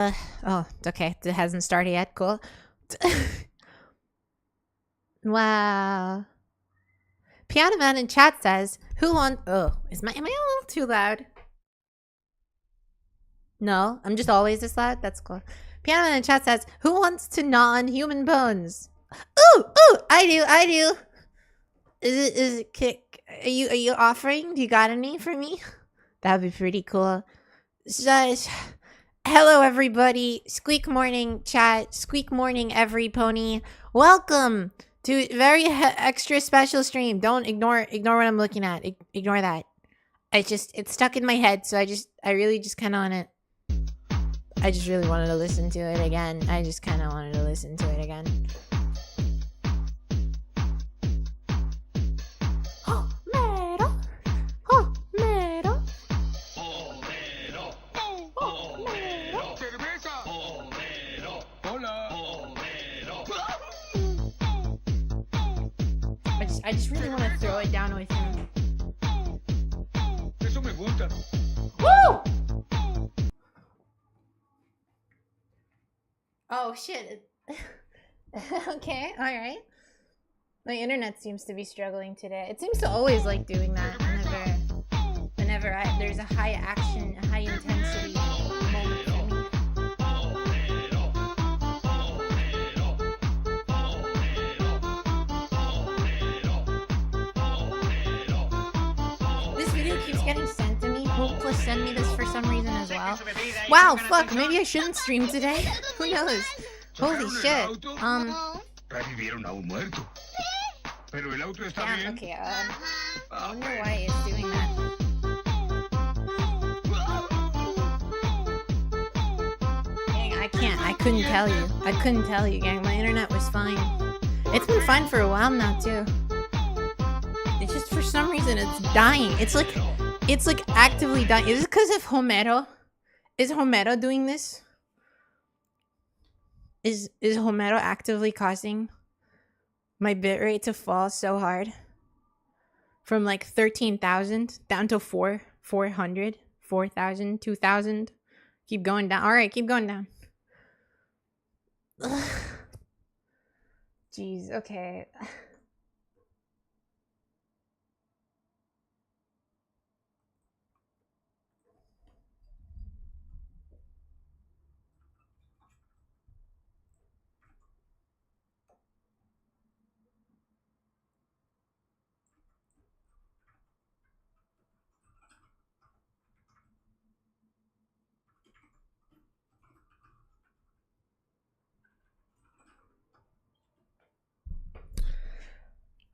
Oh, okay. It hasn't started yet. Cool. Wow. Piano Man in chat says, "Who wants?" Oh, am I a little too loud? No, I'm just always this loud. That's cool. Piano Man in chat says, "Who wants to gnaw on human bones?" Ooh, ooh, I do, I do. Is it kick? Are you offering? Do you got any for me? That'd be pretty cool. Shush. Hello, everybody. Squeak morning chat. Squeak morning, every pony. Welcome to very extra special stream. Don't ignore what I'm looking at. Ignore that. It's stuck in my head, so I really just kind of want to. I just really wanted to listen to it again. I just kind of wanted to listen to it again. I just really want to throw it down with him. Eso me gusta. Woo! Oh shit. Okay, alright. My internet seems to be struggling today. It seems to always like doing that whenever there's a high action, a high intensity moment for me. This video keeps getting sent to me. Hopefully send me this for some reason as well. Wow, fuck, maybe I shouldn't stream today. Who knows? Holy shit. Revivieron a un muerto. Pero el auto está bien. Okay, I wonder why it's doing that. Gang, I couldn't tell you. I couldn't tell you, gang. My internet was fine. It's been fine for a while now, too. It's just for some reason it's dying. It's like actively dying. Is it because of Homero? Is Homero doing this? Is Homero actively causing my bitrate to fall so hard? From like 13,000 down to 400, 4,000, 2,000. Keep going down. All right, keep going down. Ugh. Jeez, okay.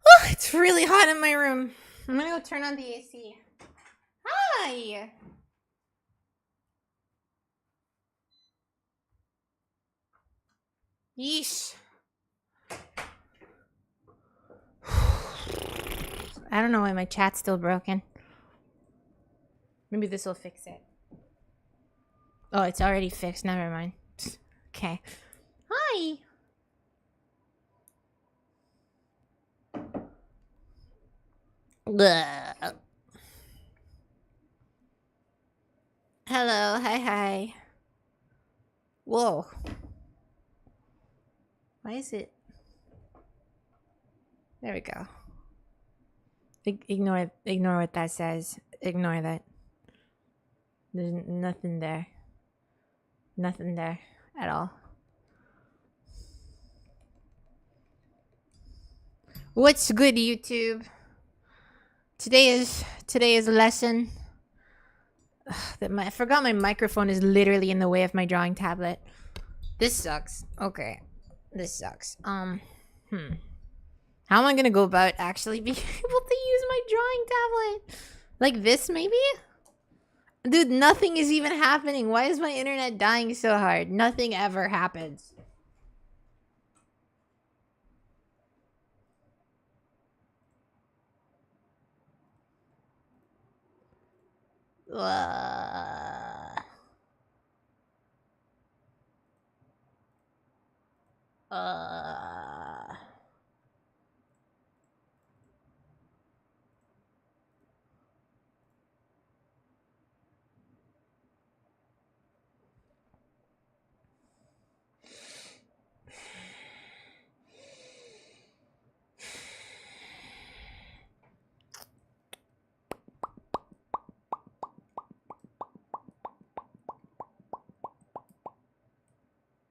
Oh, it's really hot in my room. I'm gonna go turn on the AC. Hi! Yeesh. I don't know why my chat's still broken. Maybe this will fix it. Oh, it's already fixed. Never mind. Okay. Hi! Bleh. Hello, hi. Whoa. Why is it? There we go. Ignore what that says. Ignore that. There's nothing there. Nothing there at all. What's good, YouTube? Today is a lesson. I forgot my microphone is literally in the way of my drawing tablet. This sucks. Okay. This sucks. How am I gonna go about actually being able to use my drawing tablet? Like this, maybe? Dude, nothing is even happening. Why is my internet dying so hard? Nothing ever happens.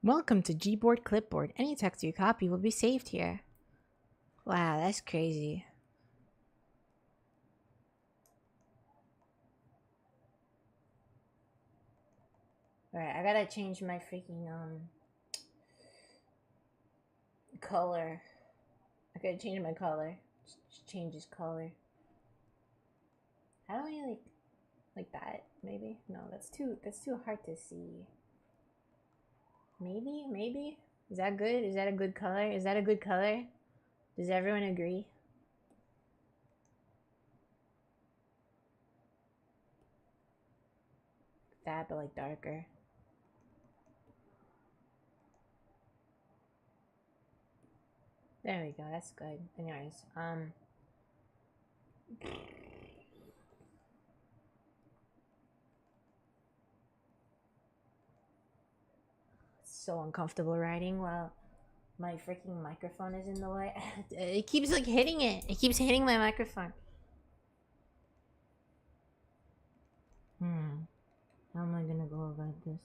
Welcome to Gboard Clipboard. Any text you copy will be saved here. Wow, that's crazy. Alright, I gotta change my freaking color. I gotta change my color. Just change his color. How do I like that? Maybe? No, that's too hard to see. Maybe? Is that good? Is that a good color? Is that a good color? Does everyone agree? That, but like darker. There we go, that's good. Anyways, so uncomfortable writing while my freaking microphone is in the way. It keeps like hitting it. It keeps hitting my microphone. How am I gonna go about this?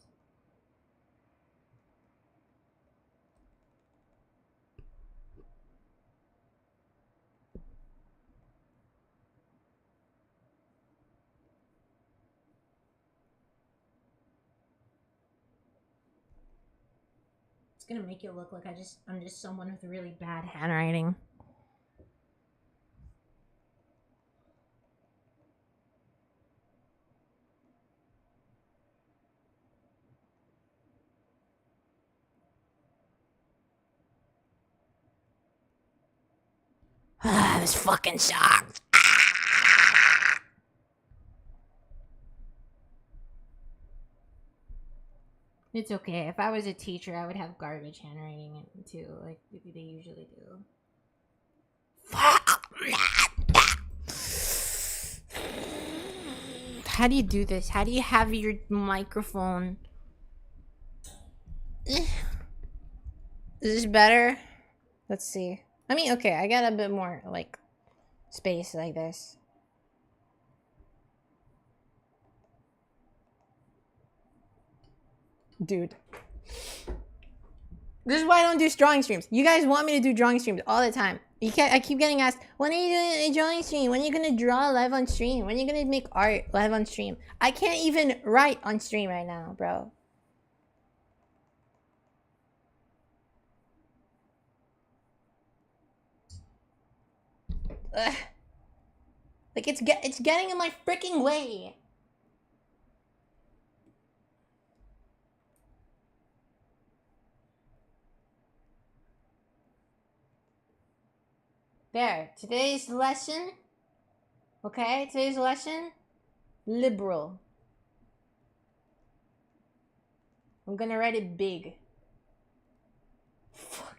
Gonna make it look like I'm just someone with really bad handwriting. This fucking sucks. It's okay. If I was a teacher, I would have garbage handwriting too, like they usually do. How do you do this? How do you have your microphone? Is this better? Let's see. I mean, okay, I got a bit more, like, space like this. Dude. This is why I don't do drawing streams. You guys want me to do drawing streams all the time. I keep getting asked, when are you doing a drawing stream? When are you gonna draw live on stream? When are you gonna make art live on stream? I can't even write on stream right now, bro. Ugh. Like it's getting in my freaking way. There, today's lesson, okay, today's lesson, liberal. I'm gonna write it big. Fuck.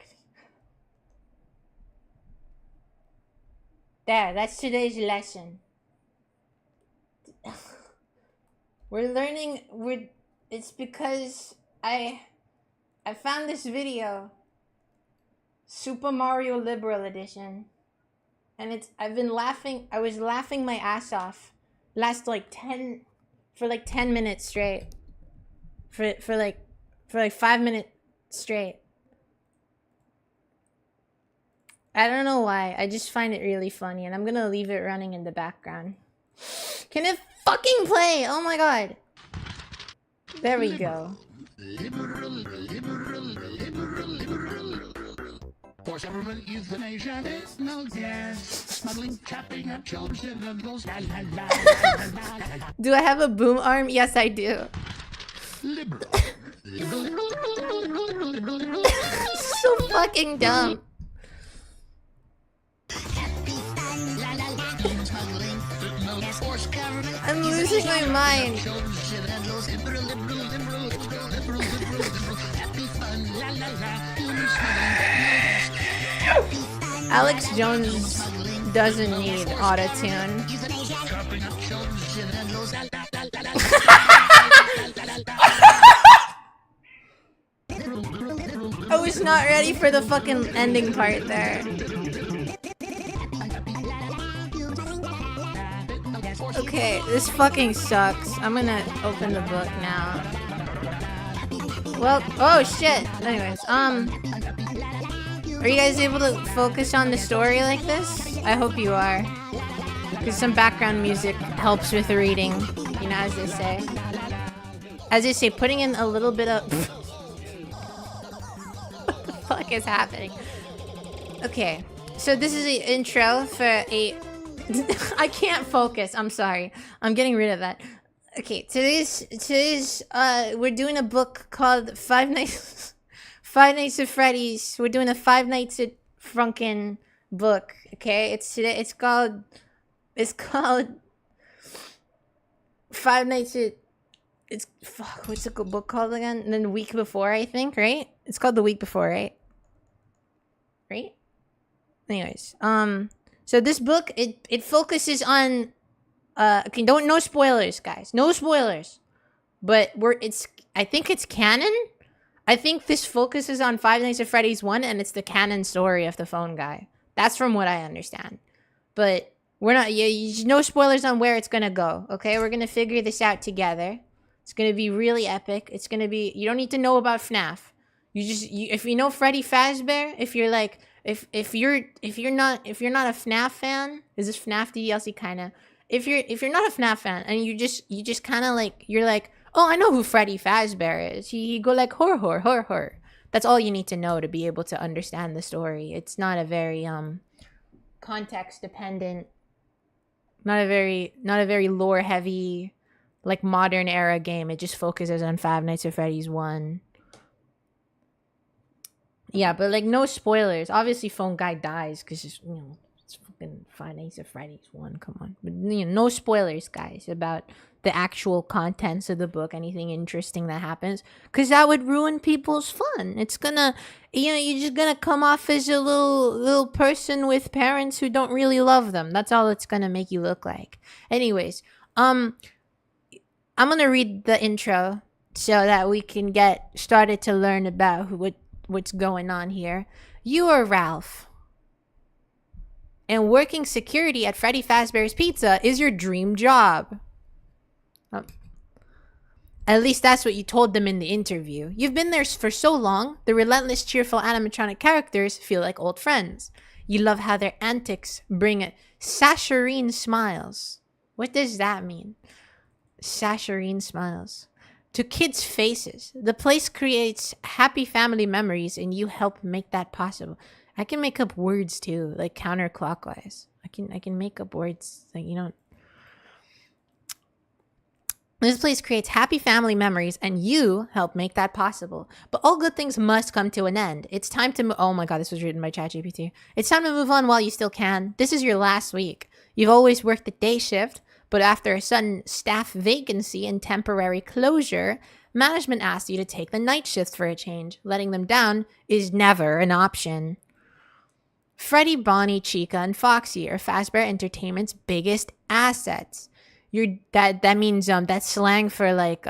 There, that's today's lesson. We're learning, it's because I found this video, Super Mario Liberal Edition. And I've been laughing. I was laughing my ass off for 10 minutes straight. For like 5 minutes straight. I don't know why. I just find it really funny, and I'm gonna leave it running in the background. Can it fucking play? Oh my god. There we go. Forced government euthanasia, there's no gas. Smuggling, chopping up children and those la la la la la. Do I have a boom arm? Yes, I do. So fucking dumb. I'm losing my mind. Alex Jones doesn't need auto-tune. I was not ready for the fucking ending part there. Okay, this fucking sucks. I'm gonna open the book now. well, oh shit. Anyways, are you guys able to focus on the story like this? I hope you are. Because some background music helps with reading, you know, as they say. As they say, putting in a little bit of... What the fuck is happening? Okay, so this is the intro for a... I can't focus, I'm sorry. I'm getting rid of that. Okay, today's we're doing a book called Five Nights at Freddy's. We're doing a Five Nights at Frunkin' book. Okay, it's called Five Nights at, fuck, what's the book called again? And then the week before, I think, right? It's called The Week Before, right? Right? Anyways, so this book, it focuses on, okay, no spoilers, guys. No spoilers. But I think it's canon. I think this focuses on Five Nights at Freddy's 1, and it's the canon story of the phone guy. That's from what I understand. But we're not, no spoilers on where it's gonna go, okay? We're gonna figure this out together. It's gonna be really epic. It's gonna be, you don't need to know about FNAF. If you know Freddy Fazbear, if you're like, if you're not a FNAF fan, is this FNAF DLC kinda? If you're not a FNAF fan and you just kind of like, you're like, oh, I know who Freddy Fazbear is. He go like horror. That's all you need to know to be able to understand the story. It's not a very context dependent, not a very lore heavy, like modern era game. It just focuses on Five Nights at Freddy's 1. Yeah, but like no spoilers. Obviously, phone guy dies because it's fucking Five Nights at Freddy's 1. Come on, but no spoilers, guys, about the actual contents of the book. Anything interesting that happens, because that would ruin people's fun. It's gonna, you're just gonna come off as a little person with parents who don't really love them. That's all it's gonna make you look like. Anyways, I'm gonna read the intro so that we can get started to learn about what's going on here. You are Ralph, and working security at Freddy Fazbear's Pizza is your dream job. At least that's what you told them in the interview. You've been there for so long, the relentless, cheerful animatronic characters feel like old friends. You love how their antics bring saccharine smiles. What does that mean? Saccharine smiles. To kids' faces. The place creates happy family memories, and you help make that possible. I can make up words too, like counterclockwise. I can make up words like, This place creates happy family memories, and you help make that possible. But all good things must come to an end. It's time to oh my god, this was written by ChatGPT. It's time to move on while you still can. This is your last week. You've always worked the day shift, but after a sudden staff vacancy and temporary closure, management asked you to take the night shift for a change. Letting them down is never an option. Freddy, Bonnie, Chica, and Foxy are Fazbear Entertainment's biggest assets. That means that's slang for like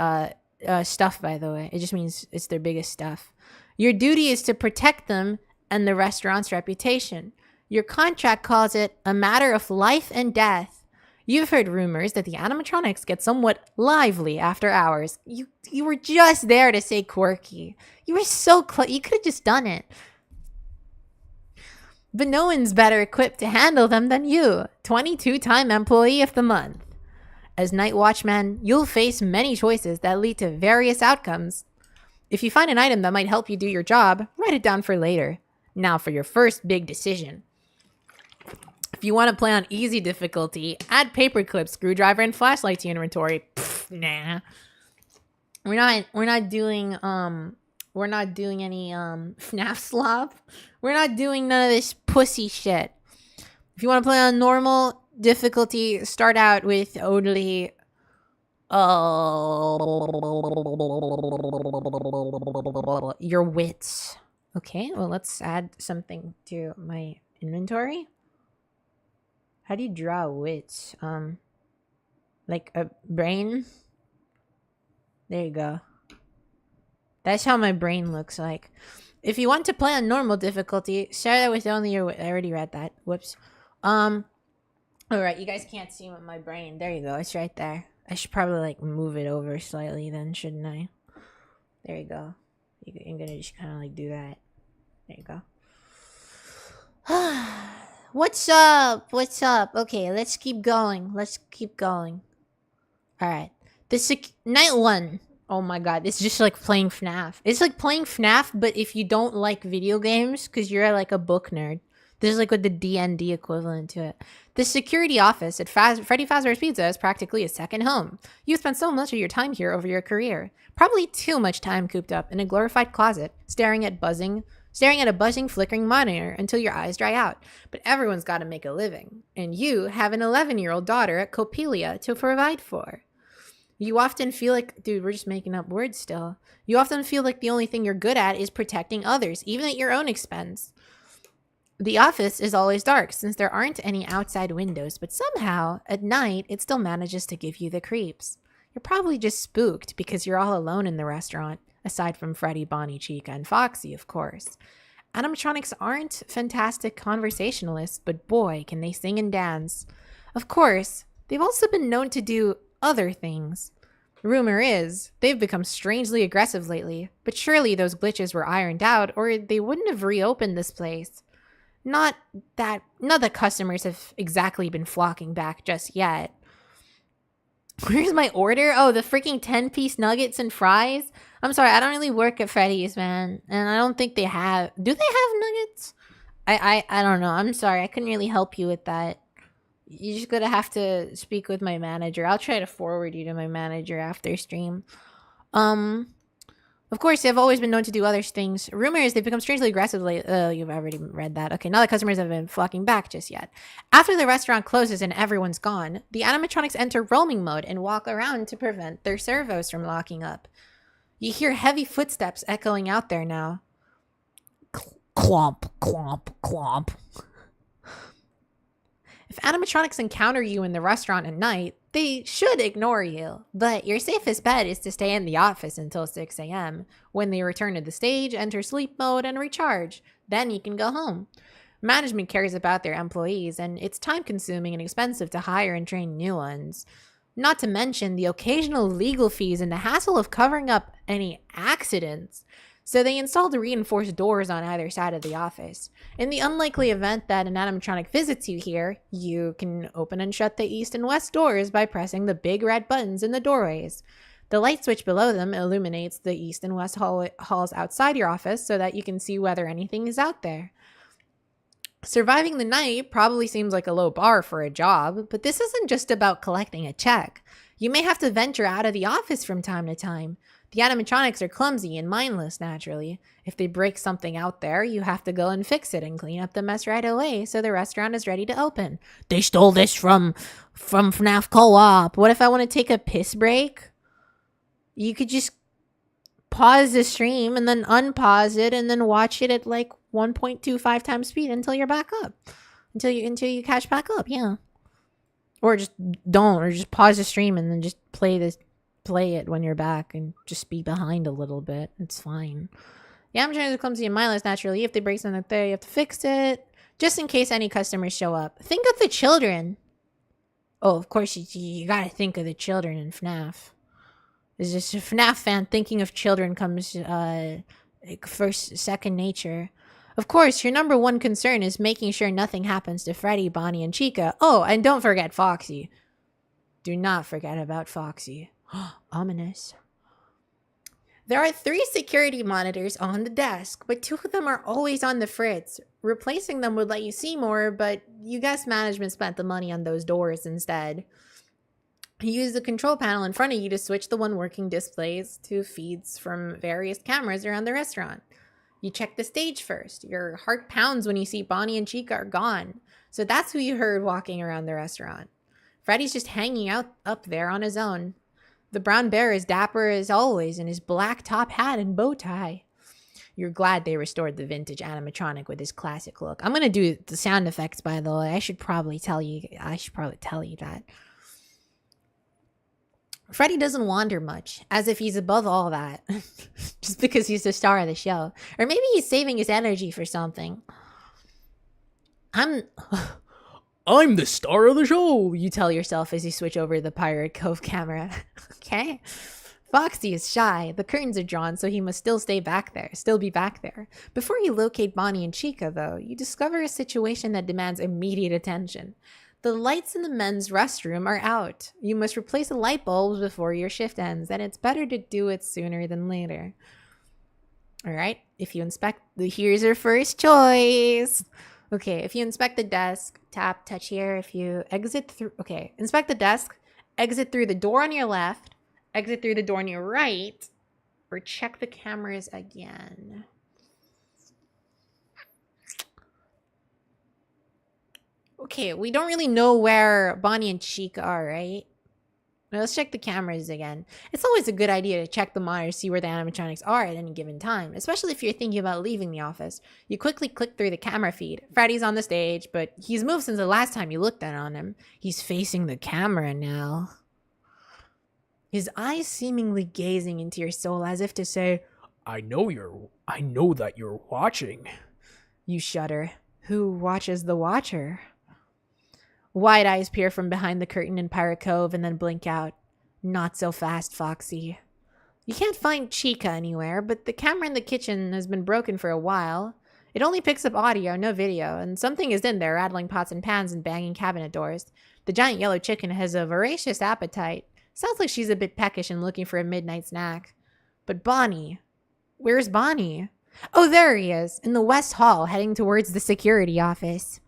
stuff, by the way. It just means it's their biggest stuff. Your duty is to protect them and the restaurant's reputation. Your contract calls it a matter of life and death. You've heard rumors that the animatronics get somewhat lively after hours. You were just there to say quirky. You were so close. You could have just done it. But no one's better equipped to handle them than you, 22-time Employee of the Month. As Night Watchman, you'll face many choices that lead to various outcomes. If you find an item that might help you do your job, write it down for later. Now for your first big decision. If you want to play on easy difficulty, add paperclip, screwdriver, and flashlight to your inventory. Pfft, nah. We're not doing any FNAF slop. We're not doing none of this pussy shit. If you want to play on normal difficulty, start out with only your wits. Okay, well, let's add something to my inventory. How do you draw wits? Like a brain? There you go. That's how my brain looks like. If you want to play on normal difficulty, start out with only your... I already read that. Whoops. Alright, you guys can't see my brain. There you go. It's right there. I should probably, like, move it over slightly then, shouldn't I? There you go. I'm gonna just kind of like do that. There you go. What's up? What's up? Okay, let's keep going. Let's keep going. All right. Night 1. Oh my god, it's just like playing FNAF. It's like playing FNAF, but if you don't like video games, because you're like a book nerd. This is like what the D&D equivalent to it. The security office at Freddy Fazbear's Pizza is practically a second home. You spent so much of your time here over your career. Probably too much time cooped up in a glorified closet, staring at a buzzing, flickering monitor until your eyes dry out. But everyone's got to make a living. And you have an 11-year-old daughter at Copelia to provide for. You often feel like, dude, we're just making up words still. You often feel like the only thing you're good at is protecting others, even at your own expense. The office is always dark since there aren't any outside windows, but somehow, at night, it still manages to give you the creeps. You're probably just spooked because you're all alone in the restaurant, aside from Freddy, Bonnie, Chica, and Foxy, of course. Animatronics aren't fantastic conversationalists, but boy, can they sing and dance. Of course, they've also been known to do other things. Rumor is, they've become strangely aggressive lately, but surely those glitches were ironed out or they wouldn't have reopened this place. Not that customers have exactly been flocking back just yet. Where's my order? Oh, the freaking 10-piece nuggets and fries? I'm sorry, I don't really work at Freddy's, man. And I don't think they have... Do they have nuggets? I don't know. I'm sorry. I couldn't really help you with that. You're just going to have to speak with my manager. I'll try to forward you to my manager after stream. Of course, they've always been known to do other things. Rumor is they've become strangely aggressive lately. Oh, you've already read that. Okay, not that customers have been flocking back just yet. After the restaurant closes and everyone's gone, the animatronics enter roaming mode and walk around to prevent their servos from locking up. You hear heavy footsteps echoing out there now. Clomp, clomp, clomp. If animatronics encounter you in the restaurant at night, they should ignore you, but your safest bet is to stay in the office until 6 a.m. When they return to the stage, enter sleep mode, and recharge. Then you can go home. Management cares about their employees, and it's time-consuming and expensive to hire and train new ones. Not to mention the occasional legal fees and the hassle of covering up any accidents. So they installed reinforced doors on either side of the office. In the unlikely event that an animatronic visits you here, you can open and shut the east and west doors by pressing the big red buttons in the doorways. The light switch below them illuminates the east and west halls outside your office so that you can see whether anything is out there. Surviving the night probably seems like a low bar for a job, but this isn't just about collecting a check. You may have to venture out of the office from time to time. The animatronics are clumsy and mindless, naturally. If they break something out there, you have to go and fix it and clean up the mess right away so the restaurant is ready to open. They stole this from FNAF Co-op. What if I want to take a piss break? You could just pause the stream and then unpause it and then watch it at like 1.25 times speed until you're back up. Until you catch back up, yeah. Or just don't, or just pause the stream and then just play it when you're back and just be behind a little bit. It's fine. Yeah, I'm trying to clumsy and mindless naturally. If they break something there, you have to fix it. Just in case any customers show up. Think of the children. Oh, of course, you gotta think of the children in FNAF. Is just a FNAF fan thinking of children comes second nature. Of course, your number one concern is making sure nothing happens to Freddy, Bonnie, and Chica. Oh, and don't forget Foxy. Do not forget about Foxy. Ominous. There are 3 security monitors on the desk, but 2 of them are always on the fritz. Replacing them would let you see more, but you guess management spent the money on those doors instead. You use the control panel in front of you to switch the one working displays to feeds from various cameras around the restaurant. You check the stage first. Your heart pounds when you see Bonnie and Chica are gone. So that's who you heard walking around the restaurant. Freddy's just hanging out up there on his own. The brown bear is dapper as always in his black top hat and bow tie. You're glad they restored the vintage animatronic with his classic look. I'm going to do the sound effects, by the way. I should probably tell you that. Freddy doesn't wander much, as if he's above all that. Just because he's the star of the show. Or maybe he's saving his energy for something. I'm the star of the show, you tell yourself as you switch over to the Pirate Cove camera. Okay. Foxy is shy. The curtains are drawn, so he must still be back there. Before you locate Bonnie and Chica, though, you discover a situation that demands immediate attention. The lights in the men's restroom are out. You must replace the light bulbs before your shift ends, and it's better to do it sooner than later. All right, if you inspect, here's your first choice. Okay, if you inspect the desk, tap, touch here. If you exit through, okay, inspect the desk, exit through the door on your left, exit through the door on your right, or check the cameras again. Okay, we don't really know where Bonnie and Chica are, right? Now let's check the cameras again. It's always a good idea to check the monitor to see where the animatronics are at any given time, especially if you're thinking about leaving the office. You quickly click through the camera feed. Freddy's on the stage, but he's moved since the last time you looked at on him. He's facing the camera now. His eyes seemingly gazing into your soul as if to say, I know that you're watching. You shudder. Who watches the watcher? Wide eyes peer from behind the curtain in Pirate Cove and then blink out. Not so fast, Foxy. You can't find Chica anywhere, but the camera in the kitchen has been broken for a while. It only picks up audio, no video, and something is in there rattling pots and pans and banging cabinet doors. The giant yellow chicken has a voracious appetite. Sounds like she's a bit peckish and looking for a midnight snack. But Bonnie? Where's Bonnie? Oh, there he is, in the West Hall, heading towards the security office.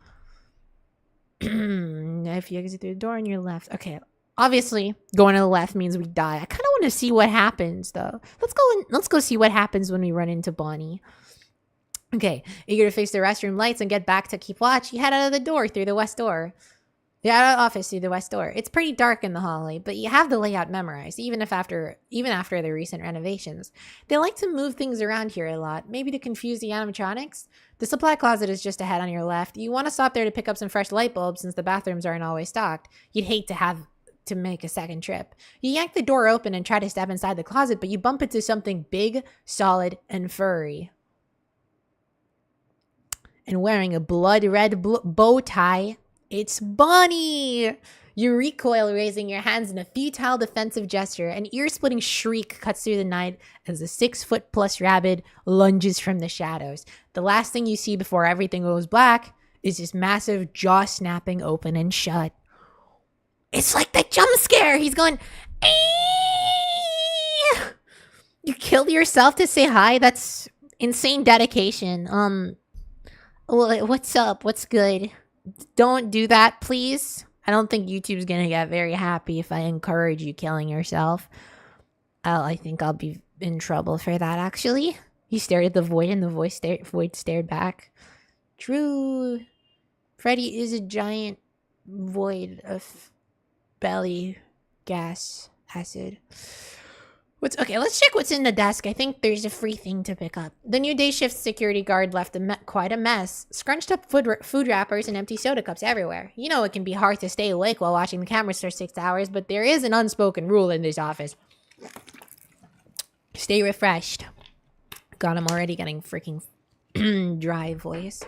If you exit through the door on your left. Okay, obviously, going to the left means we die. I kind of want to see what happens, though. Let's go see what happens when we run into Bonnie. Okay, eager to face the restroom lights and get back to keep watch, you head out of the door through the west door. Out of the office through the west door. It's pretty dark in the hallway, but you have the layout memorized, even after the recent renovations. They like to move things around here a lot, maybe to confuse the animatronics. The supply closet is just ahead on your left. You want to stop there to pick up some fresh light bulbs since the bathrooms aren't always stocked. You'd hate to have to make a second trip. You yank the door open and try to step inside the closet, but you bump into something big, solid, and furry. And wearing a blood red bow tie, it's Bonnie! You recoil, raising your hands in a futile defensive gesture. An ear-splitting shriek cuts through the night as a 6-foot-plus rabbit lunges from the shadows. The last thing you see before everything goes black is this massive jaw snapping open and shut. It's like the jump scare! He's going, Eee! You killed yourself to say hi? That's insane dedication. What's up? What's good? Don't do that, please. I don't think YouTube's gonna get very happy if I encourage you killing yourself. I think I'll be in trouble for that, actually. He stared at the void and the void stared back. True. Freddy is a giant void of belly gas acid. Okay, let's check what's in the desk. I think there's a free thing to pick up. The new day shift security guard left quite a mess. Scrunched up food wrappers and empty soda cups everywhere. You know it can be hard to stay awake while watching the cameras for 6 hours, but there is an unspoken rule in this office. Stay refreshed. God, I'm already getting freaking dry voice.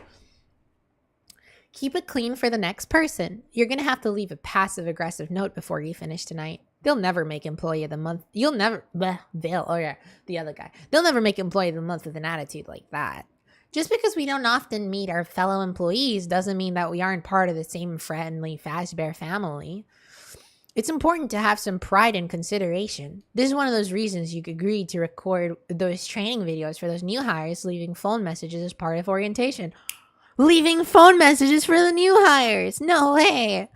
Keep it clean for the next person. You're gonna have to leave a passive-aggressive note before you finish tonight. They'll never make employee of the month. They'll never make employee of the month with an attitude like that. Just because we don't often meet our fellow employees doesn't mean that we aren't part of the same friendly Fazbear family. It's important to have some pride and consideration. This is one of those reasons you agreed to record those training videos for those new hires, leaving phone messages as part of orientation. Leaving phone messages for the new hires? No way!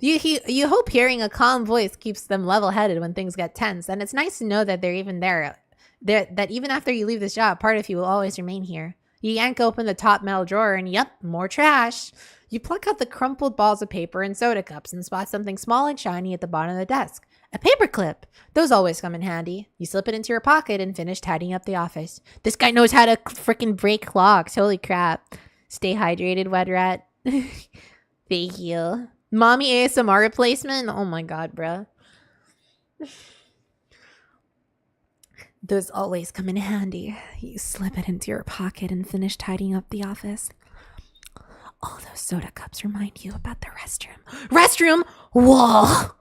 You hope hearing a calm voice keeps them level-headed when things get tense, and it's nice to know that they're even there. That even after you leave this job, part of you will always remain here. You yank open the top metal drawer, and yep, more trash. You pluck out the crumpled balls of paper and soda cups and spot something small and shiny at the bottom of the desk. A paperclip. Those always come in handy. You slip it into your pocket and finish tidying up the office. This guy knows how to freaking break locks. Holy crap. Stay hydrated, wet rat. Thank you. Mommy ASMR replacement? Oh my god, bruh. Those always come in handy. You slip it into your pocket and finish tidying up the office. All those soda cups remind you about the restroom. Restroom? Whoa!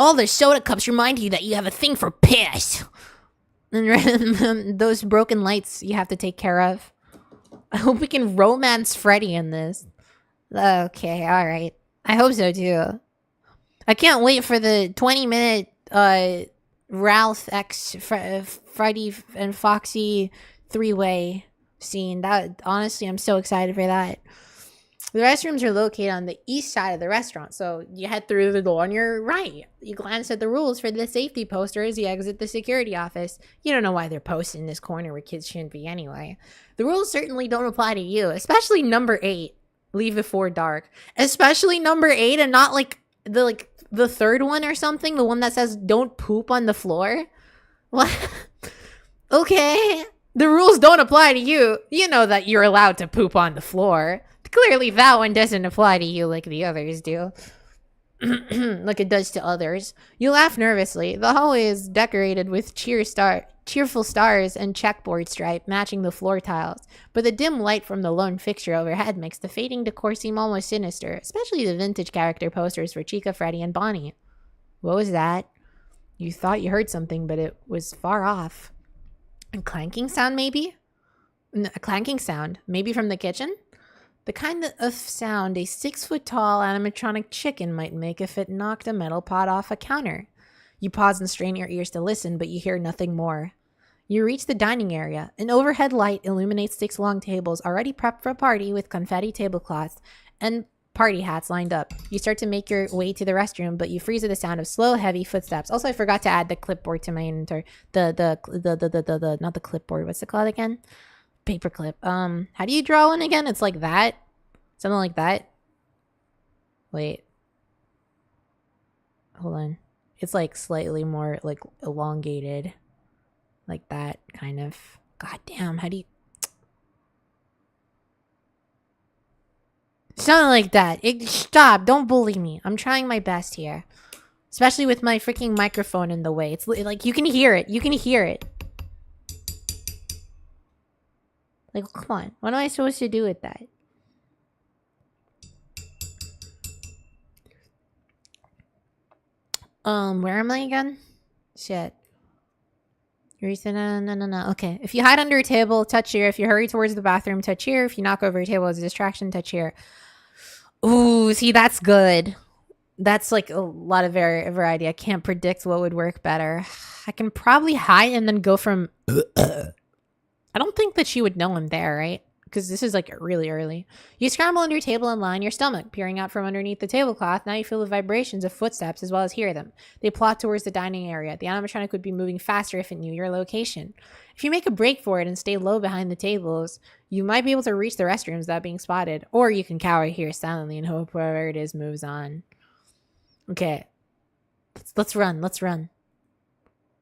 All the soda cups remind you that you have a thing for piss. And those broken lights you have to take care of. I hope we can romance Freddy in this. Okay, alright. I hope so too. I can't wait for the 20-minute Ralph X Freddy and Foxy 3-way scene. That honestly, I'm so excited for that. The restrooms are located on the east side of the restaurant, so you head through the door on your right. You glance at the rules for the safety poster as you exit the security office. You don't know why they're posted in this corner where kids shouldn't be anyway. The rules certainly don't apply to you, especially number 8. Leave before dark. Especially number 8 and not like the third one or something, the one that says don't poop on the floor. What? Okay. The rules don't apply to you. You know that you're allowed to poop on the floor. Clearly that one doesn't apply to you like the others do. Like it does to others. You laugh nervously. The hallway is decorated with cheerful stars and checkboard stripe matching the floor tiles. But the dim light from the lone fixture overhead makes the fading decor seem almost sinister, especially the vintage character posters for Chica, Freddy, and Bonnie. What was that? You thought you heard something, but it was far off. A clanking sound, maybe? A clanking sound. Maybe from the kitchen? The kind of sound a 6-foot-tall animatronic chicken might make if it knocked a metal pot off a counter. You pause and strain your ears to listen, but you hear nothing more. You reach the dining area. An overhead light illuminates 6 long tables already prepped for a party with confetti tablecloths and party hats lined up. You start to make your way to the restroom, but you freeze at the sound of slow, heavy footsteps. Also, I forgot to add the clipboard to my inventory. Not the clipboard. What's it called again? Paperclip. How do you draw one again? It's like that. Something like that. Wait. Hold on. It's like slightly more like elongated. Like that, kind of. God damn, how do you... Something like that. Stop, don't bully me. I'm trying my best here. Especially with my freaking microphone in the way. It's like, you can hear it. You can hear it. Like, come on. What am I supposed to do with that? Where am I again? Shit. No. Okay. If you hide under a table, touch here. If you hurry towards the bathroom, touch here. If you knock over a table as a distraction, touch here. Ooh, see, that's good. That's like a lot of variety. I can't predict what would work better. I can probably hide and then go from... I don't think that she would know I'm there, right? Because this is like really early. You scramble under your table and lie on your stomach, peering out from underneath the tablecloth. Now you feel the vibrations of footsteps as well as hear them. They plot towards the dining area. The animatronic would be moving faster if it knew your location. If you make a break for it and stay low behind the tables, you might be able to reach the restrooms without being spotted. Or you can cower here silently and hope whoever it is moves on. Okay. Let's run.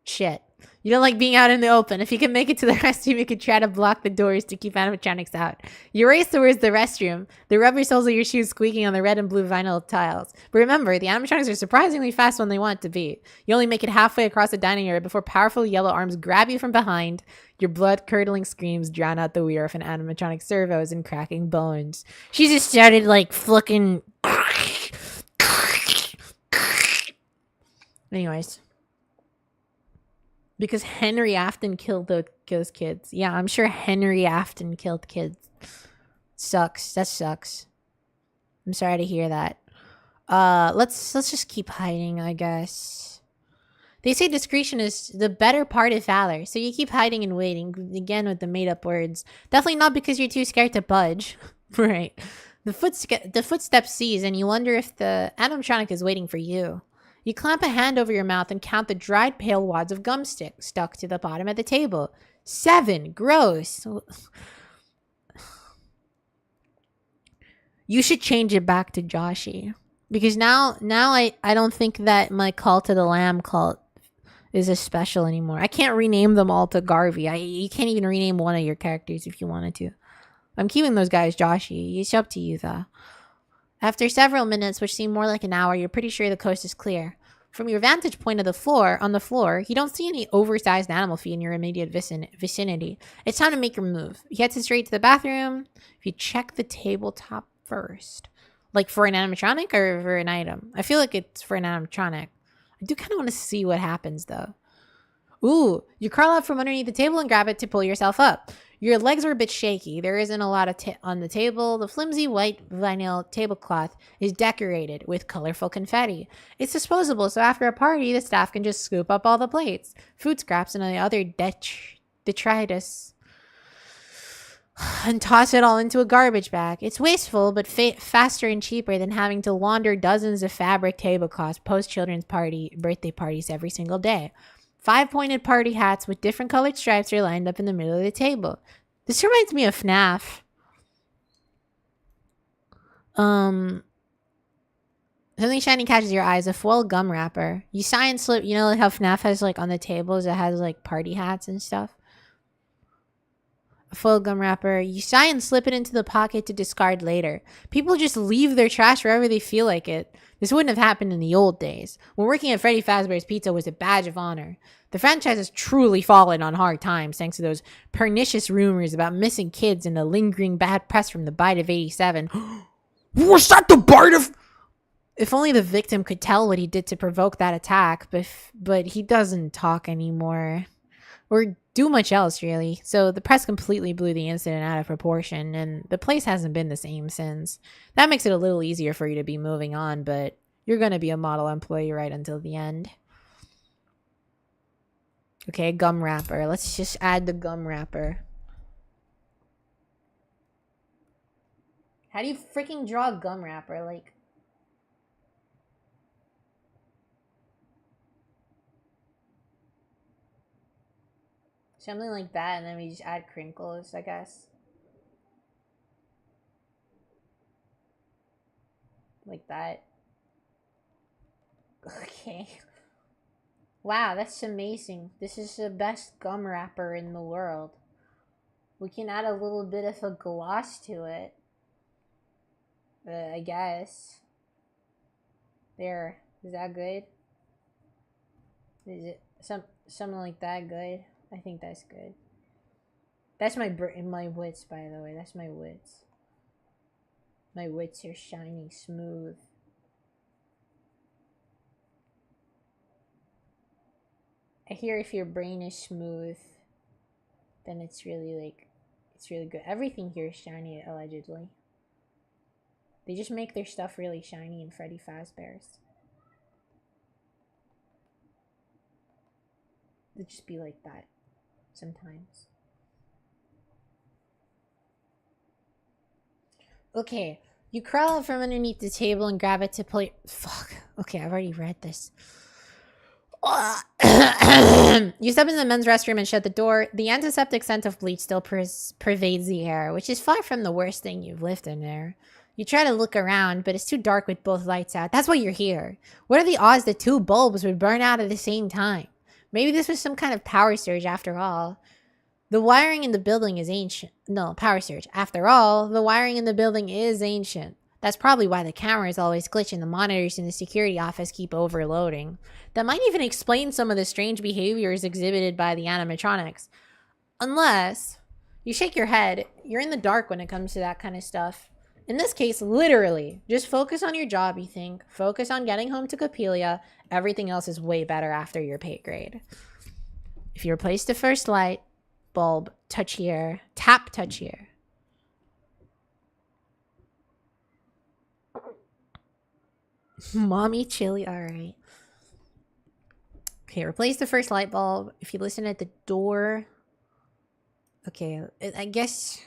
Shit. You don't like being out in the open. If you can make it to the restroom, you can try to block the doors to keep animatronics out. You race towards the restroom, the rubber soles of your shoes squeaking on the red and blue vinyl tiles. But remember, the animatronics are surprisingly fast when they want to be. You only make it halfway across the dining area before powerful yellow arms grab you from behind. Your blood-curdling screams drown out the whir of an animatronic servos and cracking bones. She just started like flicking... Anyways... Because Henry Afton killed those kids. Yeah, I'm sure Henry Afton killed kids. Sucks. That sucks. I'm sorry to hear that. Let's just keep hiding, I guess. They say discretion is the better part of valor, so you keep hiding and waiting. Again with the made-up words. Definitely not because you're too scared to budge. Right. The footsteps cease, and you wonder if the animatronic is waiting for you. You clamp a hand over your mouth and count the dried pale wads of gum stuck to the bottom of the table. 7. Gross. You should change it back to Joshy. Because now I don't think that my Cult of the Lamb cult is as special anymore. I can't rename them all to Garvey. You can't even rename one of your characters if you wanted to. I'm keeping those guys Joshy. It's up to you, though. After several minutes, which seem more like an hour, you're pretty sure the coast is clear. From your vantage point of the floor, you don't see any oversized animal feet in your immediate vicinity. It's time to make your move. You head straight to the bathroom. If you check the tabletop first. Like for an animatronic or for an item? I feel like it's for an animatronic. I do kind of want to see what happens though. Ooh, you crawl out from underneath the table and grab it to pull yourself up. Your legs are a bit shaky. There isn't a lot of on the table. The flimsy white vinyl tablecloth is decorated with colorful confetti. It's disposable, so after a party, the staff can just scoop up all the plates, food scraps, and the other detritus and toss it all into a garbage bag. It's wasteful, but faster and cheaper than having to launder dozens of fabric tablecloths post-children's birthday parties every single day. 5 pointed party hats with different colored stripes are lined up in the middle of the table. This reminds me of FNAF. Something shiny catches your eyes. A foil gum wrapper. You sigh and slip. You know like how FNAF has like on the tables, it has like party hats and stuff. A foil gum wrapper. You sigh and slip it into the pocket to discard later. People just leave their trash wherever they feel like it. This wouldn't have happened in the old days. When working at Freddy Fazbear's Pizza was a badge of honor. The franchise has truly fallen on hard times thanks to those pernicious rumors about missing kids and the lingering bad press from the bite of 87. Was that the bite of... If only the victim could tell what he did to provoke that attack, but he doesn't talk anymore. Or do much else, really. So the press completely blew the incident out of proportion, and the place hasn't been the same since. That makes it a little easier for you to be moving on, but you're going to be a model employee right until the end. Okay, gum wrapper. Let's just add the gum wrapper. How do you freaking draw a gum wrapper? Like... something like that, and then we just add crinkles, I guess. Like that. Okay. Wow, that's amazing. This is the best gum wrapper in the world. We can add a little bit of a gloss to it. I guess. There. Is that good? Is it something like that good? I think that's good. That's my wits, by the way. That's my wits. My wits are shiny, smooth. I hear if your brain is smooth, then it's really good. Everything here is shiny, allegedly. They just make their stuff really shiny in Freddy Fazbear's. It'd just be like that sometimes. Okay, you crawl out from underneath the table and grab it to play. Fuck. Okay, I've already read this. You step into the men's restroom and shut the door. The antiseptic scent of bleach still pervades the air, which is far from the worst thing you've lived in there. You try to look around, but it's too dark with both lights out. That's why you're here. What are the odds that 2 bulbs would burn out at the same time? Maybe this was some kind of power surge after all. The wiring in the building is ancient. No, power surge. After all, the wiring in the building is ancient. That's probably why the cameras always glitch and the monitors in the security office keep overloading. That might even explain some of the strange behaviors exhibited by the animatronics. Unless you shake your head, you're in the dark when it comes to that kind of stuff. In this case, literally, just focus on your job, you think. Focus on getting home to Copelia. Everything else is way better after your pay grade. If you replace the first light bulb, touch here. Tap touch here. Mommy chili, alright. Okay, replace the first light bulb. If you listen at the door. Okay, I guess...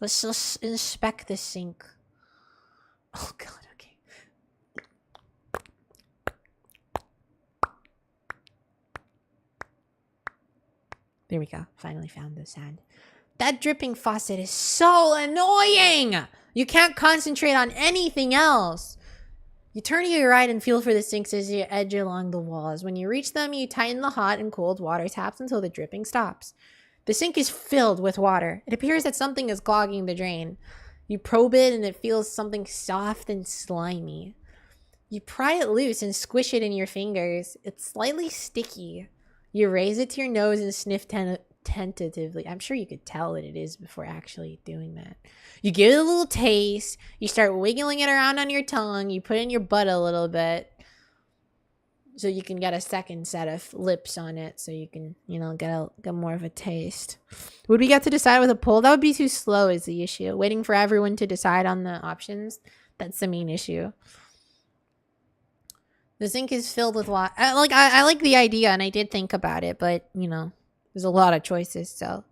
let's just inspect the sink. Oh god, okay. There we go. Finally found the sound. That dripping faucet is so annoying! You can't concentrate on anything else. You turn to your right and feel for the sinks as you edge along the walls. When you reach them, you tighten the hot and cold water taps until the dripping stops. The sink is filled with water. It appears that something is clogging the drain. You probe it and it feels something soft and slimy. You pry it loose and squish it in your fingers. It's slightly sticky. You raise it to your nose and sniff tentatively. I'm sure you could tell what it is before actually doing that. You give it a little taste. You start wiggling it around on your tongue. You put it in your butt a little bit. so you can get a second set of lips on it, so you can, you know, get more of a taste. Would we get to decide with a poll? That would be too slow is the issue. Waiting for everyone to decide on the options, that's the main issue. The sink is filled with water. I like the idea, and I did think about it, but, you know, there's a lot of choices, so.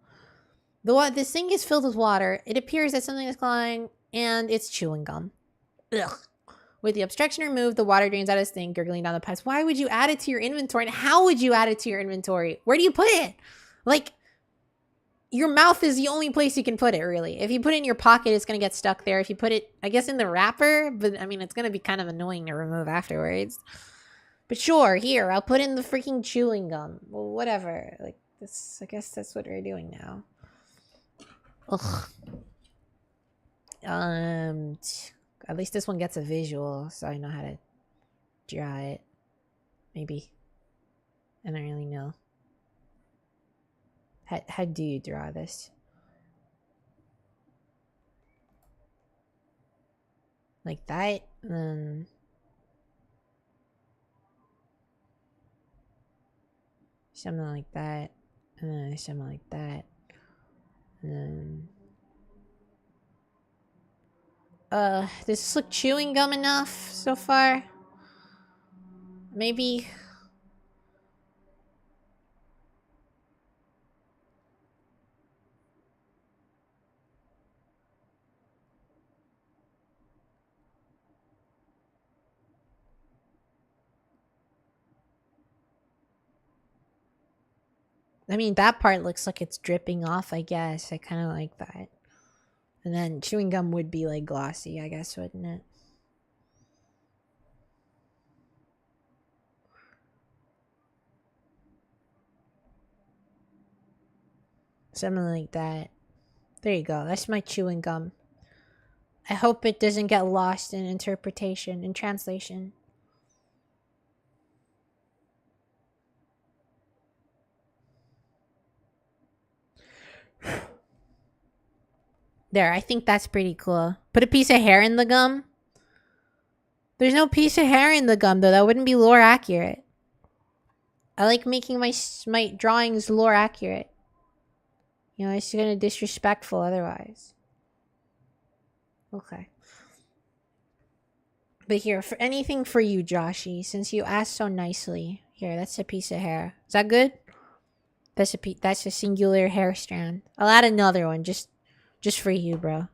The sink is filled with water. It appears that something is clawing, and it's chewing gum. Ugh. With the obstruction removed, the water drains out of the sink, gurgling down the pipes. Why would you add it to your inventory? And how would you add it to your inventory? Where do you put it? Like, your mouth is the only place you can put it, really. If you put it in your pocket, it's going to get stuck there. If you put it, I guess, in the wrapper, but, I mean, it's going to be kind of annoying to remove afterwards. But sure, here, I'll put in the freaking chewing gum. Well, whatever. Like, this, I guess that's what we're doing now. Ugh. At least this one gets a visual, so I know how to draw it. Maybe. I don't really know. How do you draw this? Like that? Something like that. And then something like that. And then... does this look chewing gum enough so far? Maybe. I mean, that part looks like it's dripping off, I guess. I kind of like that. And then chewing gum would be like glossy, I guess, wouldn't it? Something like that. There you go. That's my chewing gum. I hope it doesn't get lost in interpretation, in translation. There, I think that's pretty cool. Put a piece of hair in the gum. There's no piece of hair in the gum, though. That wouldn't be lore accurate. I like making my drawings lore accurate. You know, it's gonna disrespectful otherwise. Okay. But here, for anything for you, Joshy, since you asked so nicely. Here, that's a piece of hair. Is that good? That's a singular hair strand. I'll add another one, just for you, bro.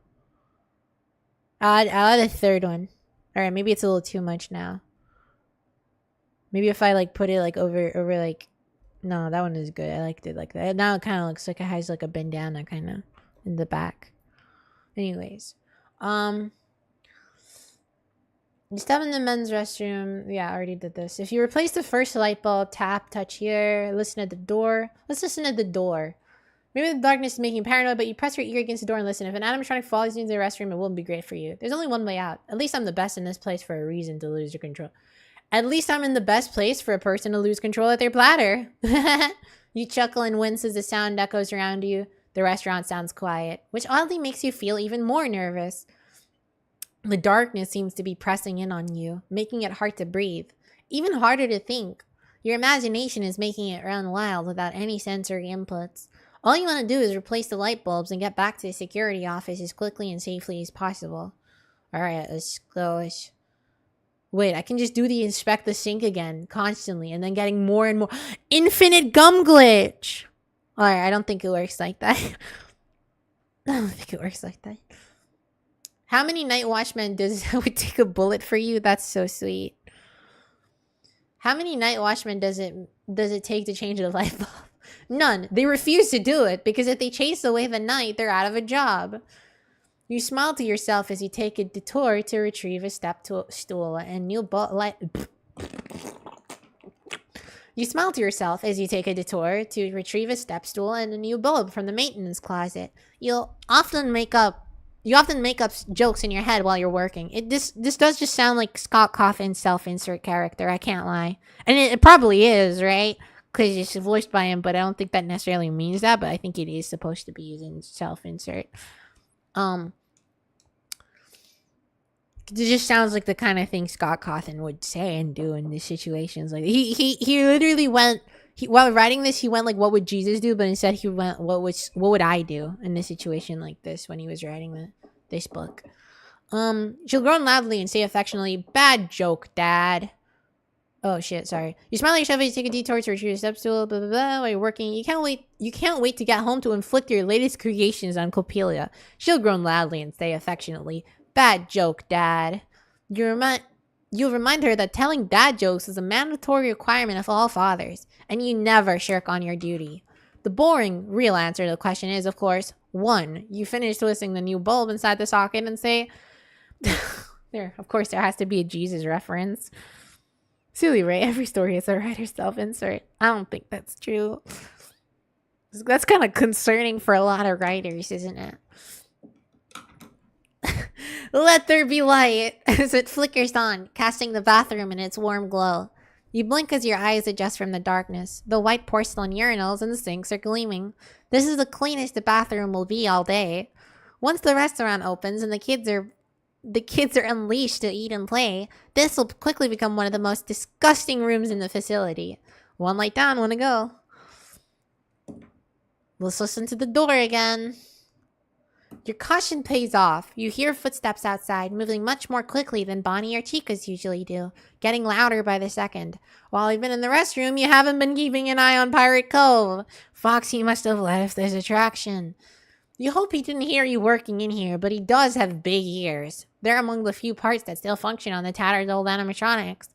I'll add a third one. Alright, maybe it's a little too much now. Maybe if I, like, put it, like, over, like... No, that one is good. I liked it like that. Now it kind of looks like it has, like, a bandana, kind of, in the back. Anyways. You step in the men's restroom. Yeah, I already did this. If you replace the first light bulb, tap, touch here, listen at the door. Let's listen at the door. Maybe the darkness is making you paranoid, but you press your ear against the door and listen. If an animatronic follows you into the restroom, it won't be great for you. There's only one way out. At least I'm the best in this place for a reason to lose your control. At least I'm in the best place for a person to lose control of their bladder. You chuckle and wince as the sound echoes around you. The restaurant sounds quiet, which oddly makes you feel even more nervous. The darkness seems to be pressing in on you, making it hard to breathe. Even harder to think. Your imagination is making it run wild without any sensory inputs. All you want to do is replace the light bulbs and get back to the security office as quickly and safely as possible. Alright, let's go. Wait, I can just do the inspect the sink again, constantly, and then getting more and more. Infinite gum glitch! Alright, I don't think it works like that. I don't think it works like that. How many night watchmen would take a bullet for you? That's so sweet. How many night watchmen does it take to change the light bulb? None. They refuse to do it because if they chase away the night, they're out of a job. You smile to yourself as you take a detour to retrieve a step stool and new light. You smile to yourself as you take a detour to retrieve a step stool and a new bulb from the maintenance closet. You often make up jokes in your head while you're working. This does just sound like Scott Cawthon's self-insert character. I can't lie, and it probably is, right? Because it's voiced by him, but I don't think that necessarily means that. But I think it is supposed to be using self-insert. It just sounds like the kind of thing Scott Cawthon would say and do in these situations. Like he literally went. While writing this, he went like, "What would Jesus do?" But instead, he went, "What would I do in a situation like this?" When he was writing this book. She'll groan loudly and say affectionately, "Bad joke, Dad." Oh shit, sorry. You smile at your chef as you take a detour to retrieve a step stool, blah blah blah, while you're working. You can't wait to get home to inflict your latest creations on Coppelia. She'll groan loudly and say affectionately, "Bad joke, Dad." You'll remind her that telling dad jokes is a mandatory requirement of all fathers, and you never shirk on your duty. The boring, real answer to the question is, of course, 1. You finish twisting the new bulb inside the socket and say, there has to be a Jesus reference. Silly, right? Every story has a writer's self-insert. I don't think that's true. That's kind of concerning for a lot of writers, isn't it? Let there be light as it flickers on, casting the bathroom in its warm glow. You blink as your eyes adjust from the darkness. The white porcelain urinals and the sinks are gleaming. This is the cleanest the bathroom will be all day. Once the restaurant opens and the kids are unleashed to eat and play, this will quickly become one of the most disgusting rooms in the facility. One light down, one to go. Let's listen to the door again. Your caution pays off. You hear footsteps outside, moving much more quickly than Bonnie or Chica's usually do, getting louder by the second. While you've been in the restroom, you haven't been keeping an eye on Pirate Cove. Foxy must have left this attraction. You hope he didn't hear you working in here, but he does have big ears. They're among the few parts that still function on the tattered old animatronics.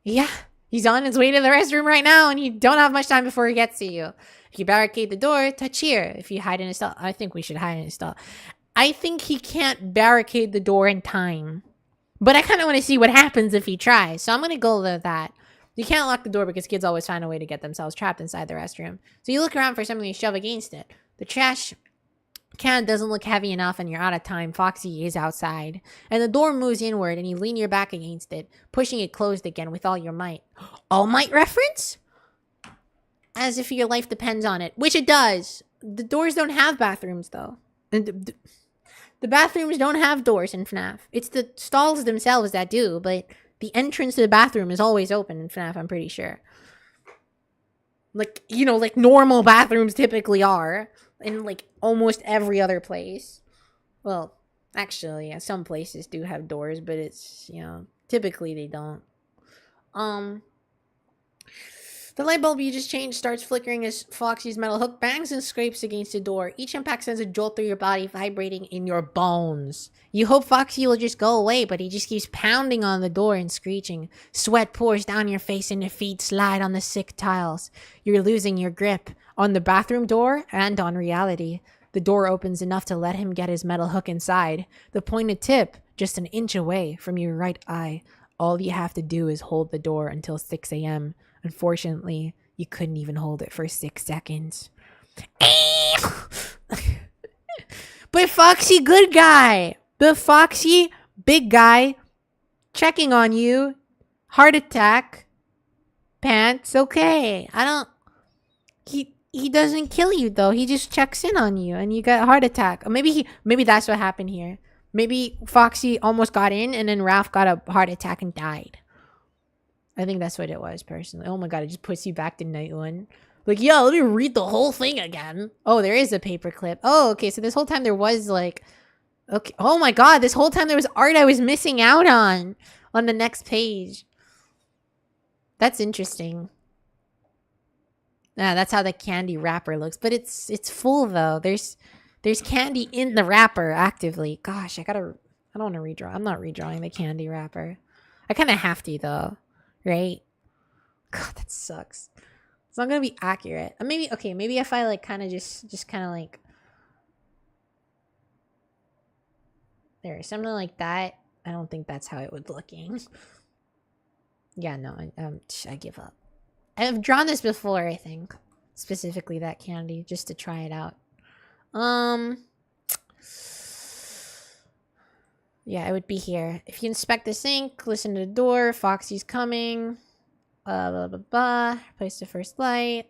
Yeah, he's on his way to the restroom right now, and you don't have much time before he gets to you. If you barricade the door, touch here. If you hide in a stall, I think we should hide in a stall. I think he can't barricade the door in time. But I kind of want to see what happens if he tries. So I'm going to go with that. You can't lock the door because kids always find a way to get themselves trapped inside the restroom. So you look around for something to shove against it. The trash can doesn't look heavy enough and you're out of time. Foxy is outside. And the door moves inward and you lean your back against it, pushing it closed again with all your might. All Might reference? As if your life depends on it. Which it does. The doors don't have bathrooms, though. And the bathrooms don't have doors in FNAF. It's the stalls themselves that do, but the entrance to the bathroom is always open in FNAF, I'm pretty sure. Like, you know, like normal bathrooms typically are. In, like, almost every other place. Well, actually, yeah, some places do have doors, but it's, you know, typically they don't. The light bulb you just changed starts flickering as Foxy's metal hook bangs and scrapes against the door. Each impact sends a jolt through your body, vibrating in your bones. You hope Foxy will just go away, but he just keeps pounding on the door and screeching. Sweat pours down your face and your feet slide on the sick tiles. You're losing your grip on the bathroom door and on reality. The door opens enough to let him get his metal hook inside. The pointed tip just an inch away from your right eye. All you have to do is hold the door until 6 a.m. Unfortunately, you couldn't even hold it for 6 seconds. But Foxy, good guy. The Foxy, big guy, checking on you. Heart attack. Pants, okay. He doesn't kill you though. He just checks in on you and you got a heart attack. Or maybe that's what happened here. Maybe Foxy almost got in and then Ralph got a heart attack and died. I think that's what it was, personally. Oh my god, it just puts you back to night one. Like, yo, let me read the whole thing again. Oh, there is a paperclip. Oh, okay, so this whole time there was, like... Okay. Oh my god, this whole time there was art I was missing out on the next page. That's interesting. That's how the candy wrapper looks. But it's full, though. There's candy in the wrapper, actively. Gosh, I don't want to redraw. I'm not redrawing the candy wrapper. I kind of have to, though. Right? God, that sucks. It's not gonna be accurate. Maybe if I like kind of just kind of like there, something like that. I don't think that's how it would looking. Yeah, no, I give up. I've drawn this before, I think. Specifically that candy, just to try it out. Yeah, it would be here. If you inspect the sink, listen to the door, Foxy's coming. Blah, blah, blah. Place the first light.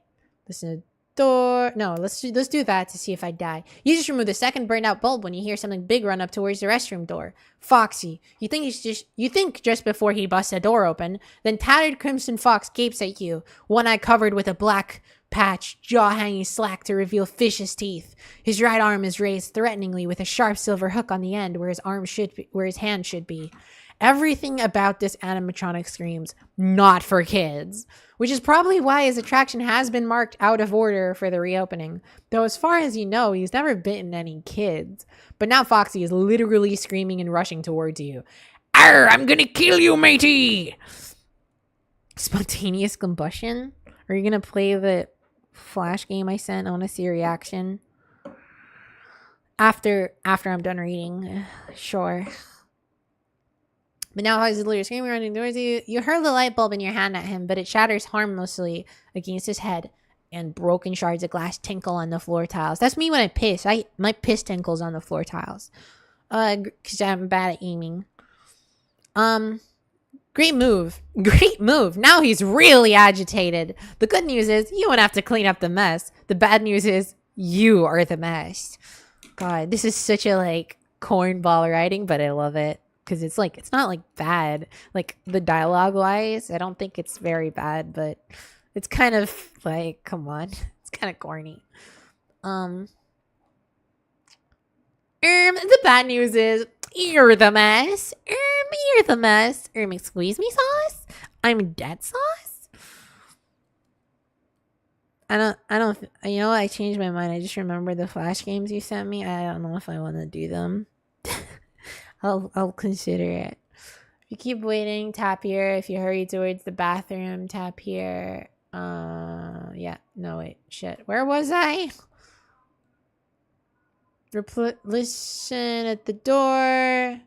Listen to the door. No, let's do that to see if I die. You just remove the second burned out bulb when you hear something big run up towards the restroom door. Foxy, you think just before he busts the door open, then tattered Crimson Fox gapes at you, one eye covered with a black patch, jaw hanging slack to reveal fish's teeth. His right arm is raised threateningly with a sharp silver hook on the end where his hand should be. Everything about this animatronic screams, not for kids, which is probably why his attraction has been marked out of order for the reopening. Though as far as you know, he's never bitten any kids. But now Foxy is literally screaming and rushing towards you. Arr, I'm gonna kill you, matey! Spontaneous combustion? Are you gonna play the Flash game I sent? I want to see your reaction. After I'm done reading. Sure. But now he's literally screaming running towards you. You hurl the light bulb in your hand at him, but it shatters harmlessly against his head, and broken shards of glass tinkle on the floor tiles. That's me when I piss. My piss tinkles on the floor tiles. Because I'm bad at aiming. Great move. Great move. Now he's really agitated. The good news is you won't have to clean up the mess. The bad news is you are the mess. God, this is such a like cornball writing, but I love it. Because it's like, it's not like bad. Like the dialogue wise, I don't think it's very bad, but it's kind of like, come on. It's kind of corny. The bad news is you're the mess. You're the mess. Excuse me, sauce? I'm dead sauce? I don't, you know what? I changed my mind. I just remembered the Flash games you sent me. I don't know if I want to do them. I'll consider it. If you keep waiting, tap here. If you hurry towards the bathroom, tap here. Yeah. No, wait. Shit. Where was I? Listen at the door.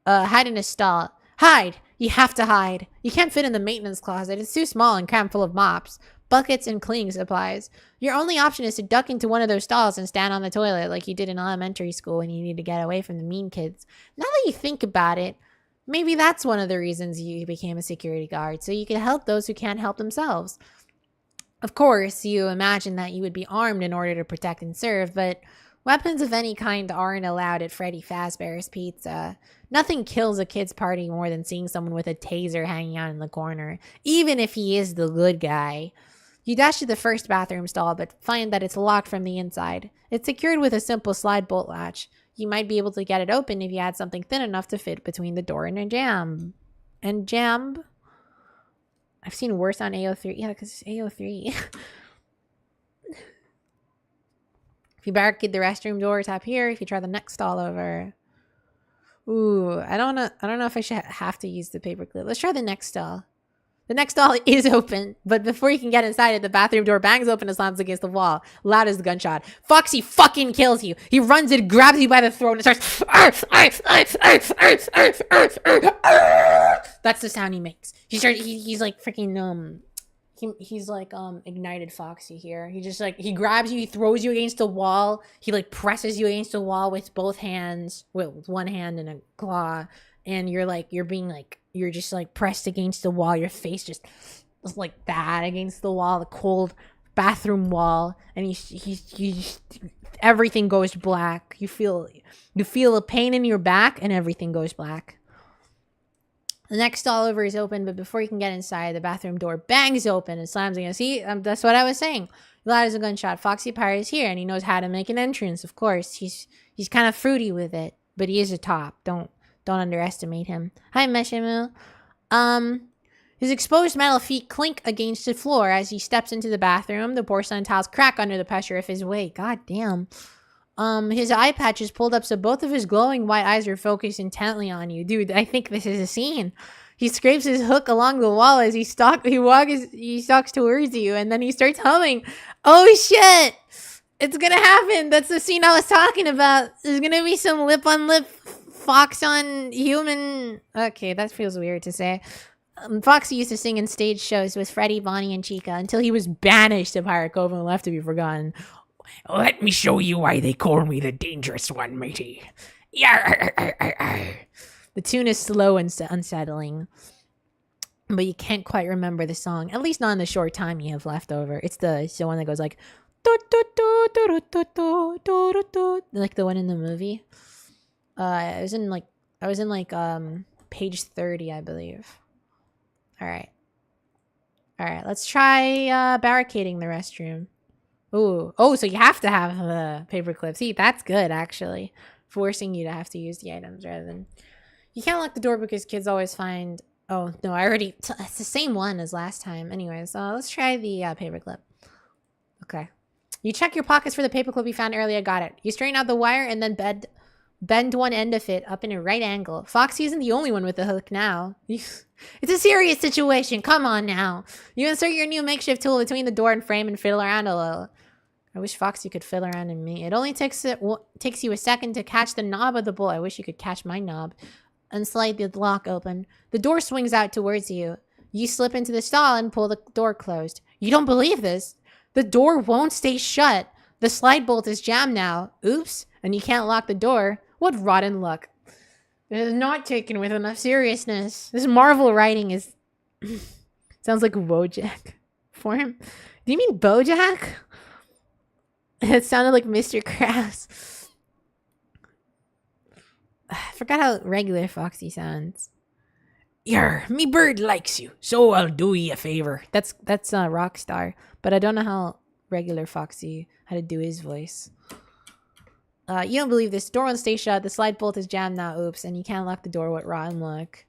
Hide in a stall. Hide! You have to hide. You can't fit in the maintenance closet. It's too small and crammed full of mops, buckets, and cleaning supplies. Your only option is to duck into one of those stalls and stand on the toilet like you did in elementary school when you need to get away from the mean kids. Now that you think about it, maybe that's one of the reasons you became a security guard, so you could help those who can't help themselves. Of course, you imagine that you would be armed in order to protect and serve, but weapons of any kind aren't allowed at Freddy Fazbear's Pizza. Nothing kills a kid's party more than seeing someone with a taser hanging out in the corner, even if he is the good guy. You dash to the first bathroom stall, but find that it's locked from the inside. It's secured with a simple slide bolt latch. You might be able to get it open if you had something thin enough to fit between the door and a jamb. And jamb? I've seen worse on AO3. Yeah, because it's AO3. If you barricade the restroom door, tap here. If you try the next stall over. Ooh, I don't know if I should have to use the paperclip. Let's try the next stall. The next stall is open, but before you can get inside it, the bathroom door bangs open and slams against the wall, loud as the gunshot. Foxy fucking kills you. He runs in, grabs you by the throat, and starts. That's the sound he makes. He's like freaking He's like ignited Foxy here. He just like, he grabs you, he throws you against the wall. He like presses you against the wall with both hands, with one hand and a claw, and you're just like pressed against the wall. Your face just like that against the wall, the cold bathroom wall, and he's everything goes black. You feel a pain in your back, and everything goes black. The next stall over is open, but before you can get inside, the bathroom door bangs open and slams again. See, that's what I was saying. Loud as a gunshot. Foxy Pirate is here, and he knows how to make an entrance. Of course, he's kind of fruity with it, but he is a top. Don't underestimate him. Hi, Meshimu. His exposed metal feet clink against the floor as he steps into the bathroom. The porcelain tiles crack under the pressure of his weight. God damn. His eye patch is pulled up so both of his glowing white eyes are focused intently on you. Dude, I think this is a scene. He scrapes his hook along the wall as he stalks towards you, and then he starts humming. Oh shit! It's gonna happen! That's the scene I was talking about. There's gonna be some lip-on-lip fox on human... Okay, that feels weird to say. Foxy used to sing in stage shows with Freddy, Bonnie, and Chica until he was banished to Pirate Cove and left to be forgotten. Let me show you why they call me the dangerous one, matey. The tune is slow and unsettling, but you can't quite remember the song, at least not in the short time you have left over. It's the one that goes like, Like the one in the movie. I was in page 30, I believe. All right, let's try barricading the restroom. Ooh. Oh, so you have to have the paperclip. See, that's good, actually. Forcing you to have to use the items rather than... You can't lock the door because kids always find... Oh, no, I already... It's the same one as last time. Anyways, let's try the paperclip. Okay. You check your pockets for the paperclip you found earlier. Got it. You straighten out the wire and then bend one end of it up in a right angle. Foxy isn't the only one with the hook now. It's a serious situation. Come on now. You insert your new makeshift tool between the door and frame and fiddle around a little. I wish Foxy could fiddle around in me. It only takes you a second to catch the knob of the bolt. I wish you could catch my knob. Unslide the lock open. The door swings out towards you. You slip into the stall and pull the door closed. You don't believe this? The door won't stay shut. The slide bolt is jammed now. Oops. And you can't lock the door. What rotten luck. It is not taken with enough seriousness. This Marvel writing is... Sounds like Bojack for him. Do you mean Bojack? It sounded like Mr. Krabs. I forgot how regular Foxy sounds. Yer, me bird likes you, so I'll do ye a favor. That's Rockstar, but I don't know how regular Foxy how to do his voice. You don't believe this. Door won't stay shut. The slide bolt is jammed now. Oops, and you can't lock the door. What rotten luck.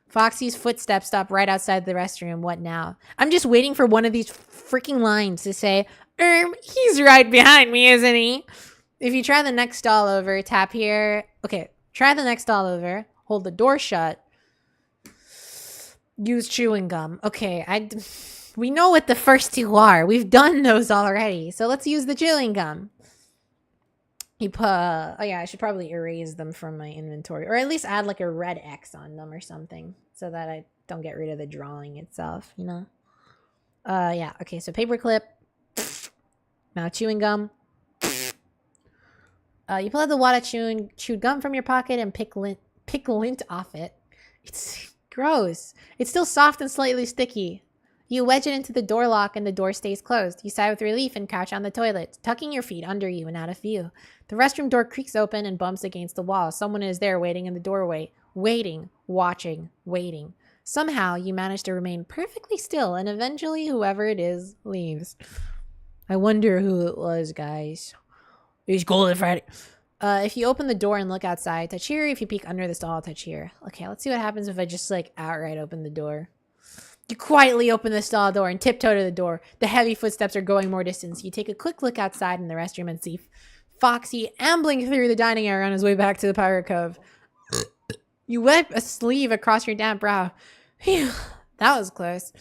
Foxy's footsteps stop right outside the restroom. What now? I'm just waiting for one of these freaking lines to say, he's right behind me, isn't he? If you try the next stall over, tap here. Okay, try the next stall over. Hold the door shut. Use chewing gum. Okay, we know what the first two are. We've done those already. So let's use the chewing gum. You put... oh yeah, I should probably erase them from my inventory. Or at least add like a red X on them or something. So that I don't get rid of the drawing itself, you know? Yeah, okay, so paperclip. Now chewing gum. You pull out the wad of chewed gum from your pocket and pick lint off it. It's gross. It's still soft and slightly sticky. You wedge it into the door lock and the door stays closed. You sigh with relief and crouch on the toilet, tucking your feet under you and out of view. The restroom door creaks open and bumps against the wall. Someone is there waiting in the doorway. Waiting, watching, waiting. Somehow, you manage to remain perfectly still and eventually whoever it is leaves. I wonder who it was, guys. He's golden Freddy. If you open the door and look outside, touch here. If you peek under the stall, touch here. Okay, let's see what happens if I just like outright open the door. You quietly open the stall door and tiptoe to the door. The heavy footsteps are going more distance. You take a quick look outside in the restroom and see Foxy ambling through the dining area on his way back to the pirate cove. You wipe a sleeve across your damp brow. Phew, that was close.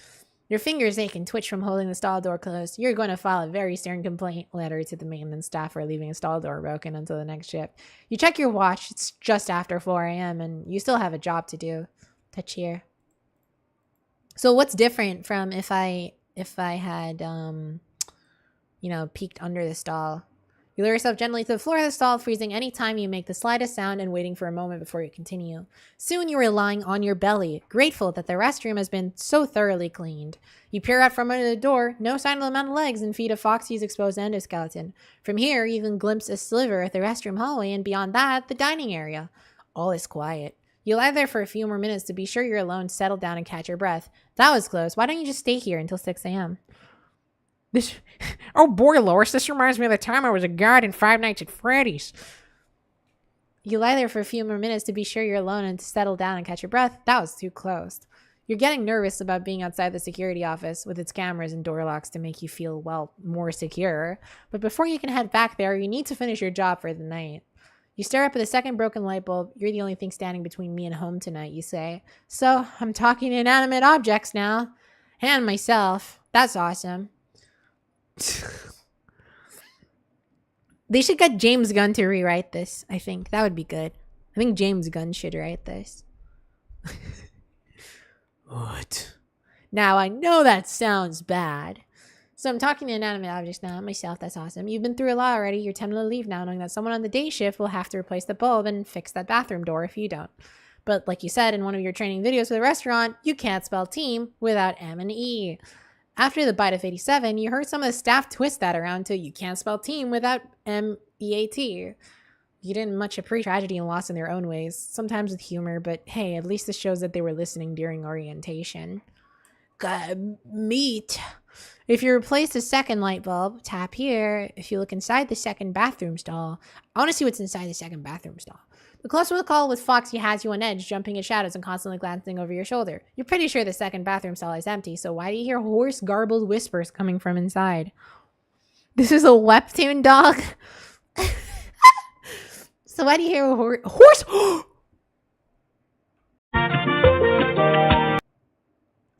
Your fingers ache and twitch from holding the stall door closed. You're going to file a very stern complaint letter to the maintenance staff for leaving a stall door broken until the next shift. You check your watch. It's just after 4 a.m. and you still have a job to do. Touch here. So what's different from if I had, you know, peeked under the stall? You lower yourself gently to the floor of the stall, freezing any time you make the slightest sound and waiting for a moment before you continue. Soon you are lying on your belly, grateful that the restroom has been so thoroughly cleaned. You peer out from under the door, no sign of the amount of legs and feet of Foxy's exposed endoskeleton. From here, you can glimpse a sliver of the restroom hallway, and beyond that, the dining area. All is quiet. You lie there for a few more minutes to be sure you're alone, settle down, and catch your breath. That was close. Why don't you just stay here until 6 a.m.? Oh boy, Loris, this reminds me of the time I was a guard in Five Nights at Freddy's. You lie there for a few more minutes to be sure you're alone and to settle down and catch your breath. That was too close. You're getting nervous about being outside the security office with its cameras and door locks to make you feel, well, more secure. But before you can head back there, you need to finish your job for the night. You stare up at the second broken light bulb. You're the only thing standing between me and home tonight, you say. So, I'm talking to inanimate objects now. And myself. That's awesome. They should get James Gunn to rewrite this, I think. That would be good. I think James Gunn should write this. What? Now, I know that sounds bad. So I'm talking to inanimate objects now. Myself, that's awesome. You've been through a lot already. You're tempted to leave now, knowing that someone on the day shift will have to replace the bulb and fix that bathroom door if you don't. But like you said in one of your training videos for the restaurant, you can't spell team without M and E. After the bite of 87, you heard some of the staff twist that around to you can't spell team without M-E-A-T. You didn't much appreciate tragedy and loss in their own ways, sometimes with humor, but hey, at least this shows that they were listening during orientation. Meat. If you replace the second light bulb, tap here. If you look inside the second bathroom stall, I want to see what's inside the second bathroom stall. The closer the call with Foxy has you on edge, jumping at shadows and constantly glancing over your shoulder. You're pretty sure the second bathroom stall is empty, so why do you hear hoarse, garbled whispers coming from inside? This is a webtoon dog? So why do you hear a horse?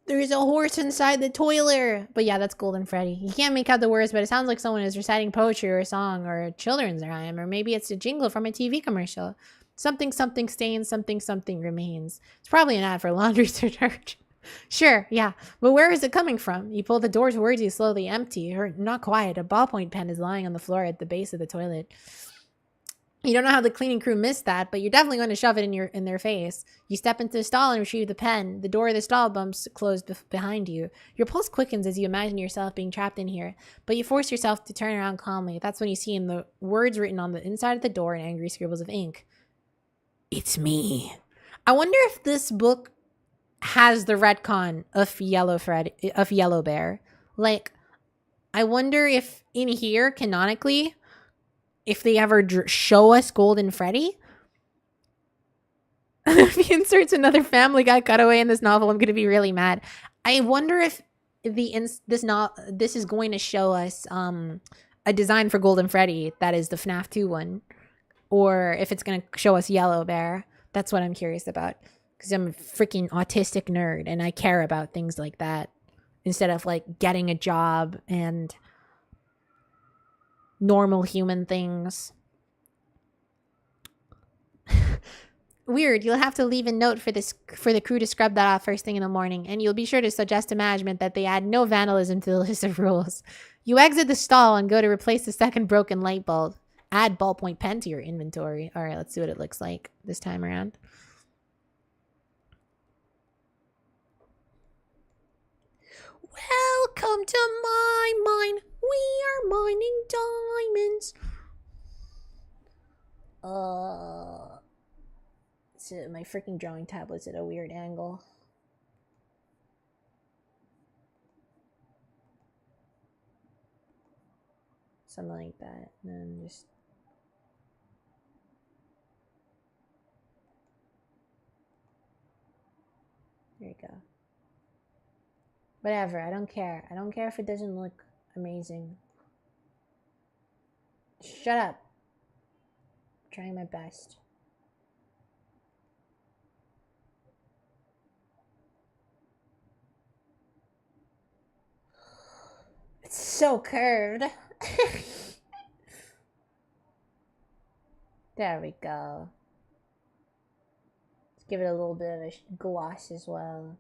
There's a horse inside the toilet. But yeah, that's Golden Freddy. You can't make out the words, but it sounds like someone is reciting poetry or a song or a children's rhyme, or maybe it's a jingle from a TV commercial. Something, something stains, something, something remains. It's probably an ad for laundry detergent. Sure, yeah. But where is it coming from? You pull the door towards you, slowly empty, or not quiet. A ballpoint pen is lying on the floor at the base of the toilet. You don't know how the cleaning crew missed that, but you're definitely going to shove it in their face. You step into the stall and retrieve the pen. The door of the stall bumps closed behind you. Your pulse quickens as you imagine yourself being trapped in here, but you force yourself to turn around calmly. That's when you see in the words written on the inside of the door in angry scribbles of ink. It's me. I wonder if this book has the retcon of Yellow Bear. Like, I wonder if in here, canonically, if they ever show us Golden Freddy. If he inserts another Family Guy cutaway in this novel, I'm going to be really mad. I wonder if this is going to show us a design for Golden Freddy that is the FNAF 2 one, or if it's going to show us Yellow Bear. That's what I'm curious about, because I'm a freaking autistic nerd and I care about things like that instead of like getting a job and normal human things. Weird. You'll have to leave a note for the crew to scrub that off first thing in the morning, and you'll be sure to suggest to management that they add no vandalism to the list of rules. You exit the stall and go to replace the second broken light bulb. Add ballpoint pen to your inventory. All right, let's see what it looks like this time around. Welcome to my mine. We are mining diamonds. My freaking drawing tablet's at a weird angle. Something like that. And then just... There you go. Whatever, I don't care. I don't care if it doesn't look amazing. Shut up. I'm trying my best. It's so curved. There we go. Let's give it a little bit of a gloss as well.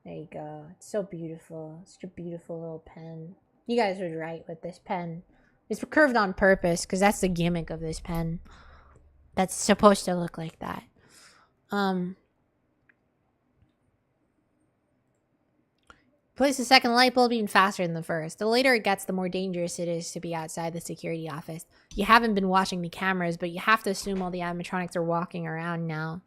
There you go. It's so beautiful. Such a beautiful little pen. You guys were right with this pen. It's curved on purpose because that's the gimmick of this pen. That's supposed to look like that. Place the second light bulb even faster than the first. The later it gets, the more dangerous it is to be outside the security office. You haven't been watching the cameras, but you have to assume all the animatronics are walking around now.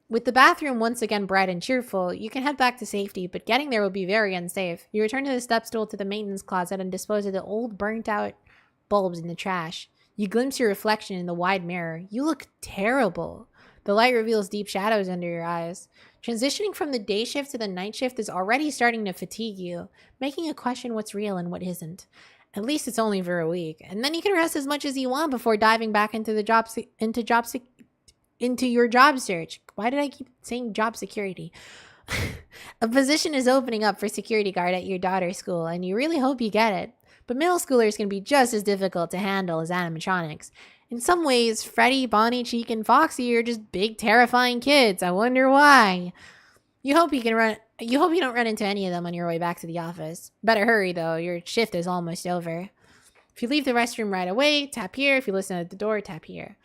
With the bathroom once again bright and cheerful, you can head back to safety, but getting there will be very unsafe. You return to the step stool to the maintenance closet and dispose of the old burnt-out bulbs in the trash. You glimpse your reflection in the wide mirror. You look terrible. The light reveals deep shadows under your eyes. Transitioning from the day shift to the night shift is already starting to fatigue you, making you question what's real and what isn't. At least it's only for a week, and then you can rest as much as you want before diving back into the into your job search. Why did I keep saying job security? A position is opening up for security guard at your daughter's school, and you really hope you get it. But middle schoolers can be just as difficult to handle as animatronics. In some ways, Freddy, Bonnie, Cheek, and Foxy are just big, terrifying kids. I wonder why. You hope you don't run into any of them on your way back to the office. Better hurry, though. Your shift is almost over. If you leave the restroom right away, tap here. If you listen at the door, tap here.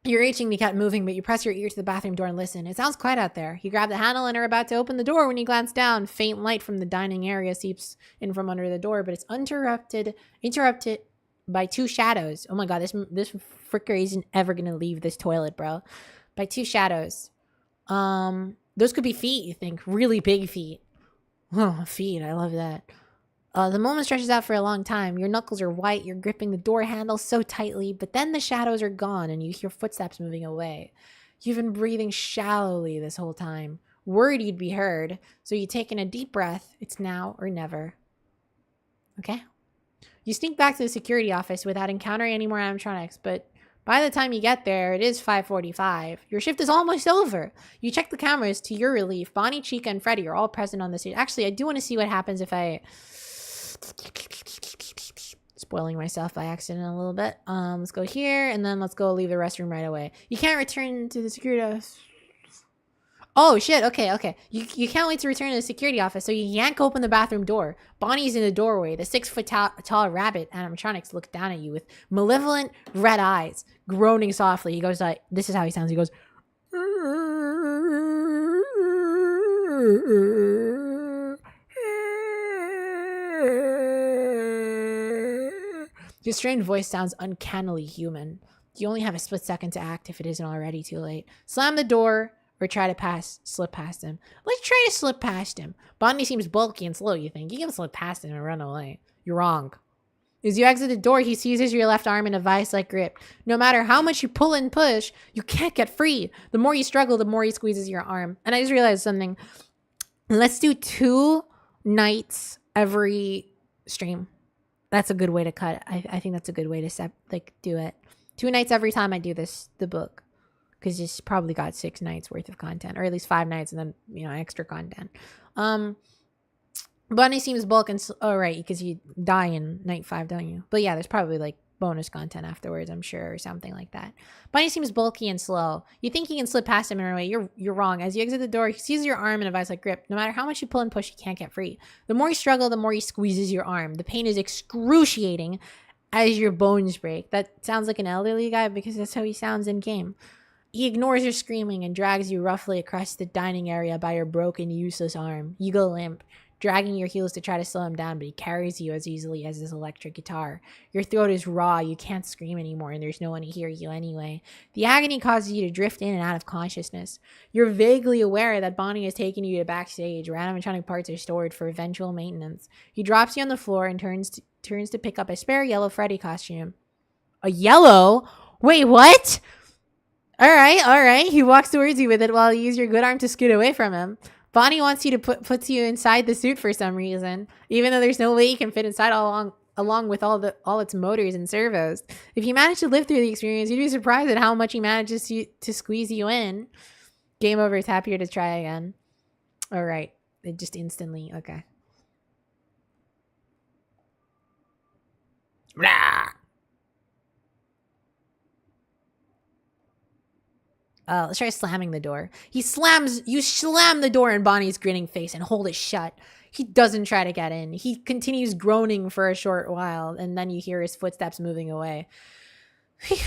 You're reaching the cat moving, but you press your ear to the bathroom door and listen. It sounds quiet out there. You grab the handle and are about to open the door when you glance down. Faint light from the dining area seeps in from under the door, but it's interrupted by two shadows. Oh my god, this fricker isn't ever gonna leave this toilet, bro. By two shadows. Those could be feet, you think. Really big feet. Oh, feet. I love that. The moment stretches out for a long time. Your knuckles are white. You're gripping the door handle so tightly, but then the shadows are gone and you hear footsteps moving away. You've been breathing shallowly this whole time, worried you'd be heard, so you take in a deep breath. It's now or never. Okay? You sneak back to the security office without encountering any more animatronics, but by the time you get there, it is 5:45. Your shift is almost over. You check the cameras. To your relief, Bonnie, Chica, and Freddy are all present on the stage. Actually, I do want to see what happens if I... Spoiling myself by accident a little bit. Let's go here, and then let's go leave the restroom right away. You can't return to the security office. Oh, shit. Okay. You can't wait to return to the security office, so you yank open the bathroom door. Bonnie's in the doorway. The 6-foot tall rabbit animatronics look down at you with malevolent red eyes, groaning softly. He goes like, this is how he sounds. He goes... Your strained voice sounds uncannily human. You only have a split second to act if it isn't already too late. Slam the door or try to slip past him. Let's try to slip past him. Bonnie seems bulky and slow, you think. You can slip past him and run away. You're wrong. As you exit the door, he seizes your left arm in a vice-like grip. No matter how much you pull and push, you can't get free. The more you struggle, the more he squeezes your arm. And I just realized something. Let's do 2 nights every stream. That's a good way to cut. I think that's a good way to do it. 2 nights every time I do the book, because it's probably got 6 nights worth of content, or at least 5 nights, and then extra content. Bunny seems bulk and right, because you die in night 5, don't you? But yeah, there's probably like bonus content afterwards, I'm sure, or something like that. Bunny seems bulky and slow. You think you can slip past him in a way. You're wrong. As you exit the door, he seizes your arm in a vice-like grip. No matter how much you pull and push, you can't get free. The more you struggle, the more he squeezes your arm. The pain is excruciating as your bones break. That sounds like an elderly guy because that's how he sounds in game. He ignores your screaming and drags you roughly across the dining area by your broken, useless arm. You go limp, dragging your heels to try to slow him down, but he carries you as easily as his electric guitar. Your throat is raw, you can't scream anymore, and there's no one to hear you anyway. The agony causes you to drift in and out of consciousness. You're vaguely aware that Bonnie has taken you to backstage, where animatronic parts are stored for eventual maintenance. He drops you on the floor and turns to pick up a spare yellow Freddy costume. A yellow? Wait, what? All right. He walks towards you with it while you use your good arm to scoot away from him. Bonnie wants you to puts you inside the suit for some reason, even though there's no way you can fit inside along with all its motors and servos. If you manage to live through the experience, you'd be surprised at how much he manages to squeeze you in. Game over. Tap here to try again. All right. It just instantly. Okay. Blah. Let's try slamming the door. You slam the door in Bonnie's grinning face and hold it shut. He doesn't try to get in. He continues groaning for a short while, and then you hear his footsteps moving away. Phew.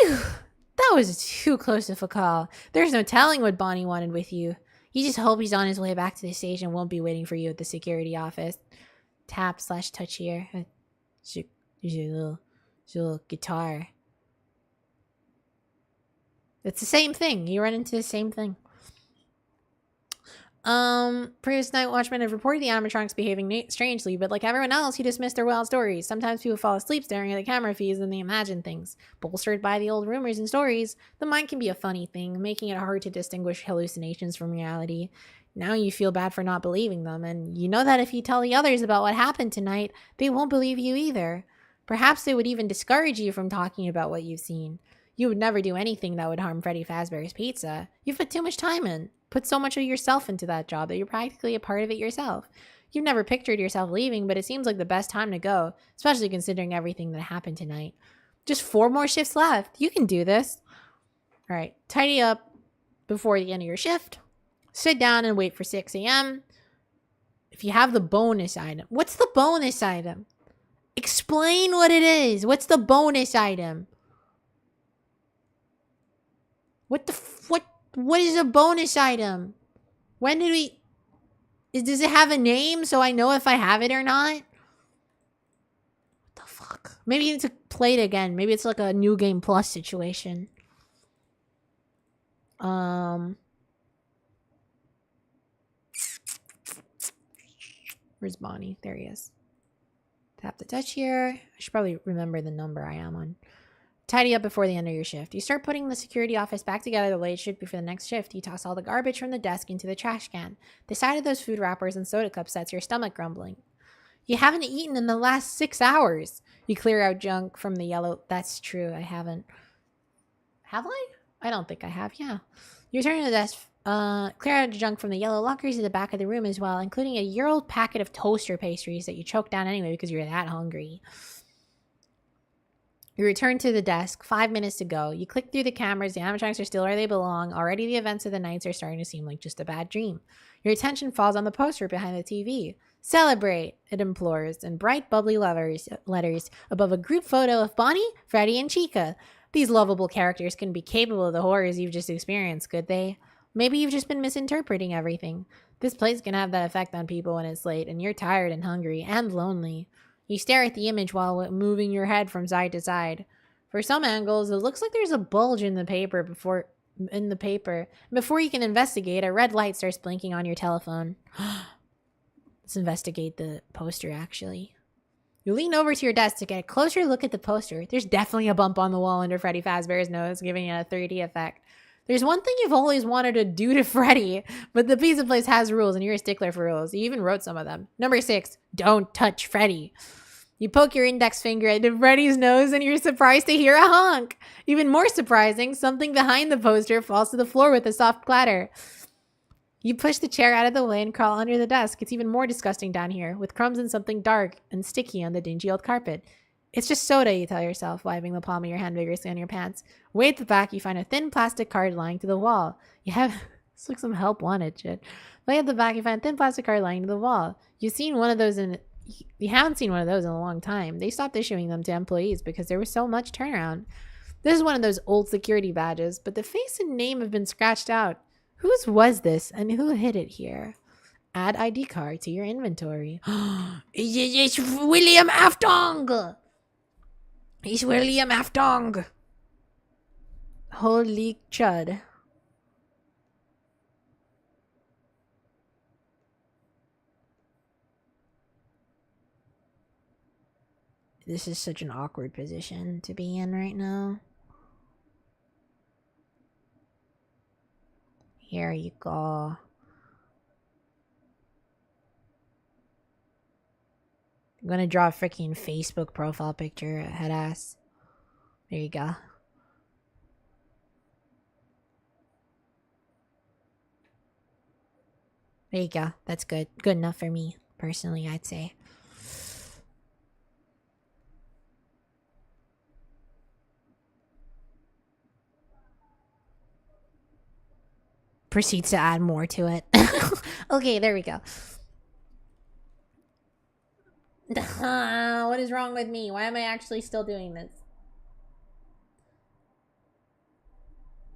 That was too close of a call. There's no telling what Bonnie wanted with you. You just hope he's on his way back to the stage and won't be waiting for you at the security office. Tap/touch here. Your little guitar. It's the same thing. You run into the same thing. Previous night watchman have reported the animatronics behaving strangely, but like everyone else, he dismissed their wild stories. Sometimes people fall asleep staring at the camera feeds and they imagine things. Bolstered by the old rumors and stories, the mind can be a funny thing, making it hard to distinguish hallucinations from reality. Now you feel bad for not believing them, and you know that if you tell the others about what happened tonight, they won't believe you either. Perhaps they would even discourage you from talking about what you've seen. You would never do anything that would harm Freddy Fazbear's Pizza. You've put too much time in. Put so much of yourself into that job that you're practically a part of it yourself. You've never pictured yourself leaving, but it seems like the best time to go, especially considering everything that happened tonight. Just 4 more shifts left. You can do this. All right, tidy up before the end of your shift. Sit down and wait for 6 a.m. If you have the bonus item. What's the bonus item? Explain what it is. What's the bonus item? What is a bonus item? When did we... Does it have a name so I know if I have it or not? What the fuck? Maybe you need to play it again. Maybe it's like a new game plus situation. Where's Bonnie? There he is. Tap the touch here. I should probably remember the number I am on. Tidy up before the end of your shift. You start putting the security office back together the way it should be for the next shift. You toss all the garbage from the desk into the trash can. The sight of those food wrappers and soda cups sets your stomach grumbling. You haven't eaten in the last 6 hours. You clear out junk from the yellow... That's true, I haven't. Have I? I don't think I have, yeah. You return to the desk... clear out junk from the yellow lockers at the back of the room as well, including a year-old packet of toaster pastries that you choked down anyway because you're that hungry. You return to the desk, 5 minutes to go. You click through the cameras, the animatronics are still where they belong. Already the events of the nights are starting to seem like just a bad dream. Your attention falls on the poster behind the TV. Celebrate, it implores, in bright, bubbly letters above a group photo of Bonnie, Freddy, and Chica. These lovable characters couldn't be capable of the horrors you've just experienced, could they? Maybe you've just been misinterpreting everything. This play's gonna have that effect on people when it's late, and you're tired and hungry and lonely. You stare at the image while moving your head from side to side. For some angles, it looks like there's a bulge in the paper. Before you can investigate, a red light starts blinking on your telephone. Let's investigate the poster, actually. You lean over to your desk to get a closer look at the poster. There's definitely a bump on the wall under Freddy Fazbear's nose, giving it a 3D effect. There's one thing you've always wanted to do to Freddy, but the pizza place has rules and you're a stickler for rules. You even wrote some of them. Number 6, don't touch Freddy. You poke your index finger into Freddy's nose and you're surprised to hear a honk. Even more surprising, something behind the poster falls to the floor with a soft clatter. You push the chair out of the way and crawl under the desk. It's even more disgusting down here, with crumbs and something dark and sticky on the dingy old carpet. It's just soda, you tell yourself, wiping the palm of your hand vigorously on your pants. Way at the back, you find a thin plastic card lying to the wall. It's like some help wanted shit. Way at the back, you find a thin plastic card lying to the wall. You haven't seen one of those in a long time. They stopped issuing them to employees because there was so much turnaround. This is one of those old security badges, but the face and name have been scratched out. Whose was this and who hid it here? Add ID card to your inventory. It's William Aftong! It's William Aftong! Holy chud. This is such an awkward position to be in right now. Here you go. I'm gonna draw a freaking Facebook profile picture, head ass. There you go. There you go. That's good. Good enough for me, personally, I'd say. Proceeds to add more to it. Okay, there we go. What is wrong with me? Why am I actually still doing this?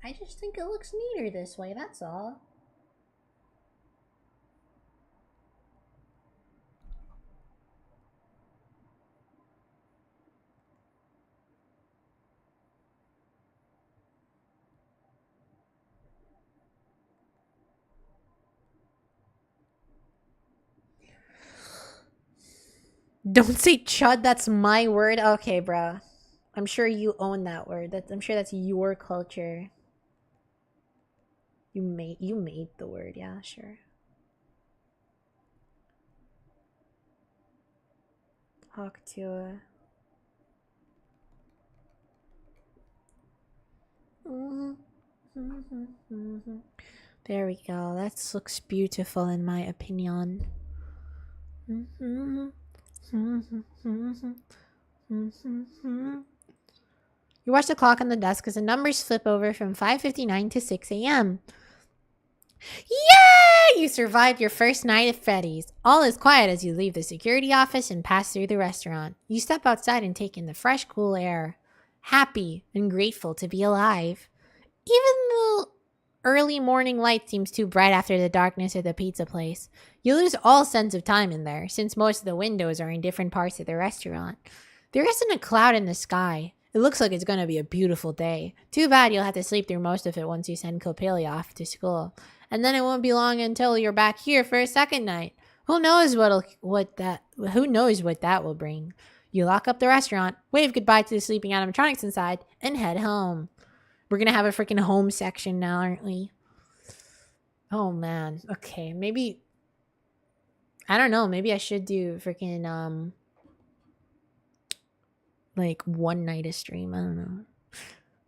I just think it looks neater this way, that's all. Don't say chud, that's my word. Okay, bro. I'm sure you own that word. I'm sure that's your culture. You made the word, yeah, sure. Talk to There we go. That looks beautiful in my opinion. You watch the clock on the desk as the numbers flip over from 5:59 to 6 a.m. Yay! You survived your first night at Freddy's. All is quiet as you leave the security office and pass through the restaurant. You step outside and take in the fresh, cool air. Happy and grateful to be alive. Even though early morning light seems too bright after the darkness of the pizza place, you lose all sense of time in there, since most of the windows are in different parts of the restaurant. There isn't a cloud in the sky. It looks like it's going to be a beautiful day. Too bad you'll have to sleep through most of it once you send Copelia off to school. And then it won't be long until you're back here for a second night. Who knows what that will bring. You lock up the restaurant, wave goodbye to the sleeping animatronics inside, and head home. We're gonna have a freaking home section now, aren't we? Oh man. Okay, maybe I don't know, maybe I should do freaking like one night a stream. I don't know.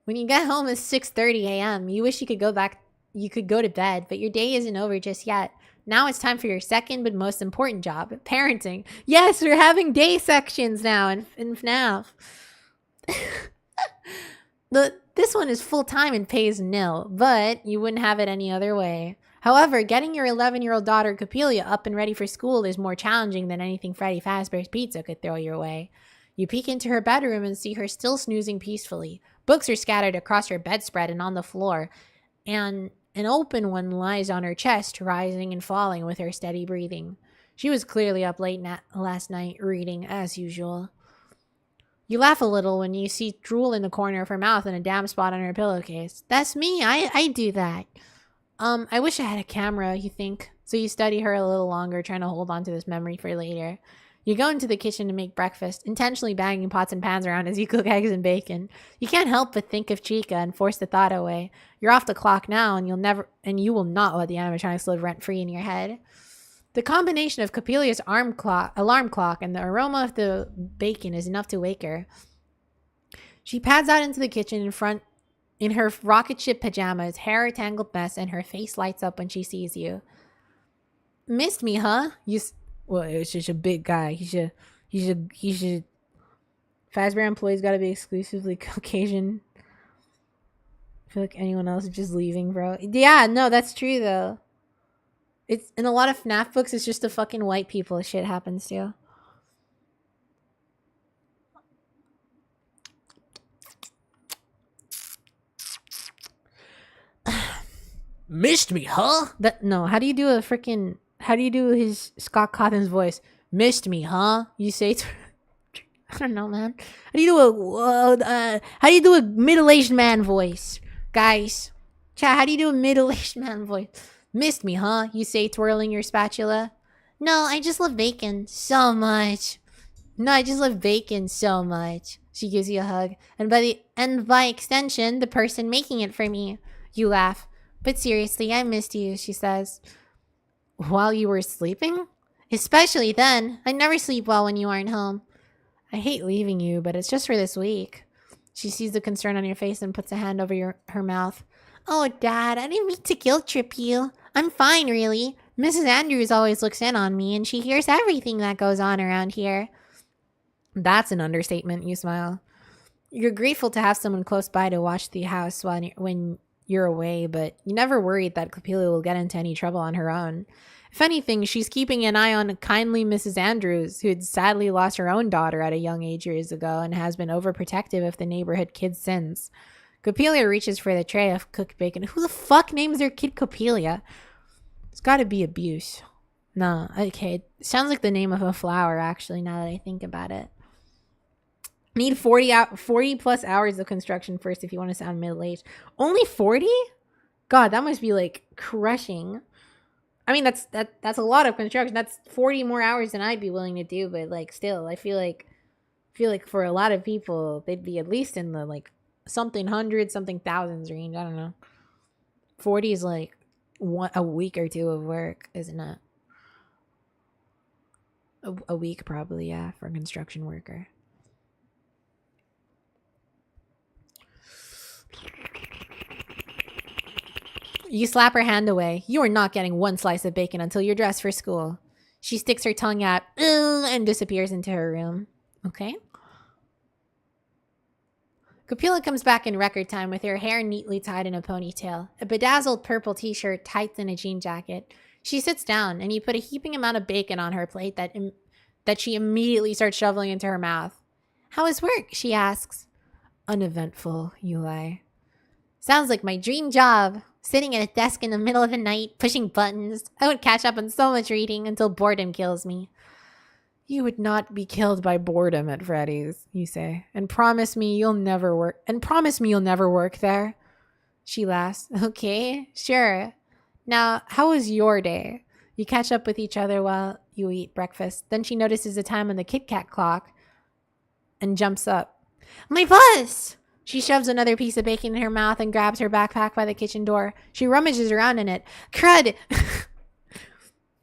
When you get home at 6:30 a.m., you wish you could go to bed, but your day isn't over just yet. Now it's time for your second but most important job, parenting. Yes, we're having day sections now in FNAF. This one is full-time and pays nil, but you wouldn't have it any other way. However, getting your 11-year-old daughter Copelia up and ready for school is more challenging than anything Freddy Fazbear's Pizza could throw your way. You peek into her bedroom and see her still snoozing peacefully. Books are scattered across her bedspread and on the floor, and an open one lies on her chest, rising and falling with her steady breathing. She was clearly up late last night, reading, as usual. You laugh a little when you see drool in the corner of her mouth and a damp spot on her pillowcase. That's me. I do that. I wish I had a camera, you think. So you study her a little longer, trying to hold on to this memory for later. You go into the kitchen to make breakfast, intentionally banging pots and pans around as you cook eggs and bacon. You can't help but think of Chica and force the thought away. You're off the clock now, and you will not let the animatronics live rent-free in your head. The combination of Copelia's alarm clock and the aroma of the bacon is enough to wake her. She pads out into the kitchen in her rocket ship pajamas, hair a tangled mess, and her face lights up when she sees you. Missed me, huh? Well, it's just a big guy. He should. Fazbear employees gotta be exclusively Caucasian. I feel like anyone else is just leaving, bro. Yeah, no, that's true though. It's in a lot of FNAF books. It's just the fucking white people shit happens to. Missed me, huh? No. How do you do his Scott Cawthon's voice? Missed me, huh? You say. I don't know, man. How do you do a middle-aged man voice, guys? Chat. How do you do a middle-aged man voice? Missed me, huh? You say, twirling your spatula. No, I just love bacon so much. She gives you a hug, and by extension, the person making it for me. You laugh. But seriously, I missed you, she says. While you were sleeping? Especially then. I never sleep well when you aren't home. I hate leaving you, but it's just for this week. She sees the concern on your face and puts a hand over her mouth. Oh, Dad, I didn't mean to guilt trip you. I'm fine, really. Mrs. Andrews always looks in on me, and she hears everything that goes on around here. That's an understatement, you smile. You're grateful to have someone close by to watch the house when you're away, but you never worried that Copelia will get into any trouble on her own. If anything, she's keeping an eye on kindly Mrs. Andrews, who had sadly lost her own daughter at a young age years ago and has been overprotective of the neighborhood kids since. Copelia reaches for the tray of cooked bacon. Who the fuck names their kid Copelia? It's gotta be abuse. No, okay. It sounds like the name of a flower, actually, now that I think about it. Need 40 plus hours of construction first if you want to sound middle-aged. Only 40? God, that must be like crushing. I mean, that's a lot of construction. That's 40 more hours than I'd be willing to do, but like still, I feel like for a lot of people, they'd be at least in the like something hundreds, something thousands range. I don't know. 40 is like a week or two of work, isn't it? A week probably, yeah, for a construction worker. You slap her hand away. You are not getting one slice of bacon until you're dressed for school. She sticks her tongue out and disappears into her room. Okay. Copelia comes back in record time with her hair neatly tied in a ponytail, a bedazzled purple t-shirt, tights, and a jean jacket. She sits down, and you put a heaping amount of bacon on her plate that she immediately starts shoveling into her mouth. How is work? She asks. Uneventful, you lie. Sounds like my dream job. Sitting at a desk in the middle of the night, pushing buttons. I would catch up on so much reading until boredom kills me. You would not be killed by boredom at Freddy's, you say, and promise me you'll never work there. She laughs. Okay, sure. Now, how was your day? You catch up with each other while you eat breakfast. Then she notices the time on the Kit Kat clock and jumps up. My bus! She shoves another piece of bacon in her mouth and grabs her backpack by the kitchen door. She rummages around in it. Crud!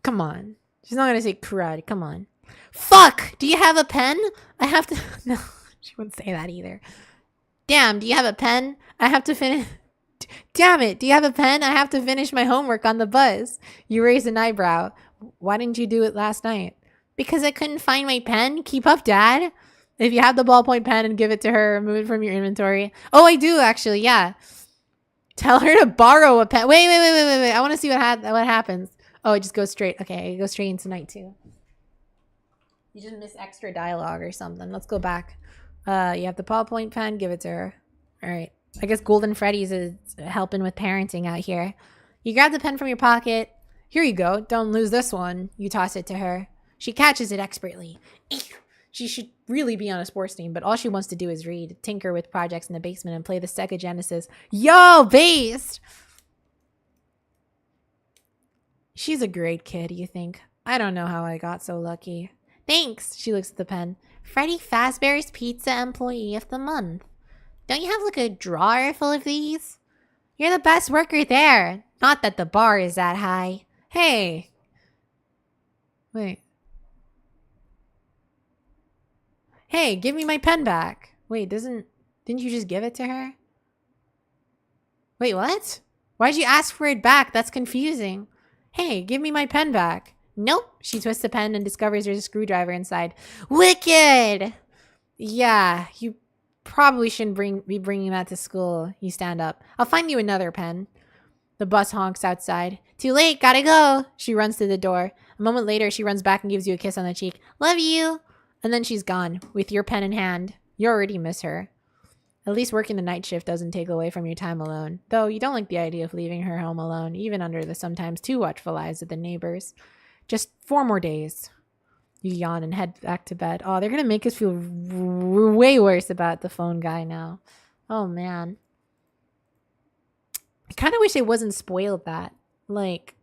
Come on. She's not going to say crud. Come on. Fuck! Do you have a pen? I have to... No, she wouldn't say that either. Damn, do you have a pen? I have to finish... Damn it, do you have a pen? I have to finish my homework on the bus. You raise an eyebrow. Why didn't you do it last night? Because I couldn't find my pen? Keep up, Dad. If you have the ballpoint pen and give it to her, remove it from your inventory. Oh, I do, actually, yeah. Tell her to borrow a pen. Wait. I want to see what happens. Oh, it just goes straight. Okay, it goes straight into night 2. You just miss extra dialogue or something. Let's go back. You have the ballpoint pen. Give it to her. All right. I guess Golden Freddy's is helping with parenting out here. You grab the pen from your pocket. Here you go. Don't lose this one. You toss it to her. She catches it expertly. She should really be on a sports team, but all she wants to do is read, tinker with projects in the basement, and play the Sega Genesis. Yo, based! She's a great kid, you think. I don't know how I got so lucky. Thanks, she looks at the pen. Freddy Fazbear's Pizza Employee of the Month. Don't you have like a drawer full of these? You're the best worker there. Not that the bar is that high. Hey. Wait. Hey, give me my pen back. Wait, didn't you just give it to her? Wait, what? Why'd you ask for it back? That's confusing. Hey, give me my pen back. Nope. She twists the pen and discovers there's a screwdriver inside. Wicked! Yeah, you probably shouldn't be bringing that to school. You stand up. I'll find you another pen. The bus honks outside. Too late, gotta go. She runs to the door. A moment later, she runs back and gives you a kiss on the cheek. Love you. And then she's gone, with your pen in hand. You already miss her. At least working the night shift doesn't take away from your time alone. Though you don't like the idea of leaving her home alone, even under the sometimes too watchful eyes of the neighbors. Just 4 more days. You yawn and head back to bed. Oh, they're going to make us feel way worse about the phone guy now. Oh, man. I kind of wish it wasn't spoiled that. Like,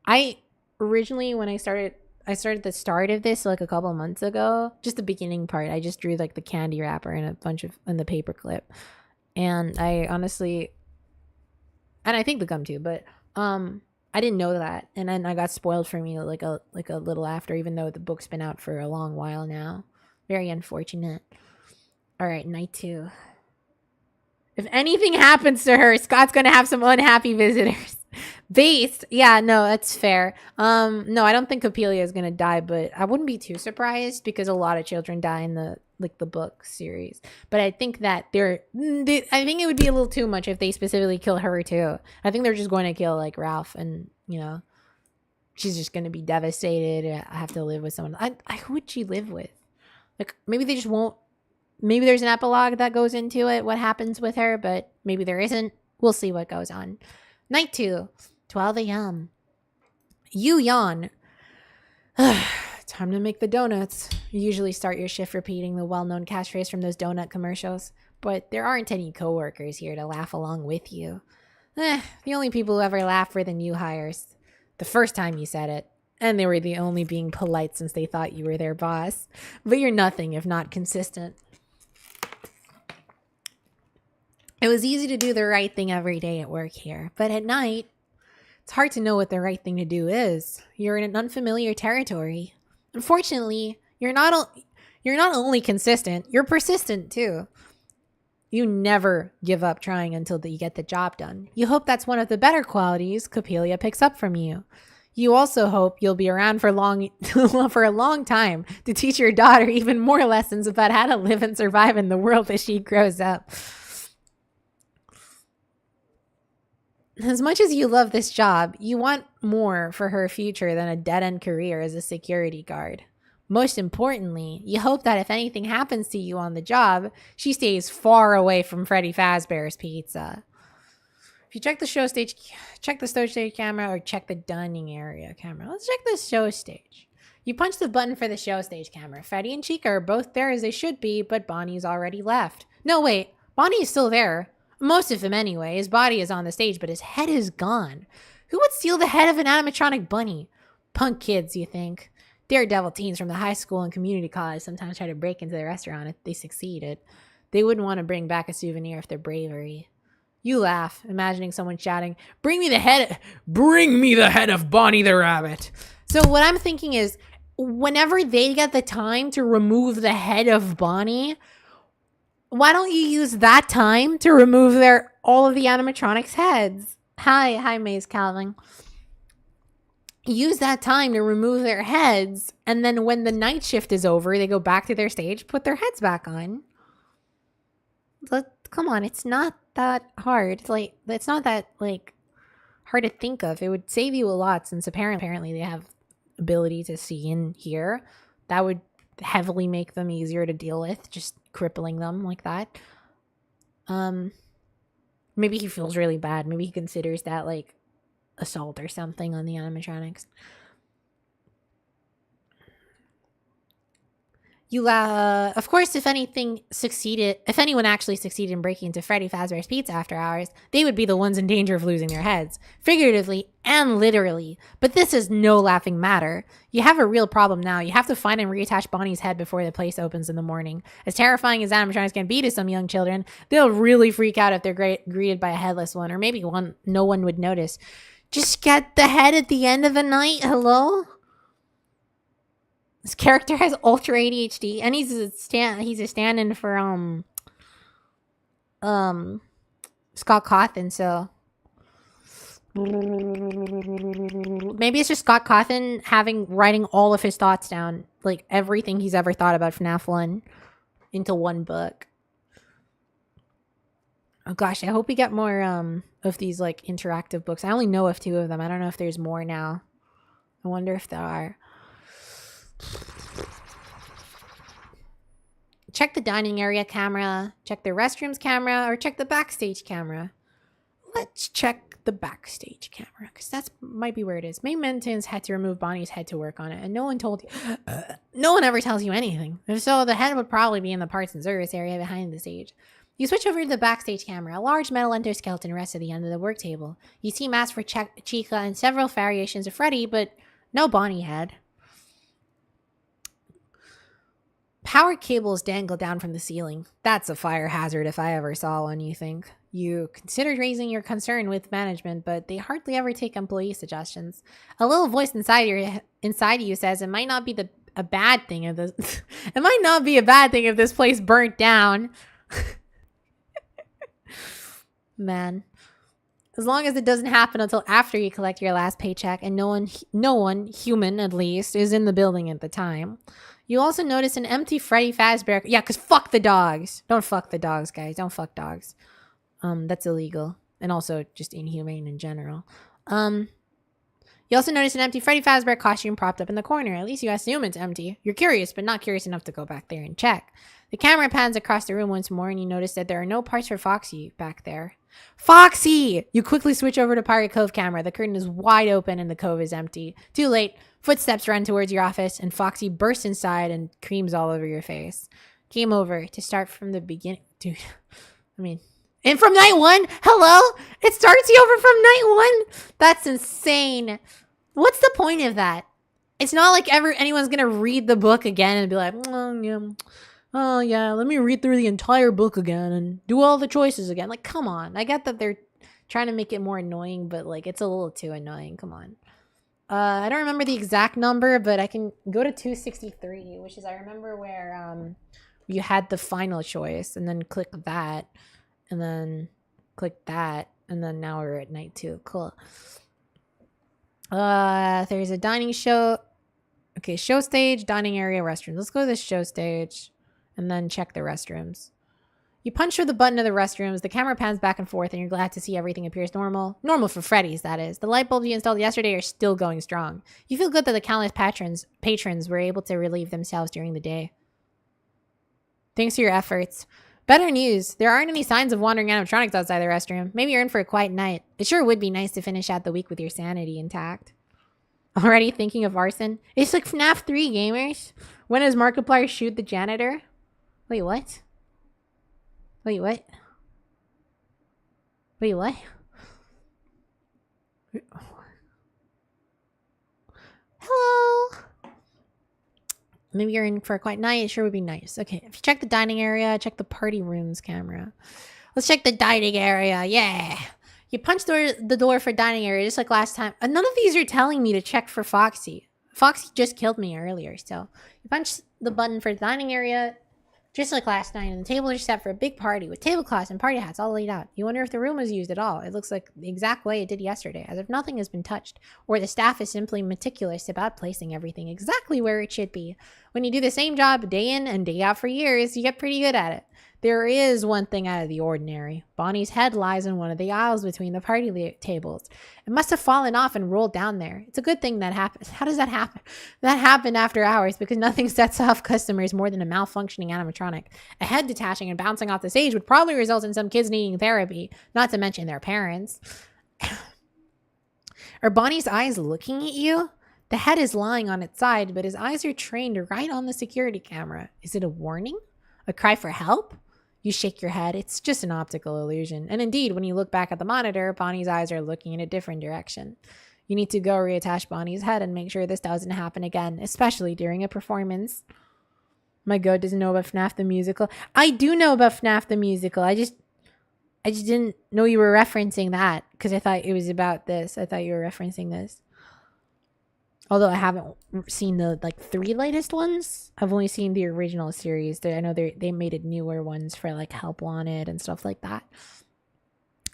I originally, when I started the start of this like a couple months ago, just the beginning part, I just drew like the candy wrapper and a bunch of, and the paper clip. And I honestly, and I think the gum too, but, I didn't know that, and then I got spoiled for me like a little after, even though the book's been out for a long while now. Very unfortunate. All right, night 2. If anything happens to her, Scott's gonna have some unhappy visitors. Based, yeah, no, that's fair. No, I don't think Copelia is gonna die, but I wouldn't be too surprised because a lot of children die in the book series. But I think that I think it would be a little too much if they specifically kill her too. I think they're just going to kill like Ralph, and you know, she's just gonna be devastated. I have to live with someone. Who would she live with? Like maybe they just won't. Maybe there's an epilogue that goes into it, what happens with her, but maybe there isn't. We'll see what goes on. Night 2, 12 a.m. You yawn. Time to make the donuts. You usually start your shift repeating the well-known catchphrase from those donut commercials, but there aren't any coworkers here to laugh along with you. The only people who ever laughed were the new hires. The first time you said it, and they were the only being polite since they thought you were their boss. But you're nothing if not consistent. It was easy to do the right thing every day at work here, but at night, it's hard to know what the right thing to do is. You're in an unfamiliar territory. Unfortunately, you're not only consistent, you're persistent too. You never give up trying until you get the job done. You hope that's one of the better qualities Copelia picks up from you. You also hope you'll be around for a long time to teach your daughter even more lessons about how to live and survive in the world as she grows up. As much as you love this job, you want more for her future than a dead-end career as a security guard. Most importantly, you hope that if anything happens to you on the job, she stays far away from Freddy Fazbear's Pizza. If you check the show stage camera or check the dining area camera. Let's check the show stage. You punch the button for the show stage camera. Freddy and Chica are both there as they should be, but Bonnie's already left. No, wait. Bonnie is still there. Most of him anyway. His body is on the stage, but his head is gone. Who would steal the head of an animatronic bunny? Punk kids, you think? Daredevil teens from the high school and community college sometimes try to break into the restaurant if they succeeded. They wouldn't want to bring back a souvenir of their bravery. You laugh, imagining someone shouting, bring me the head of Bonnie the rabbit. So what I'm thinking is, whenever they get the time to remove the head of Bonnie, why don't you use that time to remove all of the animatronics' heads? Hi, Maze Calvin. Use that time to remove their heads, and then when the night shift is over, they go back to their stage, put their heads back on. Come on, it's not that hard. It's not that hard to think of. It would save you a lot, since apparently they have ability to see and hear. That would heavily make them easier to deal with, just crippling them like that. Maybe he feels really bad. Maybe he considers that assault or something on the animatronics. Of course, if anyone actually succeeded in breaking into Freddy Fazbear's Pizza after hours, they would be the ones in danger of losing their heads, figuratively and literally. But this is no laughing matter. You have a real problem now. You have to find and reattach Bonnie's head before the place opens in the morning. As terrifying as animatronics can be to some young children, they'll really freak out if they're greeted by a headless one, or maybe one no one would notice. Just get the head at the end of the night. Hello? This character has ultra ADHD, and he's a stand-in for Scott Cawthon, so maybe it's just Scott Cawthon writing all of his thoughts down, everything he's ever thought about FNAF 1 into one book. Oh gosh, I hope we get more of these interactive books. I only know of 2 of them. I don't know if there's more now. I wonder if there are. Check the dining area camera, check the restrooms camera, or check the backstage camera. Let's check the backstage camera, because that might be where it is. May Menton's had to remove Bonnie's head to work on it, and no one told you. No one ever tells you anything. If so, the head would probably be in the parts and service area behind the stage. You switch over to the backstage camera. A large metal endoskeleton rests at the end of the work table. You see masks for Chica and several variations of Freddy, but no Bonnie head. Power cables dangle down from the ceiling. That's a fire hazard if I ever saw one, you think. You considered raising your concern with management, but they hardly ever take employee suggestions. A little voice inside you says it might not be a bad thing if this it might not be a bad thing if this place burnt down. Man. As long as it doesn't happen until after you collect your last paycheck and no one, human at least, is in the building at the time. You also notice an empty Freddy Fazbear. Yeah, because fuck the dogs. Don't fuck the dogs, guys. Don't fuck dogs. That's illegal. And also just inhumane in general. You also notice an empty Freddy Fazbear costume propped up in the corner. At least you assume it's empty. You're curious, but not curious enough to go back there and check. The camera pans across the room once more, and you notice that there are no parts for Foxy back there. Foxy! You quickly switch over to Pirate Cove camera. The curtain is wide open and the cove is empty. Too late. Footsteps run towards your office, and Foxy bursts inside and creams all over your face. Game over. To start from the beginning. Dude, and from night 1? Hello? It starts you over from night 1? That's insane. What's the point of that? It's not like anyone's gonna read the book again and be like, oh yeah, let me read through the entire book again and do all the choices again. Come on. I get that they're trying to make it more annoying, but it's a little too annoying. Come on. I don't remember the exact number, but I can go to 263, which is, I remember where you had the final choice, and then click that, and then click that, and then now we're at night 2. Cool. There's a dining show. Okay, show stage, dining area, restrooms. Let's go to the show stage, and then check the restrooms. You punch through the button of the restrooms, the camera pans back and forth, and you're glad to see everything appears normal. Normal for Freddy's, that is. The light bulbs you installed yesterday are still going strong. You feel good that the countless patrons were able to relieve themselves during the day. Thanks to your efforts. Better news. There aren't any signs of wandering animatronics outside the restroom. Maybe you're in for a quiet night. It sure would be nice to finish out the week with your sanity intact. Already thinking of arson? It's like FNAF 3, gamers. When does Markiplier shoot the janitor? Wait, what? Wait, what? Wait, what? Hello? Maybe you're in for a quiet night. It sure would be nice. Okay, if you check the dining area, check the party rooms camera. Let's check the dining area. Yeah. You punch the door for dining area just like last time. None of these are telling me to check for Foxy. Foxy just killed me earlier, so you punch the button for the dining area just like last night, and the tables are set for a big party with tablecloths and party hats all laid out. You wonder if the room was used at all. It looks like the exact way it did yesterday, as if nothing has been touched, or the staff is simply meticulous about placing everything exactly where it should be. When you do the same job day in and day out for years, you get pretty good at it. There is one thing out of the ordinary. Bonnie's head lies in one of the aisles between the party tables. It must have fallen off and rolled down there. It's a good thing that happened. How does that happen? That happened after hours because nothing sets off customers more than a malfunctioning animatronic. A head detaching and bouncing off the stage would probably result in some kids needing therapy, not to mention their parents. Are Bonnie's eyes looking at you? The head is lying on its side, but his eyes are trained right on the security camera. Is it a warning? A cry for help? You shake your head. It's just an optical illusion. And indeed, when you look back at the monitor, Bonnie's eyes are looking in a different direction. You need to go reattach Bonnie's head and make sure this doesn't happen again, especially during a performance. My God doesn't know about FNAF the musical. I do know about FNAF the musical. I just didn't know you were referencing that because I thought it was about this. I thought you were referencing this. Although I haven't seen the 3 latest ones. I've only seen the original series. I know they made it newer ones for like Help Wanted and stuff like that.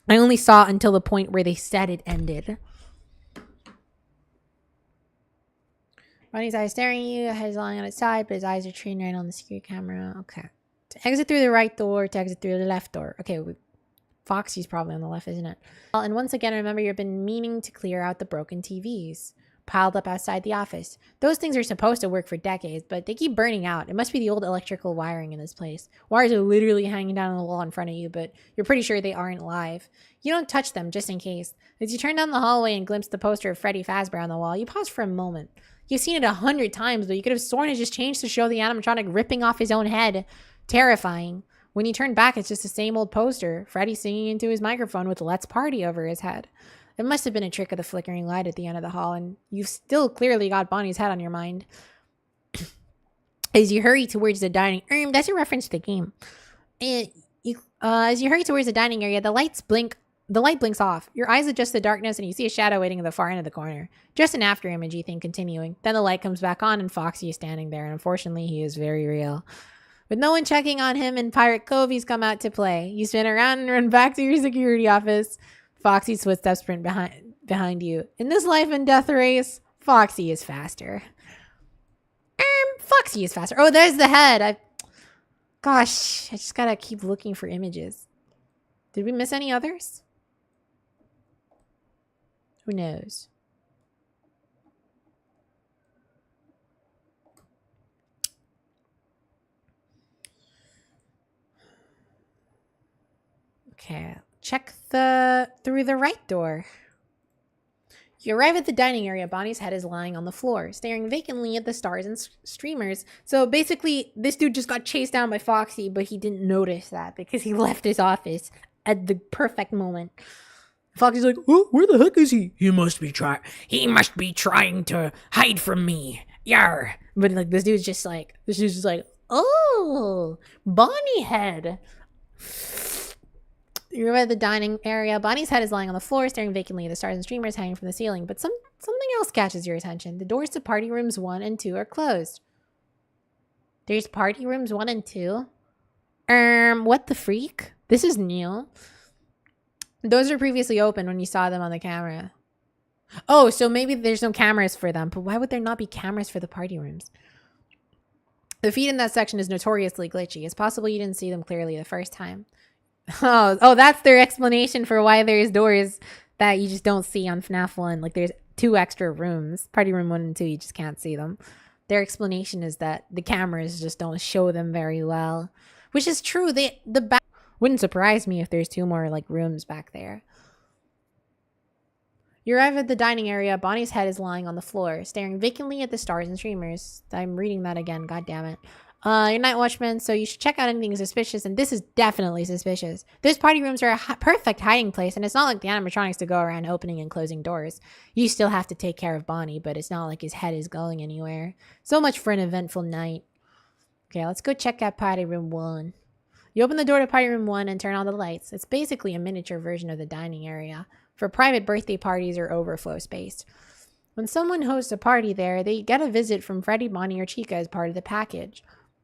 I only saw until the point where they said it ended. Bonnie's eyes staring at you, head is lying on its side, but his eyes are trained right on the security camera. Okay. To exit through the right door, to exit through the left door. Okay, Foxy's probably on the left, isn't it? Well, and once again, remember you've been meaning to clear out the broken TVs piled up outside the office. Those things are supposed to work for decades, but they keep burning out. It must be the old electrical wiring in this place. Wires are literally hanging down on the wall in front of you, but you're pretty sure they aren't live. You don't touch them, just in case. As you turn down the hallway and glimpse the poster of Freddy Fazbear on the wall, you pause for a moment. You've seen it 100 times, but you could have sworn it just changed to show the animatronic ripping off his own head. Terrifying. When you turn back, it's just the same old poster. Freddy singing into his microphone with "Let's Party" over his head. It must have been a trick of the flickering light at the end of the hall, and you've still clearly got Bonnie's head on your mind. As you hurry towards the dining room, that's a reference to the game. As you hurry towards the dining area, the light blinks off. Your eyes adjust to the darkness, and you see a shadow waiting at the far end of the corner. Just an after image, you think, continuing. Then the light comes back on, and Foxy is standing there, and unfortunately, he is very real. With no one checking on him in Pirate Cove, he's come out to play. You spin around and run back to your security office. Foxy's footsteps sprint behind you. In this life and death race, Foxy is faster. Foxy is faster. Oh, there's the head. Gosh, I just gotta keep looking for images. Did we miss any others? Who knows? Okay. Check through the right door. You arrive at the dining area. Bonnie's head is lying on the floor, staring vacantly at the stars and streamers. So basically, this dude just got chased down by Foxy, but he didn't notice that because he left his office at the perfect moment. Foxy's like, "Oh, where the heck is he? He must be trying to hide from me. Yar!" But like this dude's just like, "Oh, Bonnie head." You're at the dining area. Bonnie's head is lying on the floor, staring vacantly at the stars and streamers hanging from the ceiling. But something else catches your attention. The doors to party rooms 1 and 2 are closed. There's party rooms 1 and 2? What the freak? This is new. Those were previously open when you saw them on the camera. Oh, so maybe there's no cameras for them. But why would there not be cameras for the party rooms? The feed in that section is notoriously glitchy. It's possible you didn't see them clearly the first time. Oh, that's their explanation for why there's doors that you just don't see on FNAF 1. Like there's 2 extra rooms. Party room 1 and 2, you just can't see them. Their explanation is that the cameras just don't show them very well. Which is true. The back wouldn't surprise me if there's 2 more like rooms back there. You arrive at the dining area. Bonnie's head is lying on the floor, staring vacantly at the stars and streamers. I'm reading that again. God damn it. You're night watchman, so you should check out anything suspicious, and this is definitely suspicious. Those party rooms are a perfect hiding place, and it's not like the animatronics to go around opening and closing doors. You still have to take care of Bonnie, but it's not like his head is going anywhere. So much for an eventful night. Okay, let's go check out party room 1. You open the door to party room 1 and turn on the lights. It's basically a miniature version of the dining area for private birthday parties or overflow space. When someone hosts a party there, they get a visit from Freddy, Bonnie, or Chica as part of the package.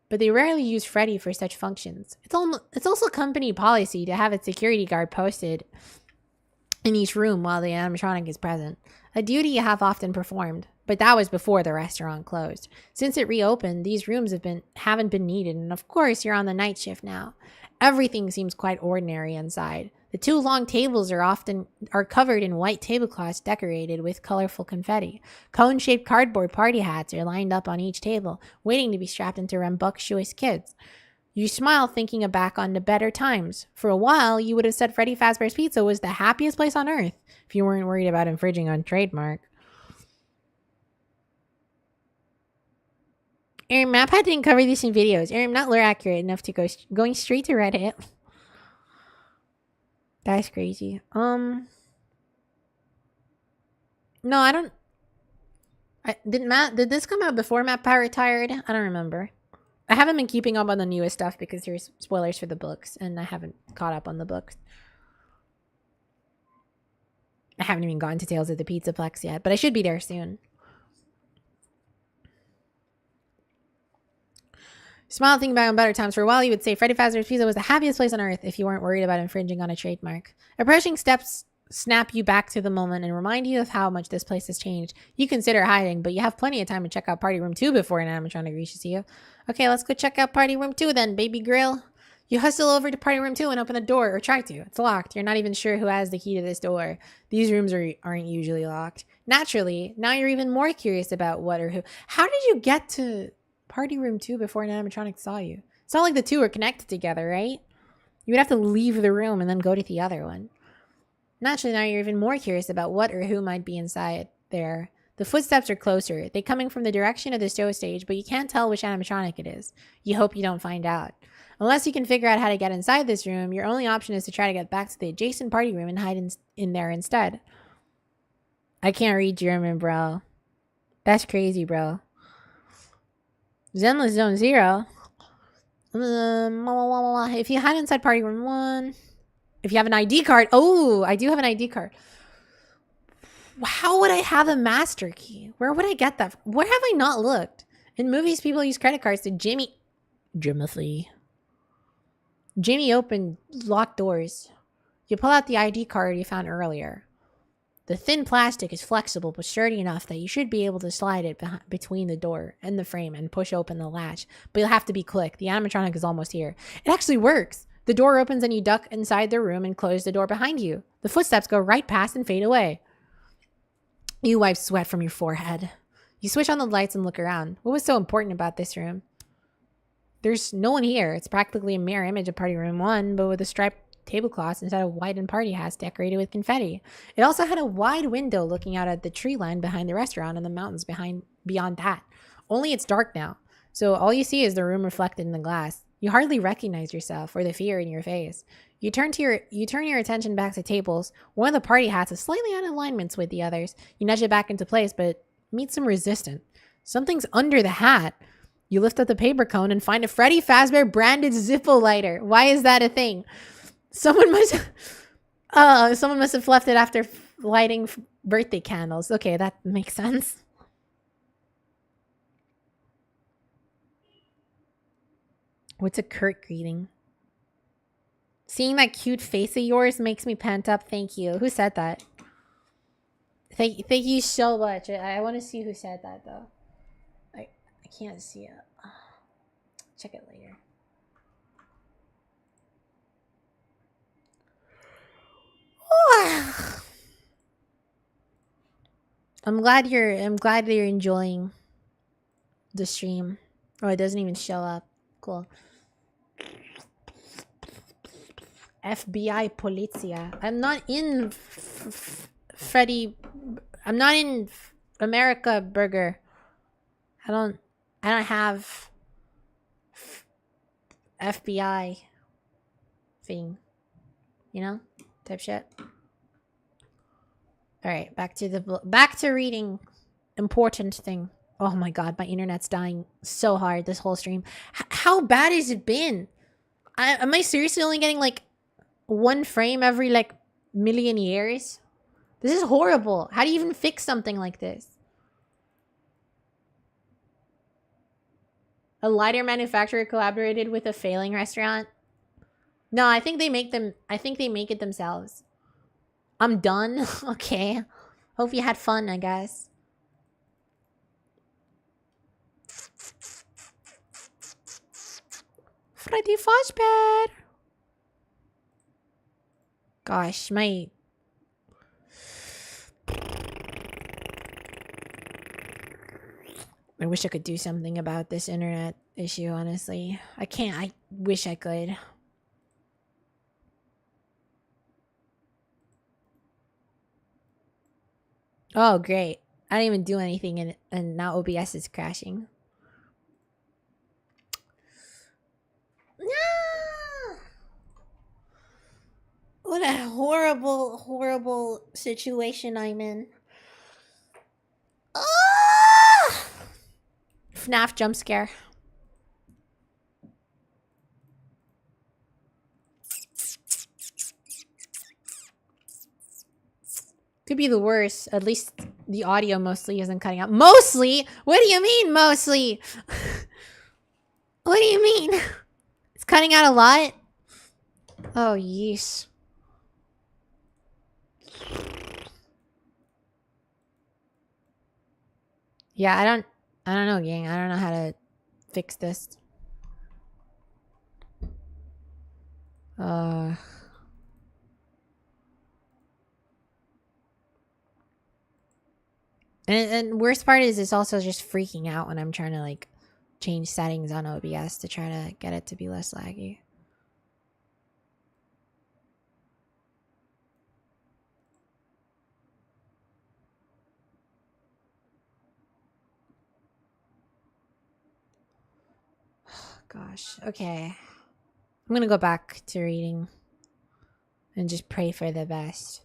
But they rarely use Freddy for such functions. It's also company policy to have a security guard posted in each room while the animatronic is present. A duty you have often performed, but that was before the restaurant closed. Since it reopened, these rooms haven't been needed, and of course you're on the night shift now. Everything seems quite ordinary inside. The 2 long tables are covered in white tablecloths decorated with colorful confetti. Cone-shaped cardboard party hats are lined up on each table, waiting to be strapped into rambunctious kids. You smile, thinking back on the better times. For a while, you would have said Freddy Fazbear's Pizza was the happiest place on earth if you weren't worried about infringing on trademark. MapPad didn't cover this in videos. I'm not lore accurate enough to going straight to Reddit. That's crazy. No, I don't. Did this come out before MapPad retired? I don't remember. I haven't been keeping up on the newest stuff because there's spoilers for the books, and I haven't caught up on the books. I haven't even gotten to Tales of the Pizzaplex yet, but I should be there soon. Smile, thinking back on better times. For a while, you would say Freddy Fazbear's Pizza was the happiest place on earth if you weren't worried about infringing on a trademark. Approaching steps snap you back to the moment and remind you of how much this place has changed. You consider hiding, but you have plenty of time to check out Party Room 2 before an animatronic reaches you. Okay, let's go check out Party Room 2 then, baby grill. You hustle over to Party Room 2 and open the door, or try to. It's locked. You're not even sure who has the key to this door. These rooms aren't usually locked. Naturally, now you're even more curious about what or who. How did you get to Party Room 2 before an animatronic saw you? It's not like the 2 are connected together, right? You would have to leave the room and then go to the other one. Naturally, now you're even more curious about what or who might be inside there. The footsteps are closer. They're coming from the direction of the show stage, but you can't tell which animatronic it is. You hope you don't find out. Unless you can figure out how to get inside this room, your only option is to try to get back to the adjacent party room and hide in there instead. I can't read German, bro. That's crazy, bro. Zenless Zone 0. If you hide inside party room 1, if you have an ID card. Oh, I do have an ID card. How would I have a master key? Where would I get that? Where have I not looked? In movies, people use credit cards to Jimmy open locked doors. You pull out the ID card you found earlier. The thin plastic is flexible but sturdy enough that you should be able to slide it between the door and the frame and push open the latch. But you'll have to be quick. The animatronic is almost here. It actually works. The door opens and you duck inside the room and close the door behind you. The footsteps go right past and fade away. You wipe sweat from your forehead. You switch on the lights and look around. What was so important about this room? There's no one here. It's practically a mirror image of Party Room 1, but with a striped tablecloths instead of white and party hats decorated with confetti. It also had a wide window looking out at the tree line behind the restaurant and the mountains beyond that. Only it's dark now, so all you see is the room reflected in the glass. You hardly recognize yourself or the fear in your face. You turn your attention back to tables. One of the party hats is slightly out of alignment with the others. You nudge it back into place, but meet some resistance. Something's under the hat. You lift up the paper cone and find a Freddy Fazbear branded Zippo lighter. Why is that a thing? Someone must have left it after lighting birthday candles. Okay, that makes sense. What's a curt greeting? Seeing that cute face of yours makes me pent up. Thank you. Who said that? Thank you so much. I want to see who said that though. I can't see it. Check it later. I'm glad you're enjoying the stream. Oh, it doesn't even show up. Cool. FBI Polizia. I'm not in Freddy. I'm not in America Burger. I don't have FBI thing. You know? Type shit. Alright, back to reading. Important thing. Oh my god, my internet's dying so hard this whole stream. How bad has it been? Am I seriously only getting like one frame every like million years? This is horrible. How do you even fix something like this? A lighter manufacturer collaborated with a failing restaurant. No, I think they make it themselves. I'm done. Okay. Hope you had fun, I guess. Freddy Fazbear. Gosh, I wish I could do something about this internet issue, honestly. I can't. I wish I could. Oh, great. I didn't even do anything and now OBS is crashing. No! What a horrible, horrible situation I'm in. Ah! FNAF jump scare. Could be the worst. At least the audio mostly isn't cutting out. Mostly? What do you mean, mostly? What do you mean? It's cutting out a lot? Oh, yeesh. Yeah, I don't know, gang. I don't know how to fix this. And worst part is it's also just freaking out when I'm trying to like change settings on OBS to try to get it to be less laggy. Gosh. Okay. I'm gonna go back to reading and just pray for the best.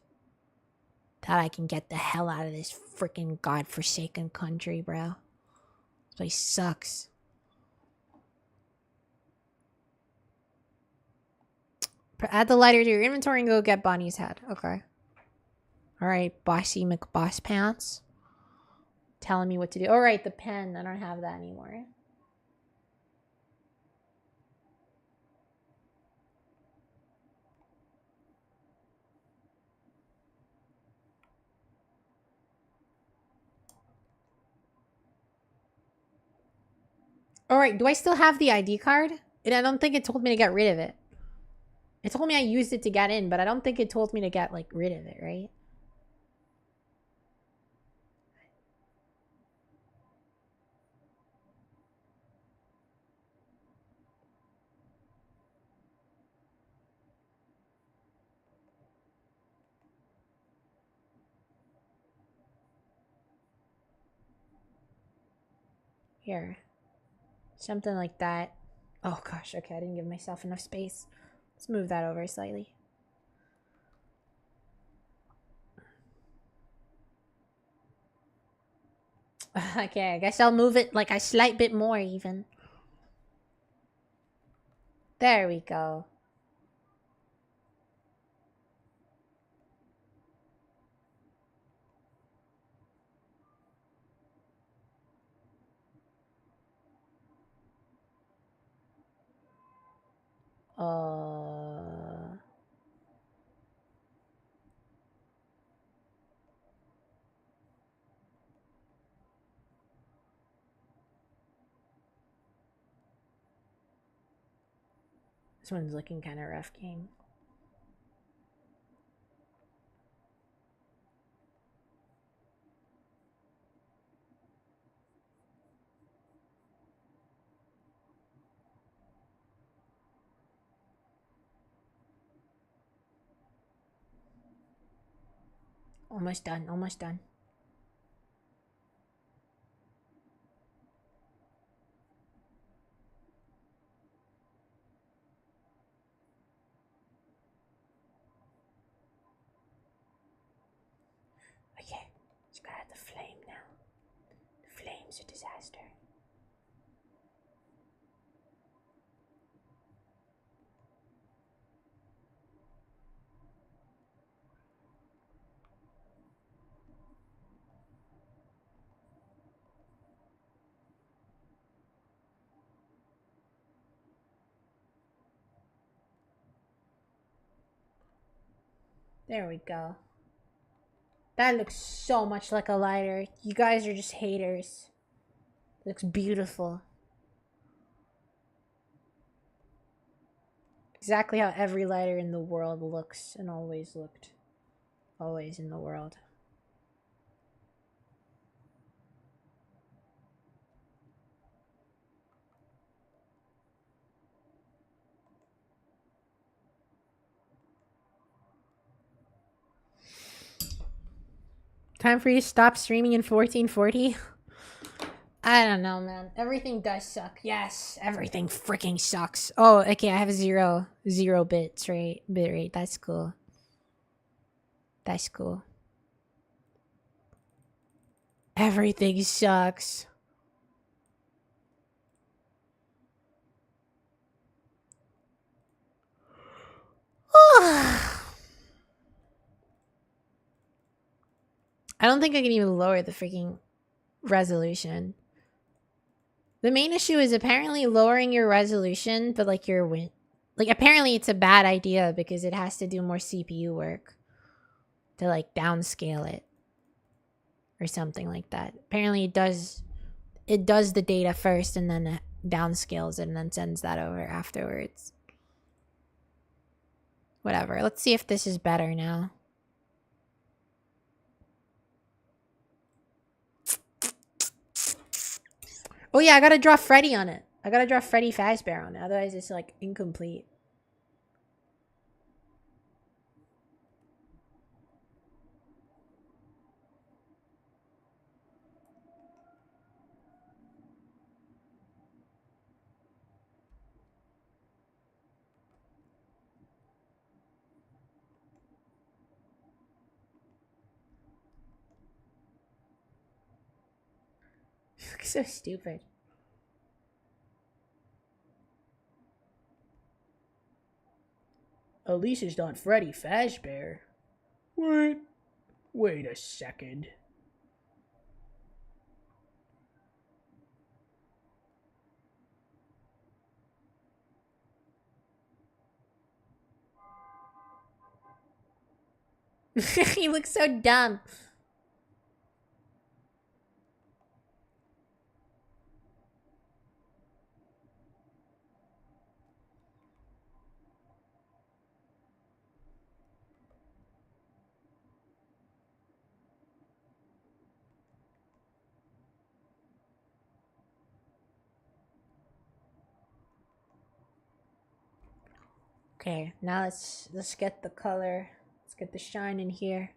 That I can get the hell out of this freaking godforsaken country, bro. This place sucks. Add the lighter to your inventory and go get Bonnie's head. Okay. Alright, Bossy McBoss Pants. Telling me what to do. Alright, the pen. I don't have that anymore. Alright, do I still have the ID card? I don't think it told me to get rid of it. It told me I used it to get in, but I don't think it told me to get, like, rid of it, right? Here. Something like that. Oh, gosh. Okay, I didn't give myself enough space. Let's move that over slightly. Okay, I guess I'll move it like a slight bit more even. There we go. This one's looking kind of rough, game. Almost done. Almost done. Okay. Just gotta add the flame now. The flame's a disaster. There we go. That looks so much like a lighter. You guys are just haters. It looks beautiful. Exactly how every lighter in the world looks and always looked. Always in the world. Time for you to stop streaming in 1440? I don't know, man. Everything does suck. Yes, everything freaking sucks. Oh, okay, I have zero bits rate. Bit rate. That's cool. That's cool. Everything sucks. I don't think I can even lower the freaking resolution. The main issue is apparently lowering your resolution, but like your win. Like apparently it's a bad idea because it has to do more CPU work to like downscale it or something like that. Apparently it does the data first and then downscales it and then sends that over afterwards. Whatever. Let's see if this is better now. Oh yeah, I gotta draw Freddy on it. I gotta draw Freddy Fazbear on it. Otherwise it's like incomplete. So stupid. At least it's not Freddy Fazbear. What? Wait a second. He looks so dumb. Okay, now let's get the color. Let's get the shine in here.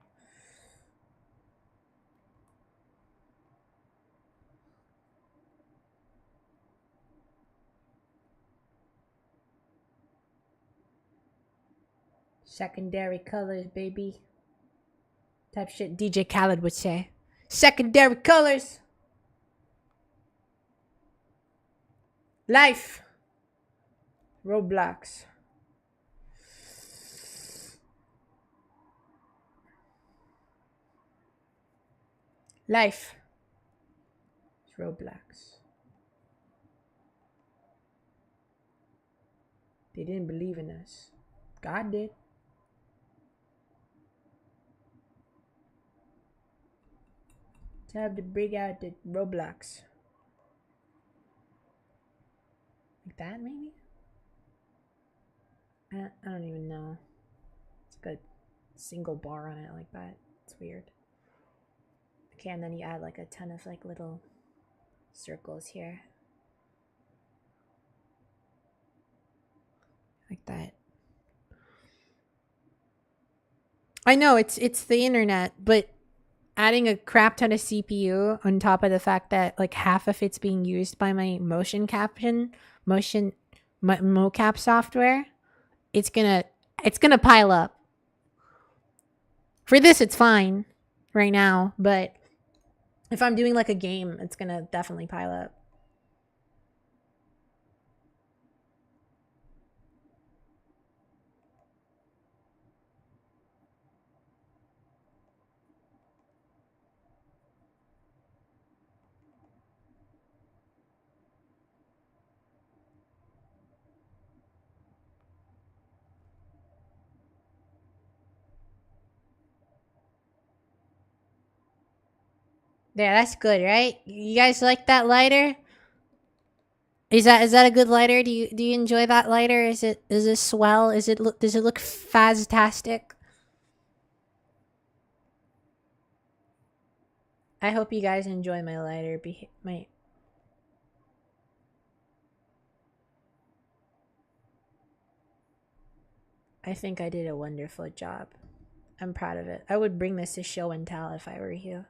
Secondary colors, baby. Type shit DJ Khaled would say. Secondary colors. Life. Roblox. Life. It's Roblox. They didn't believe in us. God did. Time to bring out the Roblox. Like that, maybe? I don't even know. It's like a single bar on it like that. It's weird. Okay, and then you add like a ton of like little circles here. Like that. I know it's the internet, but adding a crap ton of CPU on top of the fact that like half of it's being used by my mocap software, it's gonna pile up. For this, it's fine right now, but if I'm doing like a game, it's gonna definitely pile up. There, that's good, right? You guys like that lighter? Is that a good lighter? Do you enjoy that lighter? Is it swell? Does it look fantastic? I hope you guys enjoy my lighter. I think I did a wonderful job. I'm proud of it. I would bring this to show and tell if I were you.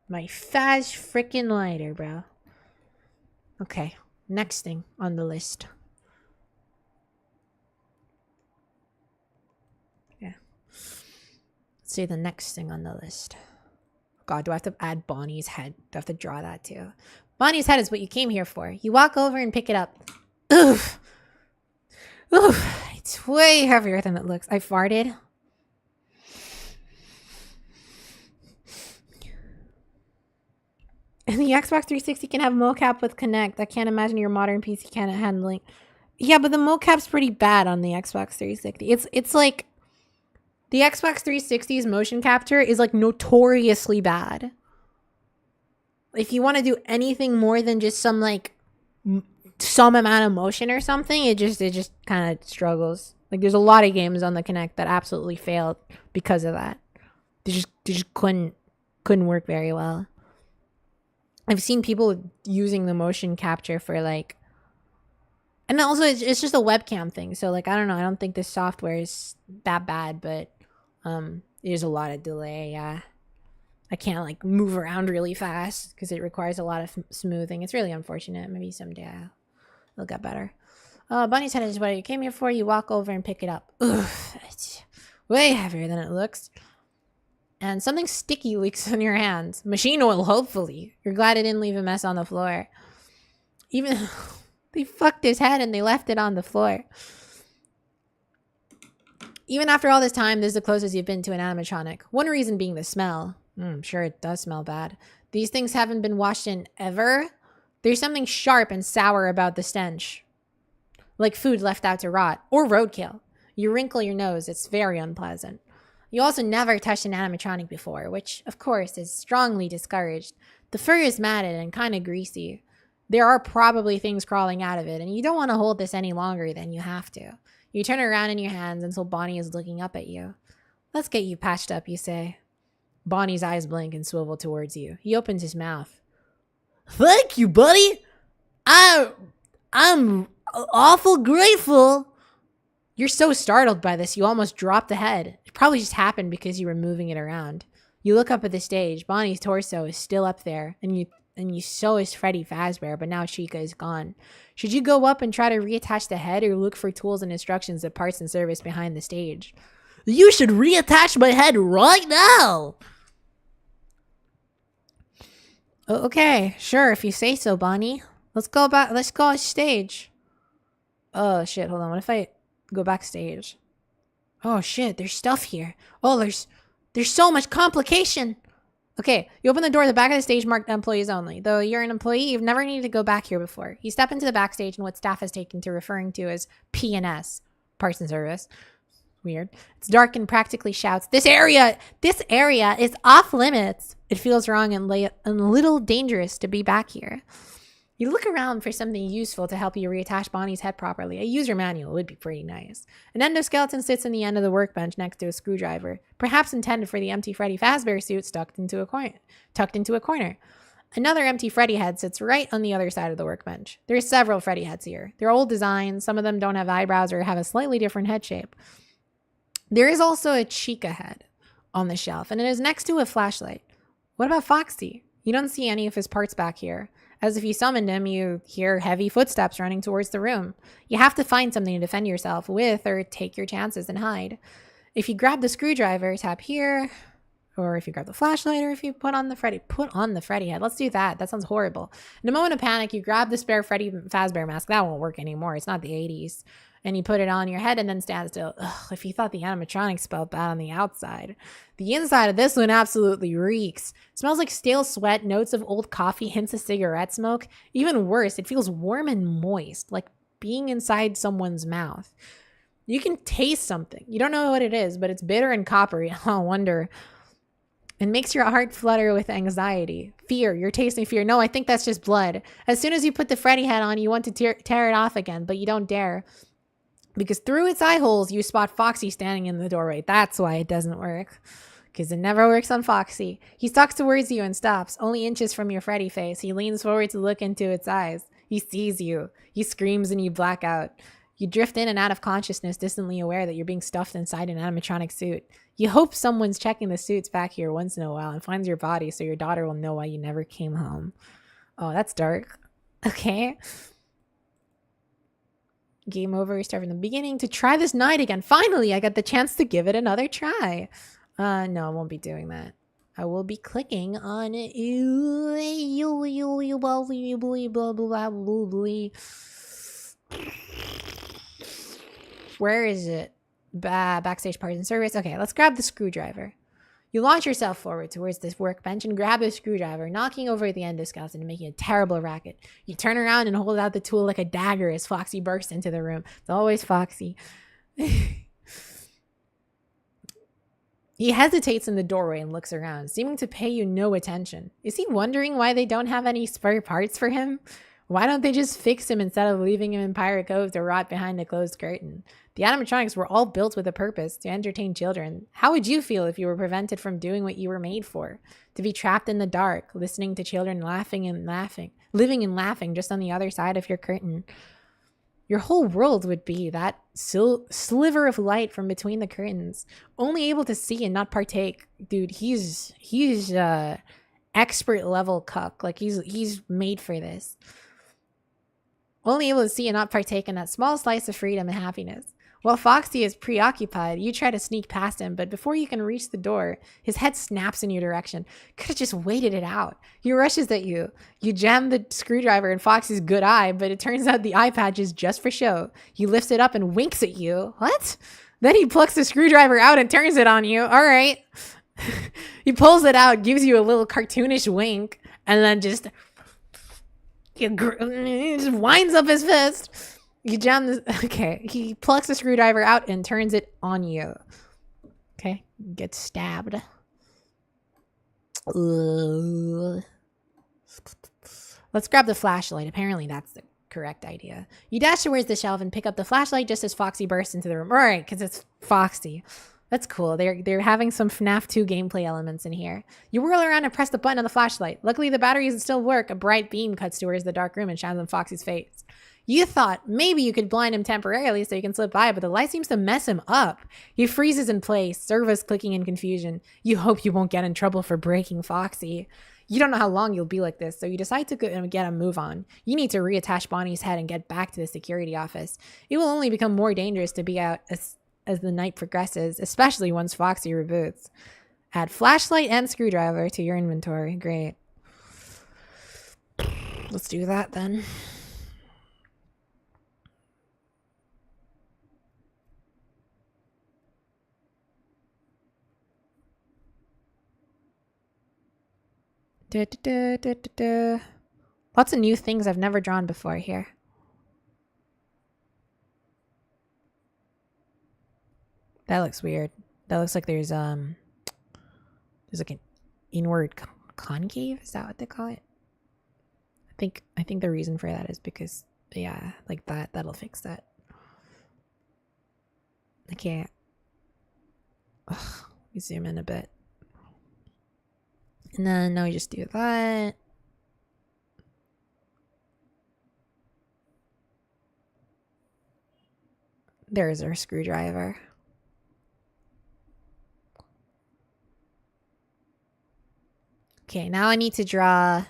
My fast freaking lighter, bro. Okay, next thing on the list. Yeah. Let's see the next thing on the list. God, do I have to add Bonnie's head? Do I have to draw that too? Bonnie's head is what you came here for. You walk over and pick it up. Oof. Oof. It's way heavier than it looks. I farted. And the Xbox 360 can have mocap with Connect. I can't imagine your modern PC can't handling. Yeah, but the mocap's pretty bad on the Xbox 360. It's like the Xbox 360's motion capture is like notoriously bad. If you want to do anything more than just some amount of motion or something, it just kind of struggles. Like there's a lot of games on the Connect that absolutely failed because of that. They just couldn't work very well. I've seen people using the motion capture for like, and also it's just a webcam thing. So like, I don't know. I don't think this software is that bad, but there's a lot of delay. Yeah. I can't like move around really fast because it requires a lot of smoothing. It's really unfortunate. Maybe someday it'll get better. Bunny's head is what you came here for. You walk over and pick it up. Oof, it's way heavier than it looks. And something sticky leaks in your hands. Machine oil, hopefully. You're glad it didn't leave a mess on the floor. Even they fucked his head and they left it on the floor. Even after all this time, this is the closest you've been to an animatronic. One reason being the smell. I'm sure it does smell bad. These things haven't been washed in ever. There's something sharp and sour about the stench. Like food left out to rot. Or roadkill. You wrinkle your nose. It's very unpleasant. You also never touched an animatronic before, which, of course, is strongly discouraged. The fur is matted and kind of greasy. There are probably things crawling out of it, and you don't want to hold this any longer than you have to. You turn around in your hands until Bonnie is looking up at you. Let's get you patched up, you say. Bonnie's eyes blink and swivel towards you. He opens his mouth. Thank you, buddy. I'm awful grateful. You're so startled by this, you almost drop the head. It probably just happened because you were moving it around. You look up at the stage. Bonnie's torso is still up there, and so is Freddy Fazbear, but now Chica is gone. Should you go up and try to reattach the head or look for tools and instructions at parts and service behind the stage? You should reattach my head right now! Okay, sure, if you say so, Bonnie. Let's go on stage. Oh, shit, hold on. What if I go backstage? Oh, shit, there's stuff here. Oh, there's so much complication. Okay, you open the door to the back of the stage marked employees only. Though you're an employee, you've never needed to go back here before. You step into the backstage and what staff has taken to referring to as P&S, parts and service. Weird. It's dark and practically shouts, This area is off limits. It feels wrong and a little dangerous to be back here. You look around for something useful to help you reattach Bonnie's head properly. A user manual would be pretty nice. An endoskeleton sits in the end of the workbench next to a screwdriver, perhaps intended for the empty Freddy Fazbear suit tucked into a corner. Another empty Freddy head sits right on the other side of the workbench. There are several Freddy heads here. They're old designs. Some of them don't have eyebrows or have a slightly different head shape. There is also a Chica head on the shelf, and it is next to a flashlight. What about Foxy? You don't see any of his parts back here. As if you summoned him, you hear heavy footsteps running towards the room. You have to find something to defend yourself with or take your chances and hide. If you grab the screwdriver, tap here, or if you grab the flashlight, or if you put on the Freddy head. Let's do that. That sounds horrible. In a moment of panic, you grab the spare Freddy Fazbear mask. That won't work anymore. It's not the 80s. And you put it on your head and then stand still. Ugh, if you thought the animatronics smelled bad on the outside, the inside of this one absolutely reeks. It smells like stale sweat, notes of old coffee, hints of cigarette smoke. Even worse, it feels warm and moist, like being inside someone's mouth. You can taste something. You don't know what it is, but it's bitter and coppery. Oh, wonder. It makes your heart flutter with anxiety. Fear. You're tasting fear. No, I think that's just blood. As soon as you put the Freddy head on, you want to tear it off again, but you don't dare. Because through its eye holes, you spot Foxy standing in the doorway. That's why it doesn't work. Because it never works on Foxy. He stalks towards you and stops, only inches from your Freddy face. He leans forward to look into its eyes. He sees you. He screams and you black out. You drift in and out of consciousness, distantly aware that you're being stuffed inside an animatronic suit. You hope someone's checking the suits back here once in a while and finds your body so your daughter will know why you never came home. Oh, that's dark. Okay. Game over. Start from the beginning to try this night again. Finally, I got the chance to give it another try. No, I won't be doing that. I will be clicking on it. Where is it? Backstage parts and service. Okay, let's grab the screwdriver. You launch yourself forward towards this workbench and grab a screwdriver, knocking over the endoscopes and making a terrible racket. You turn around and hold out the tool like a dagger as Foxy bursts into the room. It's always Foxy. He hesitates in the doorway and looks around, seeming to pay you no attention. Is he wondering why they don't have any spare parts for him? Why don't they just fix him instead of leaving him in Pirate Cove to rot behind a closed curtain? The animatronics were all built with a purpose, to entertain children. How would you feel if you were prevented from doing what you were made for? To be trapped in the dark, listening to children living and laughing just on the other side of your curtain. Your whole world would be that sliver of light from between the curtains, only able to see and not partake. Dude, he's expert level cuck. Like he's made for this. Only able to see and not partake in that small slice of freedom and happiness. While Foxy is preoccupied, you try to sneak past him, but before you can reach the door, his head snaps in your direction. Could have just waited it out. He rushes at you. You jam the screwdriver in Foxy's good eye, but it turns out the eye patch is just for show. He lifts it up and winks at you. What? Then he plucks the screwdriver out and turns it on you. All right. He pulls it out, gives you a little cartoonish wink, and then just winds up his fist. You jam this. Okay. He plucks the screwdriver out and turns it on you. Okay. Get stabbed. Let's grab the flashlight. Apparently that's the correct idea. You dash towards the shelf and pick up the flashlight just as Foxy bursts into the room. All right, because it's Foxy. That's cool. They're having some FNAF 2 gameplay elements in here. You whirl around and press the button on the flashlight. Luckily, the batteries still work. A bright beam cuts towards the dark room and shines on Foxy's face. You thought maybe you could blind him temporarily so you can slip by, but the light seems to mess him up. He freezes in place, servos clicking in confusion. You hope you won't get in trouble for breaking Foxy. You don't know how long you'll be like this, so you decide to get a move on. You need to reattach Bonnie's head and get back to the security office. It will only become more dangerous to be out as the night progresses, especially once Foxy reboots. Add flashlight and screwdriver to your inventory. Great. Let's do that then. Lots of new things I've never drawn before here. That looks weird. That looks like there's like an inward concave. Is that what they call it? I think the reason for that is because yeah, like that'll fix that. I can't. Ugh, let me zoom in a bit. And then now we just do that. There's our screwdriver. Okay, now I need to draw...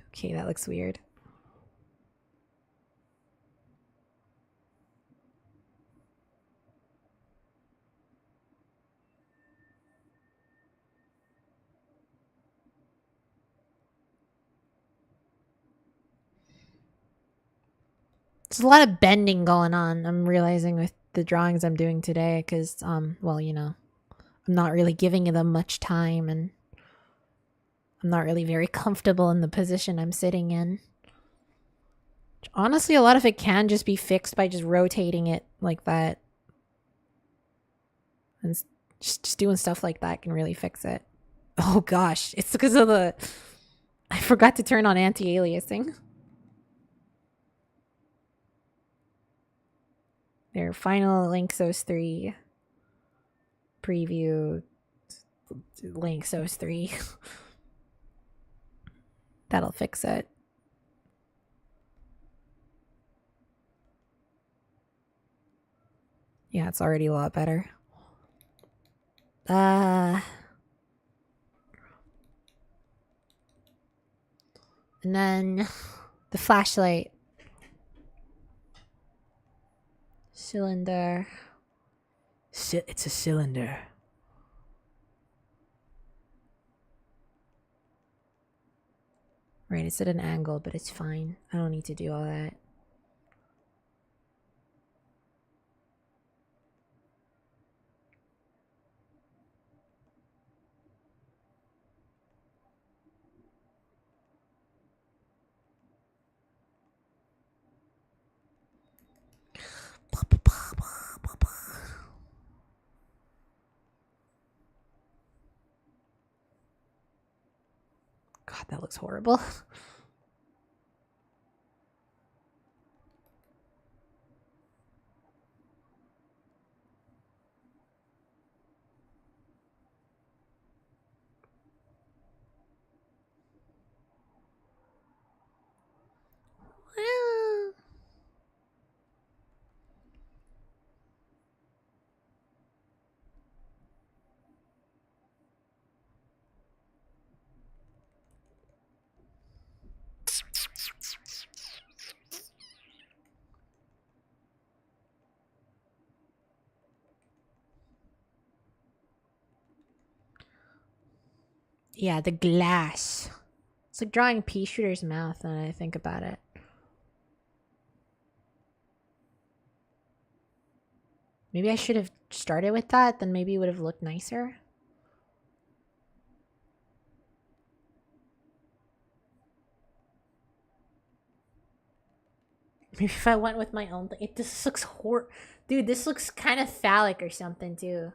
Okay, that looks weird. There's a lot of bending going on, I'm realizing, with the drawings I'm doing today, because, well, you know, I'm not really giving them much time, and I'm not really very comfortable in the position I'm sitting in. Honestly, a lot of it can just be fixed by just rotating it like that. And just doing stuff like that can really fix it. Oh gosh, it's because of the... I forgot to turn on anti-aliasing. Their final Linksos 3 preview. Linksos 3. That'll fix it. Yeah, it's already a lot better. And then the flashlight. Cylinder. It's a cylinder. Right, it's at an angle, but it's fine. I don't need to do all that. God, that looks horrible. Yeah, the glass. It's like drawing a pea shooter's mouth when I think about it. Maybe I should have started with that, then maybe it would have looked nicer. Maybe if I went with my own thing. This looks Dude, this looks kind of phallic or something, too.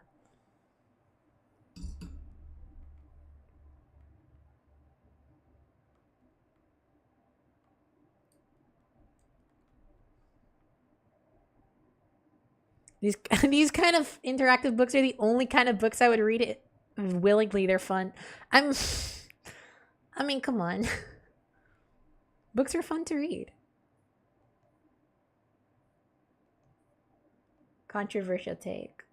These kind of interactive books are the only kind of books I would read it willingly. They're fun. I mean, come on. Books are fun to read. Controversial take.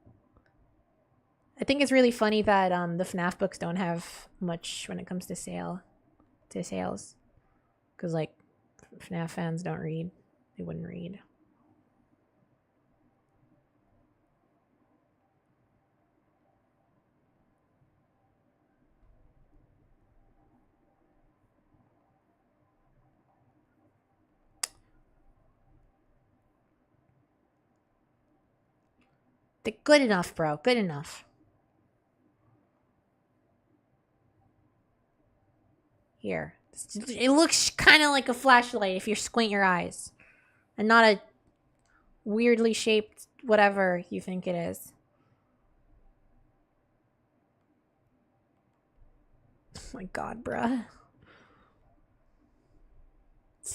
I think it's really funny that the FNAF books don't have much when it comes to sales. Because, like, FNAF fans don't read. They wouldn't read. Good enough, bro. Good enough. Here. It looks kind of like a flashlight if you squint your eyes. And not a weirdly shaped whatever you think it is. Oh my god, bruh.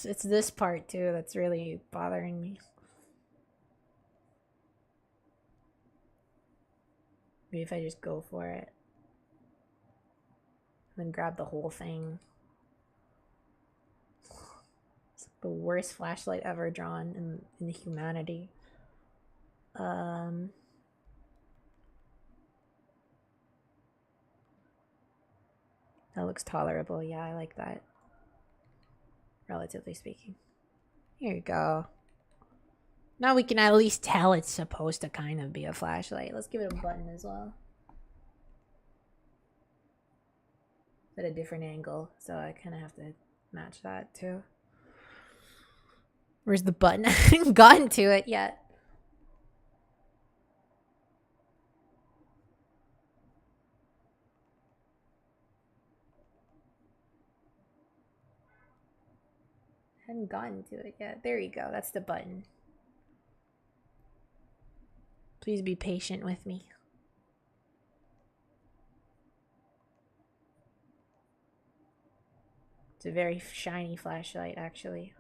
It's this part, too, that's really bothering me. Maybe if I just go for it. Then grab the whole thing. It's the worst flashlight ever drawn in humanity. That looks tolerable. Yeah, I like that. Relatively speaking. Here you go. Now we can at least tell it's supposed to kind of be a flashlight. Let's give it a button as well. At a different angle, so I kind of have to match that too. Where's the button? I haven't gotten to it yet. Hadn't gotten to it yet. There you go. That's the button. Please be patient with me. It's a very shiny flashlight, actually.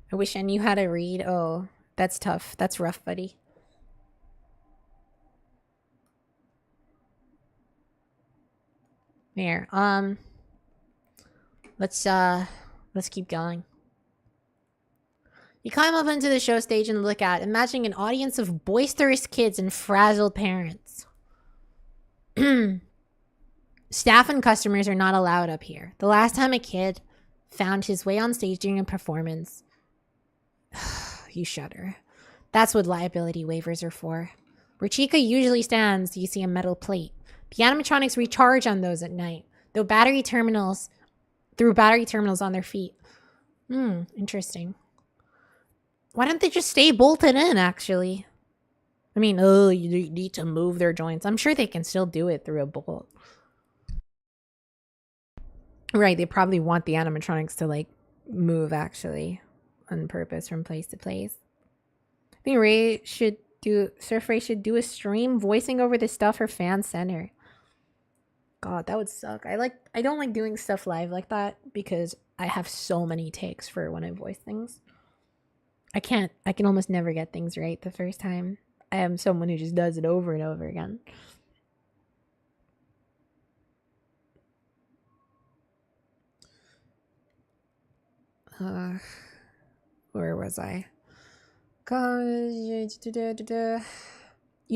I wish I knew how to read. Oh, that's tough. That's rough, buddy. There. Let's keep going. You climb up into the show stage and look out, imagining an audience of boisterous kids and frazzled parents. Staff and customers are not allowed up here. The last time a kid found his way on stage during a performance, you shudder. That's what liability waivers are for. Where Chica usually stands, you see a metal plate. The animatronics recharge on those at night, through battery terminals on their feet. Interesting. Why don't they just stay bolted in, actually? I mean, you need to move their joints. I'm sure they can still do it through a bolt. Right, they probably want the animatronics to, like, move, actually, on purpose from place to place. I think SurfRay should do a stream voicing over the stuff her fans send her. God, that would suck. I don't like doing stuff live like that because I have so many takes for when I voice things. I can almost never get things right the first time. I am someone who just does it over and over again. Where was I? You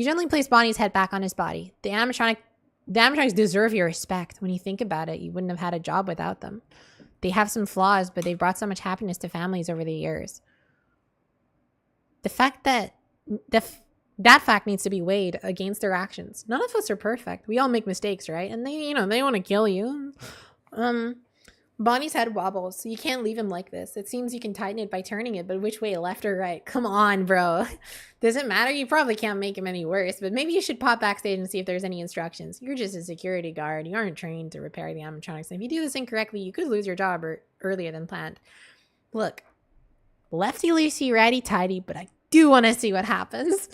gently place Bonnie's head back on his body. The animatronics deserve your respect. When you think about it, you wouldn't have had a job without them. They have some flaws, but they've brought so much happiness to families over the years. The fact that that fact needs to be weighed against their actions. None of us are perfect. We all make mistakes, right? And they want to kill you. Bonnie's head wobbles, so you can't leave him like this. It seems you can tighten it by turning it, but which way, left or right? Come on, bro. Does it matter? You probably can't make him any worse, but maybe you should pop backstage and see if there's any instructions. You're just a security guard. You aren't trained to repair the animatronics. And if you do this incorrectly, you could lose your job earlier than planned. Look, lefty-loosey, righty-tighty, but I do want to see what happens.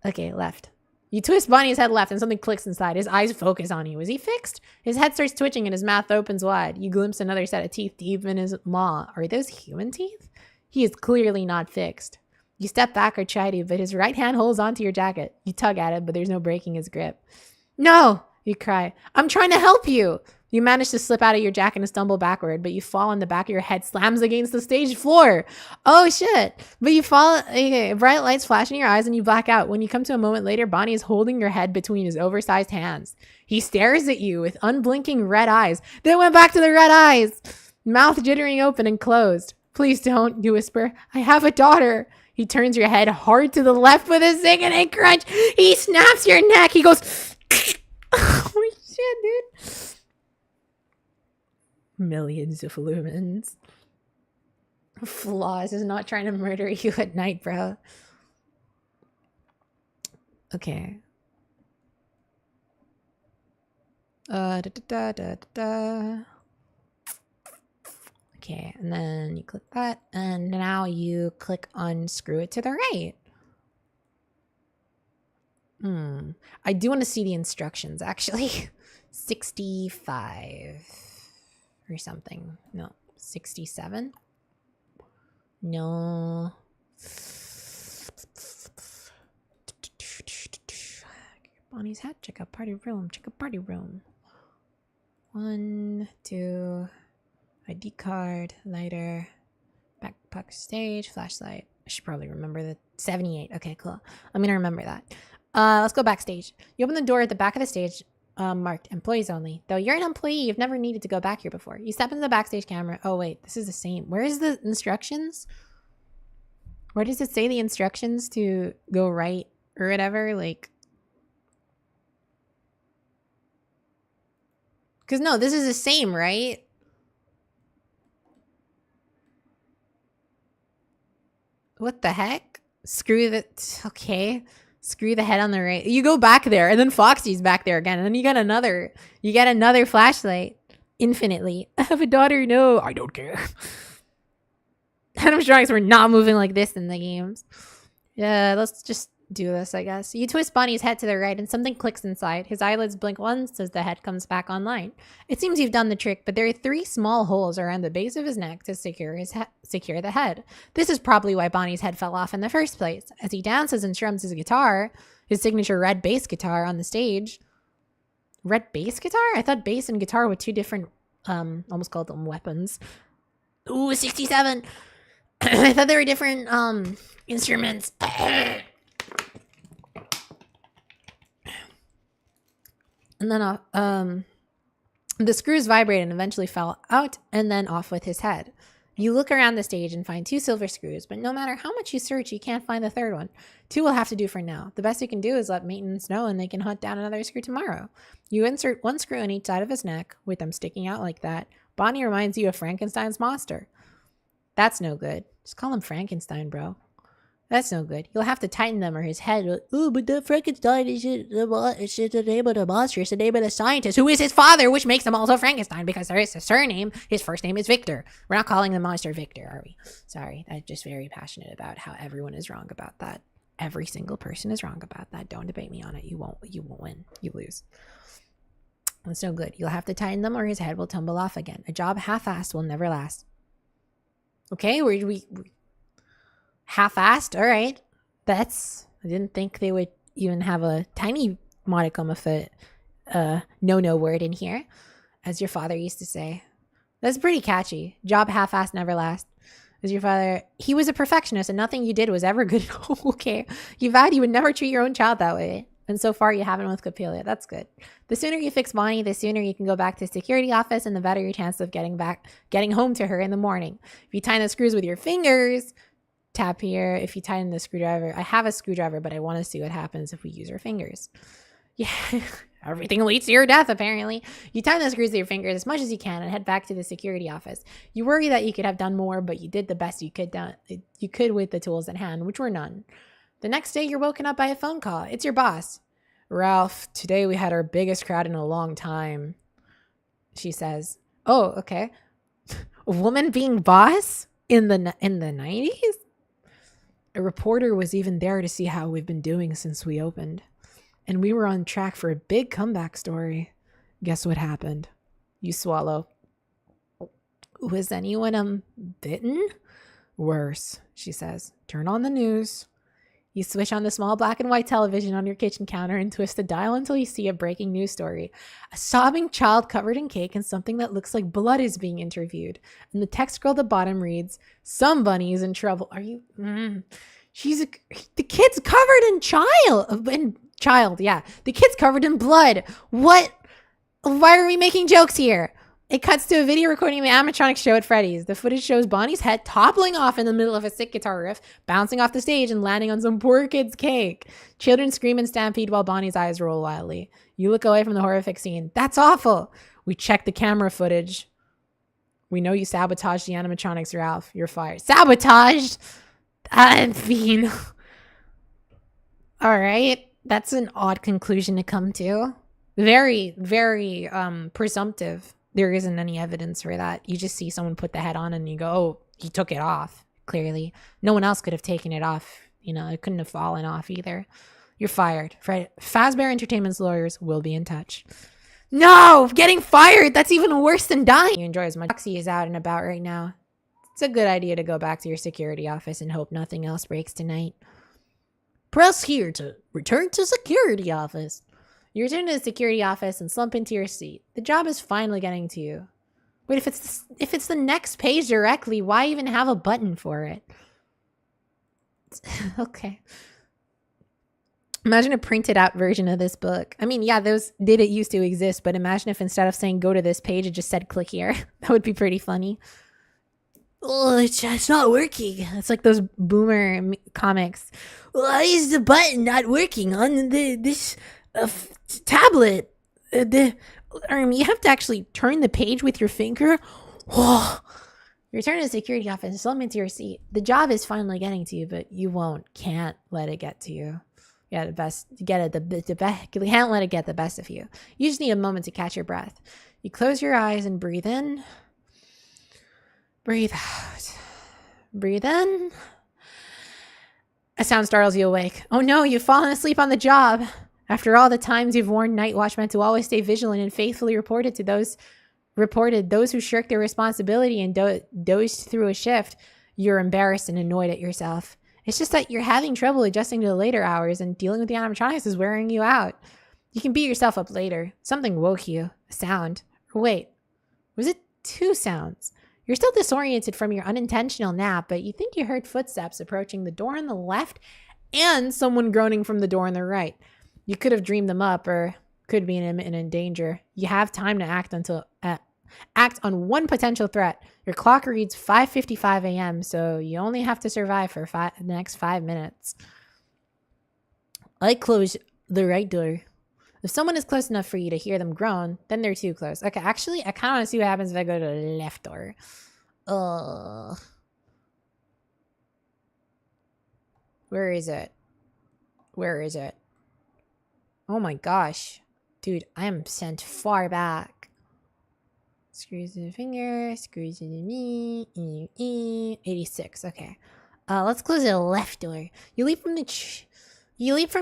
Okay, left. You twist Bonnie's head left and something clicks inside. His eyes focus on you. Is he fixed? His head starts twitching and his mouth opens wide. You glimpse another set of teeth deep in his maw. Are those human teeth? He is clearly not fixed. You step back or try to, but his right hand holds onto your jacket. You tug at it, but there's no breaking his grip. No! You cry. I'm trying to help you! You manage to slip out of your jacket and stumble backward, but you fall and the back of your head slams against the stage floor. Oh shit. But you fall, okay, bright lights flash in your eyes and you black out. When you come to a moment later, Bonnie is holding your head between his oversized hands. He stares at you with unblinking red eyes. They went back to the red eyes. Mouth jittering open and closed. Please don't, you whisper. I have a daughter. He turns your head hard to the left with a sickening crunch. He snaps your neck. He goes, holy shit, dude. Millions of lumens. Flaws is not trying to murder you at night, bro. Okay. Okay, and then you click that, and now you click unscrew it to the right. I do want to see the instructions, actually. 65 or something. No, 67? No. Bonnie's hat. Check out party room. Check out party room. 1, 2. ID card. Lighter. Backpack stage. Flashlight. I should probably remember the 78. Okay, cool. I'm gonna remember that. Let's go backstage. You open the door at the back of the stage. Marked employees only. Though you're an employee, you've never needed to go back here before. You step into the backstage camera. Oh wait, this is the same. Where is the instructions? Where does it say the instructions to go right or whatever? Like, because no, this is the same, right? What the heck? Screw the... Okay. Screw the head on the right. You go back there, and then Foxy's back there again, and then you get another flashlight. Infinitely. I have a daughter. No, I don't care. Adam Strikes were not moving like this in the games. Yeah, let's just do this, I guess. You twist Bonnie's head to the right, and something clicks inside. His eyelids blink once as the head comes back online. It seems you've done the trick, but there are 3 small holes around the base of his neck to secure the head. This is probably why Bonnie's head fell off in the first place. As he dances and strums his guitar, his signature red bass guitar on the stage. Red bass guitar? I thought bass and guitar were 2 different, almost called them weapons. Ooh, 67! I thought they were different, instruments. And then the screws vibrated and eventually fell out and then off with his head. You look around the stage and find 2 silver screws, but no matter how much you search, you can't find the third one. 2 will have to do for now. The best you can do is let maintenance know and they can hunt down another screw tomorrow. You insert 1 screw in each side of his neck, with them sticking out like that. Bonnie reminds you of Frankenstein's monster. That's no good. Just call him Frankenstein, bro. That's no good. You'll have to tighten them or his head will... Ooh, but the Frankenstein is the name of the monster. It's the name of the scientist, who is his father, which makes him also Frankenstein, because there is a surname. His first name is Victor. We're not calling the monster Victor, are we? Sorry, I'm just very passionate about how everyone is wrong about that. Every single person is wrong about that. Don't debate me on it. You won't win. You lose. That's no good. You'll have to tighten them or his head will tumble off again. A job half-assed will never last. Okay, we half-assed? All right. I didn't think they would even have a tiny modicum of a no word in here, as your father used to say. That's pretty catchy. Job half-assed, never last. As your father, he was a perfectionist and nothing you did was ever good. Okay. You vowed you would never treat your own child that way. And so far you haven't with Capelia. That's good. The sooner you fix Bonnie, the sooner you can go back to the security office and the better your chance of getting home to her in the morning. If you tighten the screws with your fingers, tap here. If you tighten the screwdriver, I have a screwdriver, but I want to see what happens if we use our fingers. Yeah, everything leads to your death, apparently. You tighten the screws with your fingers as much as you can and head back to the security office. You worry that you could have done more, but you did the best you could with the tools at hand, which were none. The next day, you're woken up by a phone call. It's your boss. Ralph, today we had our biggest crowd in a long time, she says. Oh, okay. A woman being boss in the 90s? A reporter was even there to see how we've been doing since we opened. And we were on track for a big comeback story. Guess what happened? You swallow. Was anyone bitten? Worse, she says. Turn on the news. You switch on the small black and white television on your kitchen counter and twist the dial until you see a breaking news story. A sobbing child covered in cake and something that looks like blood is being interviewed. And the text scroll at the bottom reads, "Some bunny is in trouble." Are you... the kid's covered in child. Yeah. The kid's covered in blood. What? Why are we making jokes here? It cuts to a video recording of the animatronics show at Freddy's. The footage shows Bonnie's head toppling off in the middle of a sick guitar riff, bouncing off the stage and landing on some poor kid's cake. Children scream and stampede while Bonnie's eyes roll wildly. You look away from the horrific scene. That's awful. We check the camera footage. We know you sabotaged the animatronics, Ralph. You're fired. Sabotaged? I mean... All right. That's an odd conclusion to come to. Very, very presumptive. There isn't any evidence for that. You just see someone put the head on and you go, oh, he took it off, clearly. No one else could have taken it off. You know, it couldn't have fallen off either. You're fired. Fazbear Entertainment's lawyers will be in touch. No! Getting fired! That's even worse than dying! You enjoy as much. Foxy is out and about right now. It's a good idea to go back to your security office and hope nothing else breaks tonight. Press here to return to security office. You return to the security office and slump into your seat. The job is finally getting to you. Wait, if it's the next page directly, why even have a button for it? Okay. Imagine a printed out version of this book. I mean, yeah, those did it used to exist, but imagine if instead of saying go to this page, it just said click here. That would be pretty funny. Oh, it's not working. It's like those boomer comics. Why is the button not working on this tablet? You have to actually turn the page with your finger. Oh. You return to the security office and slump into your seat. The job is finally getting to you, but you can't let it get to you. Yeah, you can't let it get the best of you. You just need a moment to catch your breath. You close your eyes and breathe in. Breathe out. Breathe in. A sound startles you awake. Oh no, you've fallen asleep on the job. After all the times you've warned night watchmen to always stay vigilant and faithfully reported those who shirk their responsibility and dozed through a shift, you're embarrassed and annoyed at yourself. It's just that you're having trouble adjusting to the later hours and dealing with the animatronics is wearing you out. You can beat yourself up later. Something woke you. A sound. Or wait, was it two sounds? You're still disoriented from your unintentional nap, but you think you heard footsteps approaching the door on the left and someone groaning from the door on the right. You could have dreamed them up or could be in danger. You have time to act on one potential threat. Your clock reads 5:55 a.m., so you only have to survive for the next 5 minutes. I close the right door. If someone is close enough for you to hear them groan, then they're too close. Okay, actually, I kind of want to see what happens if I go to the left door. Where is it? Where is it? Oh my gosh. Dude, I am sent far back. Screws in the finger, screws in the knee, 86, okay. Let's close the left door. You leap from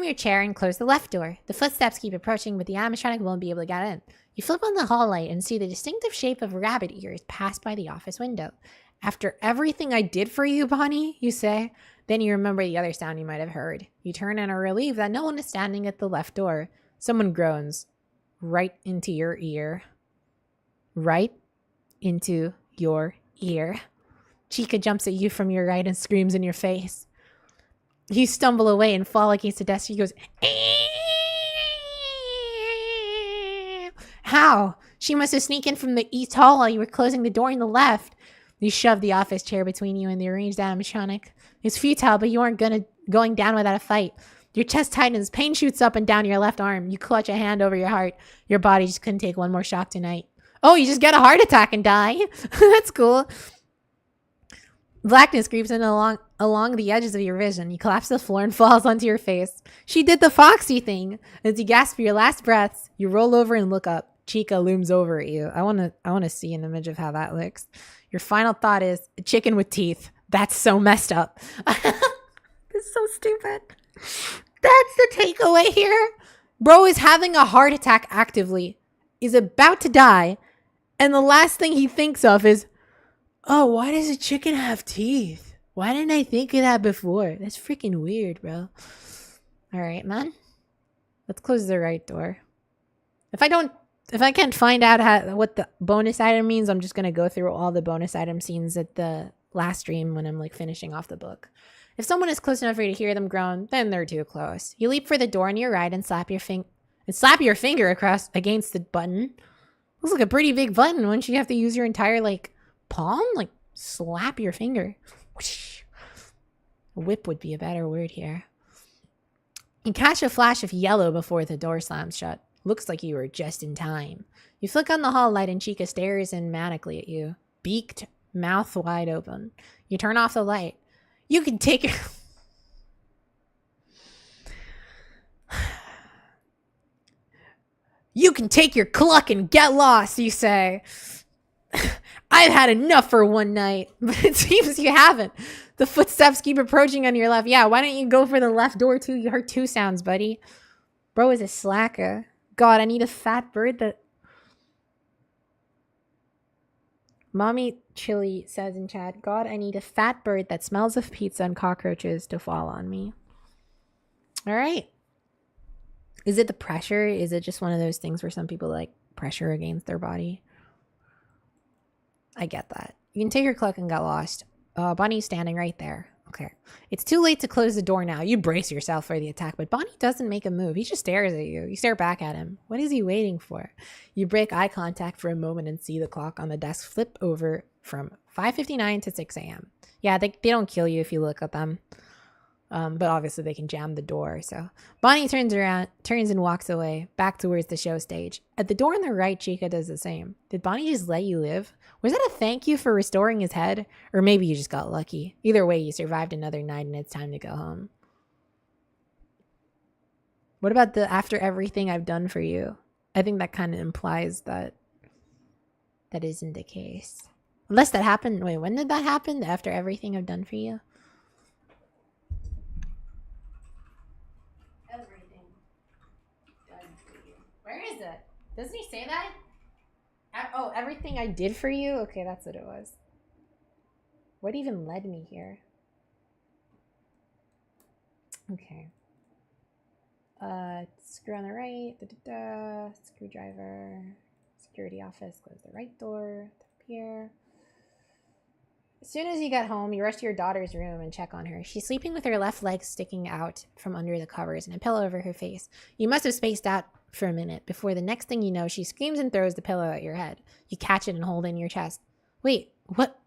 your chair and close the left door. The footsteps keep approaching, but the animatronic won't be able to get in. You flip on the hall light and see the distinctive shape of rabbit ears pass by the office window. After everything I did for you, Bonnie, you say. Then you remember the other sound you might have heard. You turn and are relieved that no one is standing at the left door. Someone groans right into your ear. Right into your ear. Chica jumps at you from your right and screams in your face. You stumble away and fall against the desk. She goes, how? She must have sneaked in from the east hall while you were closing the door on the left. You shove the office chair between you and the arranged animatronic. It's futile, but you aren't going down without a fight. Your chest tightens. Pain shoots up and down your left arm. You clutch a hand over your heart. Your body just couldn't take one more shock tonight. Oh, you just get a heart attack and die. That's cool. Blackness creeps in along the edges of your vision. You collapse to the floor and falls onto your face. She did the Foxy thing. As you gasp for your last breaths, you roll over and look up. Chica looms over at you. I want to see an image of how that looks. Your final thought is a chicken with teeth. That's so messed up. It's so stupid. That's the takeaway here. Bro is having a heart attack actively, is about to die, and the last thing he thinks of is, oh, why does a chicken have teeth? Why didn't I think of that before? That's freaking weird, bro. All right, man. Let's close the right door. If I can't find out what the bonus item means, I'm just going to go through all the bonus item scenes at the last stream when I'm like finishing off the book. If someone is close enough for you to hear them groan, then they're too close. You leap for the door on your right and slap your finger across against the button. Looks like a pretty big button. Wouldn't you have to use your entire like palm? Like slap your finger. Whoosh. Whip would be a better word here. You catch a flash of yellow before the door slams shut. Looks like you were just in time. You flick on the hall light and Chica stares in manically at you. beaked, mouth wide open. You turn off the light. You can take your... You can take your cluck and get lost, you say. I've had enough for one night, but it seems you haven't. The footsteps keep approaching on your left. Yeah, why don't you go for the left door too? You heard 2 sounds, buddy. Bro is a slacker. God, I need a fat bird that... Mommy Chili says in chat, God, I need a fat bird that smells of pizza and cockroaches to fall on me. All right. Is it the pressure? Is it just one of those things where some people like pressure against their body? I get that. You can take your cluck and get lost. Bonnie's standing right there. Okay. It's too late to close the door now. You brace yourself for the attack, but Bonnie doesn't make a move. He just stares at you. You stare back at him. What is he waiting for? You break eye contact for a moment and see the clock on the desk flip over from 5:59 to 6 a.m. Yeah, they don't kill you if you look at them. But obviously they can jam the door. So Bonnie turns and walks away back towards the show stage. At the door on the right, Chica does the same. Did Bonnie just let you live? Was that a thank you for restoring his head? Or maybe you just got lucky. Either way, you survived another night and it's time to go home. What about the after everything I've done for you? I think that kind of implies that that isn't the case. Unless that happened. Wait, when did that happen? After everything I've done for you? Where is it? Doesn't he say that? Oh, everything I did for you? Okay, that's what it was. What even led me here? Okay. Screw on the right. Screwdriver. Security office. Close the right door. Up here. As soon as you get home, you rush to your daughter's room and check on her. She's sleeping with her left leg sticking out from under the covers and a pillow over her face. You must have spaced out for a minute before the next thing you know, she screams and throws the pillow at your head. You catch it and hold it in your chest. Wait,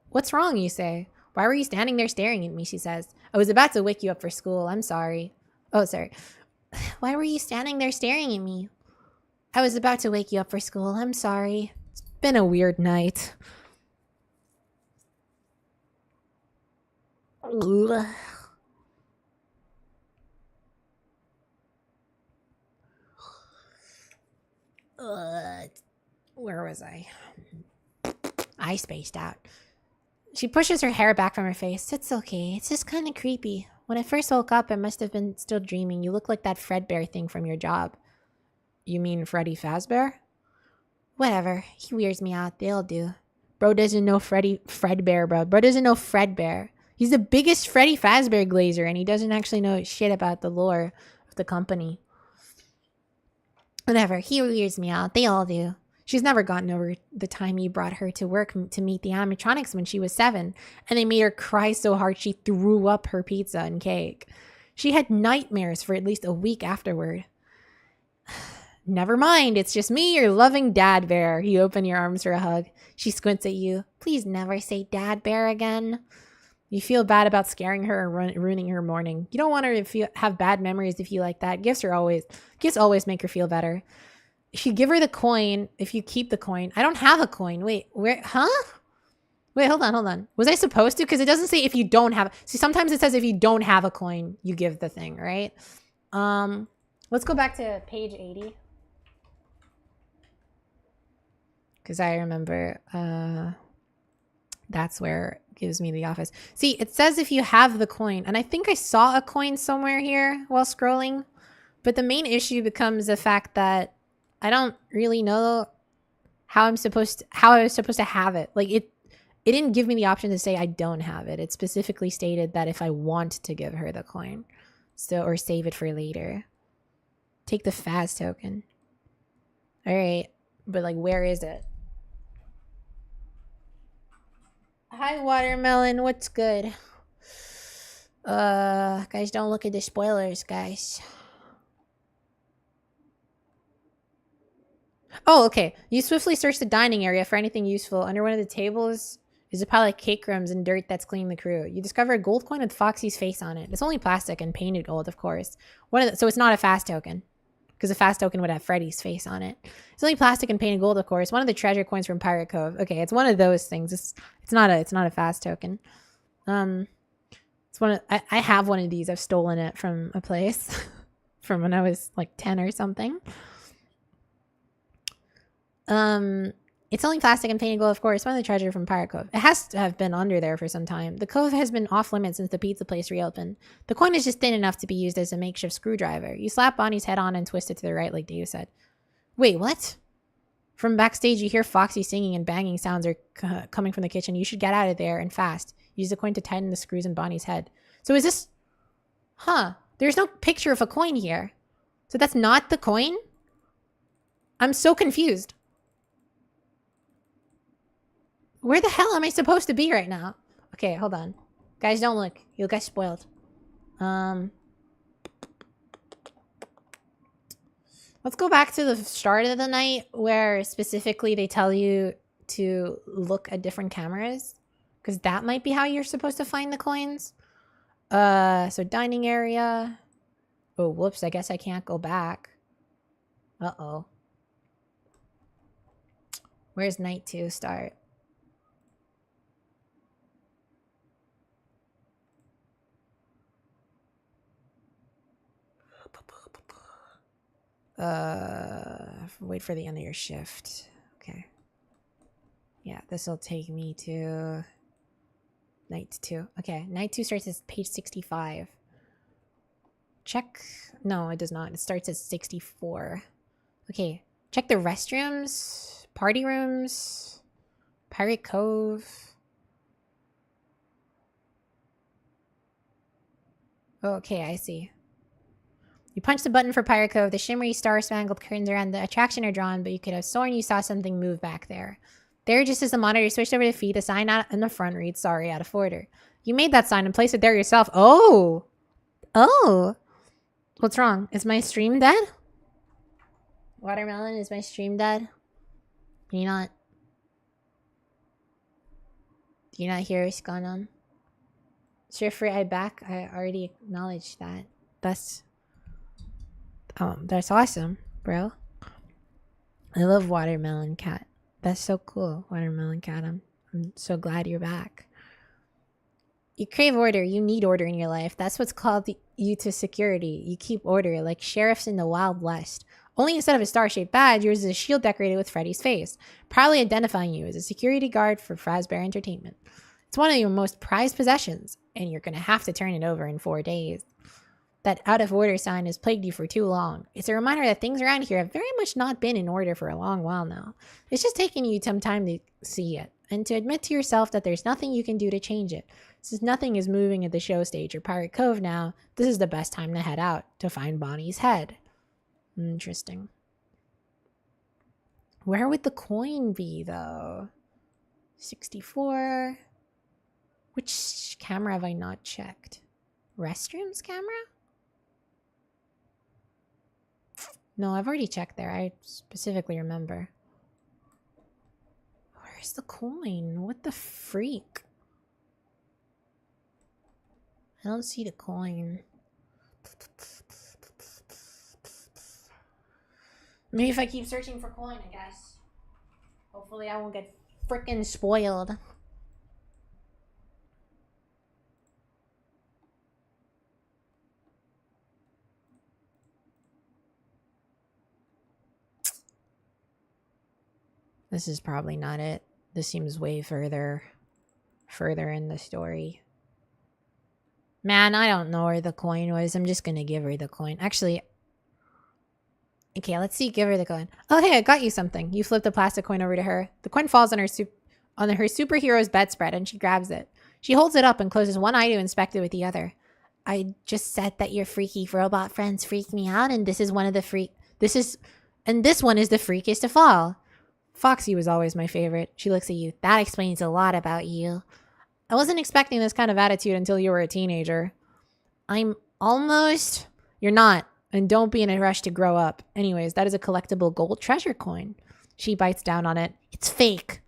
what's wrong, you say? Why were you standing there staring at me, she says. I was about to wake you up for school. I'm sorry. Oh, sorry. Why were you standing there staring at me? I was about to wake you up for school. I'm sorry. It's been a weird night. Ugh. Where was I? I spaced out. She pushes her hair back from her face. It's okay. It's just kind of creepy. When I first woke up, I must have been still dreaming. You look like that Fredbear thing from your job. You mean Freddy Fazbear? Whatever. He weirds me out. They all do. Bro doesn't know Fredbear, bro. Bro doesn't know Fredbear. He's the biggest Freddy Fazbear glazer, and he doesn't actually know shit about the lore of the company. Whatever. He weirds me out. They all do. She's never gotten over the time you brought her to work to meet the animatronics when she was 7, and they made her cry so hard she threw up her pizza and cake. She had nightmares for at least a week afterward. Never mind. It's just me, your loving Dad Bear. You open your arms for a hug. She squints at you. Please never say Dad Bear again. You feel bad about scaring her or ruining her morning. You don't want her to have bad memories if you like that. Gifts always make her feel better. If you give her the coin, if you keep the coin. I don't have a coin. Wait, where? Huh? Wait, hold on. Was I supposed to? Because it doesn't say if you don't have. See, sometimes it says if you don't have a coin, you give the thing, right? Let's go back to page 80. Because I remember that's where it gives me the office. See, it says if you have the coin. And I think I saw a coin somewhere here while scrolling. But the main issue becomes the fact that I don't really know how I was supposed to have it. Like it didn't give me the option to say I don't have it. It specifically stated that if I want to give her the coin, or save it for later. Take the Faz token. All right, but like, where is it? Hi, Watermelon. What's good? Guys, don't look at the spoilers, guys. Oh, okay. You swiftly search the dining area for anything useful. Under one of the tables is a pile of cake crumbs and dirt that's cleaning the crew. You discover a gold coin with Foxy's face on it. It's only plastic and painted gold, of course. So it's not a fast token. because a fast token would have Freddy's face on it. It's only plastic and painted gold, of course. One of the treasure coins from Pirate Cove. Okay, it's one of those things. It's not a fast token. It's one of, I have one of these. I've stolen it from a place from when I was like 10 or something. It's only plastic and painted gold, of course. One of the treasure from Pirate Cove. It has to have been under there for some time. The cove has been off limits since the pizza place reopened. The coin is just thin enough to be used as a makeshift screwdriver. You slap Bonnie's head on and twist it to the right, like Dave said. Wait, what? From backstage, you hear Foxy singing and banging sounds are coming from the kitchen. You should get out of there and fast. Use the coin to tighten the screws in Bonnie's head. So is this... Huh. There's no picture of a coin here. So that's not the coin? I'm so confused. Where the hell am I supposed to be right now? Okay, hold on. Guys, don't look. You'll get spoiled. Let's go back to the start of the night where specifically they tell you to look at different cameras. Because that might be how you're supposed to find the coins. So dining area. Oh, whoops. I guess I can't go back. Uh-oh. Where's night 2 start? Wait for the end of your shift. Okay. Yeah, this will take me to night 2. Okay, night 2 starts at page 65. Check. No, it does not. It starts at 64. Okay, check the restrooms, party rooms, Pirate Cove. Okay, I see. You punch the button for Pirate Cove. The shimmery star-spangled curtains around the attraction are drawn, but you could have sworn you saw something move back there. There, just as the monitor switched over to feed, a sign out in the front reads, "Sorry, out of order." You made that sign and placed it there yourself. Oh! Oh! What's wrong? Is my stream dead? Watermelon, is my stream dead? Can you not... Do you not hear what's going on? SurfRay, I back. I already acknowledged that. That's awesome, bro. I love Watermelon Cat. That's so cool, Watermelon Cat. I'm so glad you're back. You crave order. You need order in your life. That's what's called you to security. You keep order like sheriffs in the Wild West. Only instead of a star-shaped badge, yours is a shield decorated with Freddy's face, proudly identifying you as a security guard for Fazbear Entertainment. It's one of your most prized possessions, and you're going to have to turn it over in 4 days. That out of order sign has plagued you for too long. It's a reminder that things around here have very much not been in order for a long while now. It's just taking you some time to see it, and to admit to yourself that there's nothing you can do to change it. Since nothing is moving at the show stage or Pirate Cove now, this is the best time to head out to find Bonnie's head. Interesting. Where would the coin be, though? 64. Which camera have I not checked? Restrooms camera? No, I've already checked there. I specifically remember. Where's the coin? What the freak? I don't see the coin. Maybe if I keep searching for coin, I guess. Hopefully I won't get frickin' spoiled. This is probably not it. This seems way further in the story. Man, I don't know where the coin was. I'm just gonna give her the coin. Actually, okay, let's see. Give her the coin. Oh, hey, I got you something. You flip the plastic coin over to her. The coin falls on her superhero's bedspread, and she grabs it. She holds it up and closes one eye to inspect it with the other. I just said that your freaky robot friends freaked me out, and this one is the freakiest of all. Foxy was always my favorite. She looks at you. That explains a lot about you. I wasn't expecting this kind of attitude until you were a teenager. I'm almost... You're not. And don't be in a rush to grow up. Anyways, that is a collectible gold treasure coin. She bites down on it. It's fake.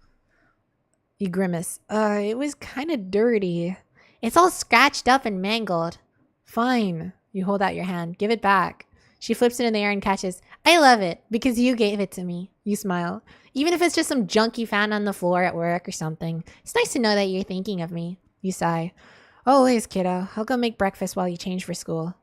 You grimace. It was kind of dirty. It's all scratched up and mangled. Fine. You hold out your hand. Give it back. She flips it in the air and catches. I love it because you gave it to me. You smile. Even if it's just some junk you found on the floor at work or something. It's nice to know that you're thinking of me. You sigh. Always, kiddo. I'll go make breakfast while you change for school.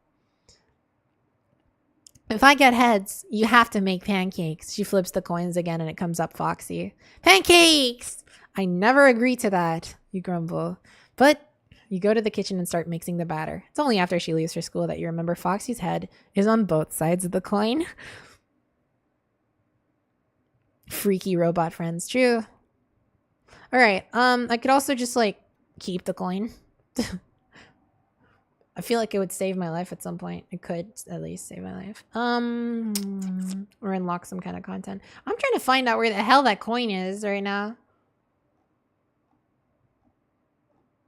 If I get heads, you have to make pancakes. She flips the coins again and it comes up Foxy. Pancakes! I never agree to that, you grumble. But you go to the kitchen and start mixing the batter. It's only after she leaves for school that you remember Foxy's head is on both sides of the coin. Freaky robot friends. True. Alright, I could also just, like, keep the coin. I feel like it would save my life at some point. It could at least save my life. Or unlock some kind of content. I'm trying to find out where the hell that coin is right now.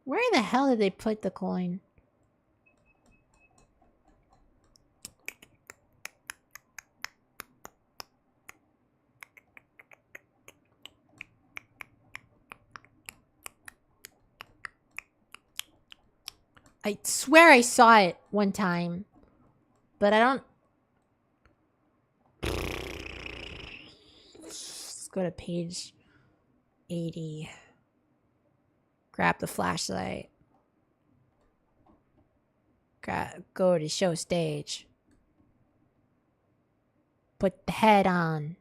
Where the hell did they put the coin? I swear I saw it one time, but I don't. Let's go to page 80. Grab the flashlight. Go to show stage. Put the head on.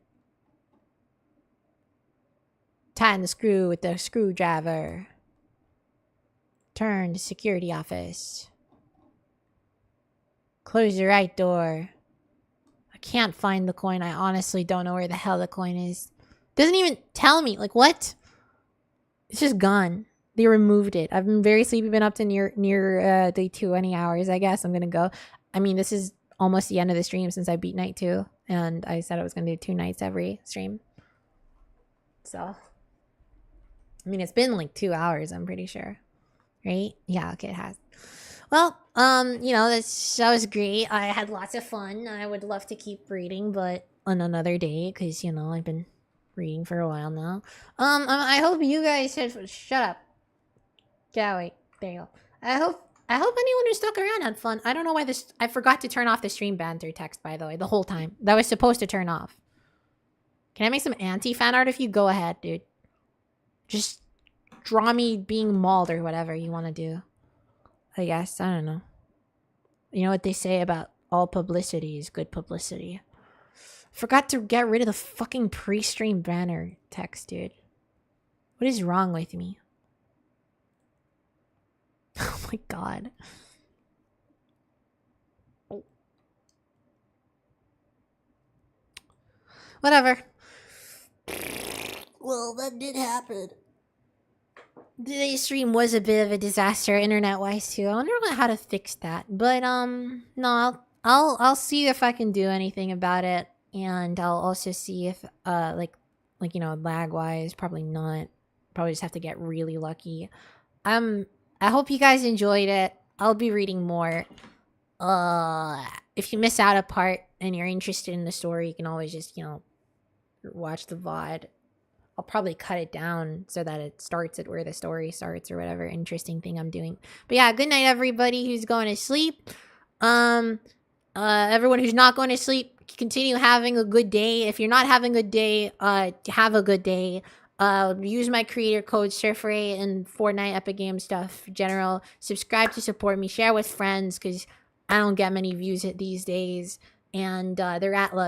Tighten the screw with the screwdriver. Turn to security office. Close the right door. I can't find the coin. I honestly don't know where the hell the coin is. Doesn't even tell me. Like, what? It's just gone. They removed it. I've been very sleepy. Been up to near day 20 hours. I guess I'm gonna go. I mean, this is almost the end of the stream since I beat night 2, and I said I was gonna do 2 nights every stream. So, I mean, it's been like 2 hours. I'm pretty sure. Right? Yeah, okay, it has. Well, you know, that was great. I had lots of fun. I would love to keep reading, but on another day, because, you know, I've been reading for a while now. I hope you guys had... Shut up. Yeah, wait. There you go. I hope anyone who stuck around had fun. I don't know why this... I forgot to turn off the stream banter text, by the way, the whole time. That was supposed to turn off. Can I make some anti-fan art if you go ahead, dude? Just... draw me being mauled or whatever you want to do. I guess. I don't know. You know what they say about all publicity is good publicity. Forgot to get rid of the fucking pre-stream banner text, dude. What is wrong with me? Oh my god. Whatever. Well, that did happen. Today's stream was a bit of a disaster internet-wise too. I wonder how to fix that. But no, I'll see if I can do anything about it, and I'll also see if like you know, lag-wise, probably not. Probably just have to get really lucky. I hope you guys enjoyed it. I'll be reading more. If you miss out a part and you're interested in the story, you can always just, you know, watch the VOD. I'll probably cut it down so that it starts at where the story starts or whatever interesting thing I'm doing. But yeah, good night everybody who's going to sleep. Everyone who's not going to sleep, continue having a good day. If you're not having a good day, have a good day. Use my creator code SurfRay and Fortnite Epic Game stuff general. Subscribe to support me. Share with friends because I don't get many views these days. And they're at love.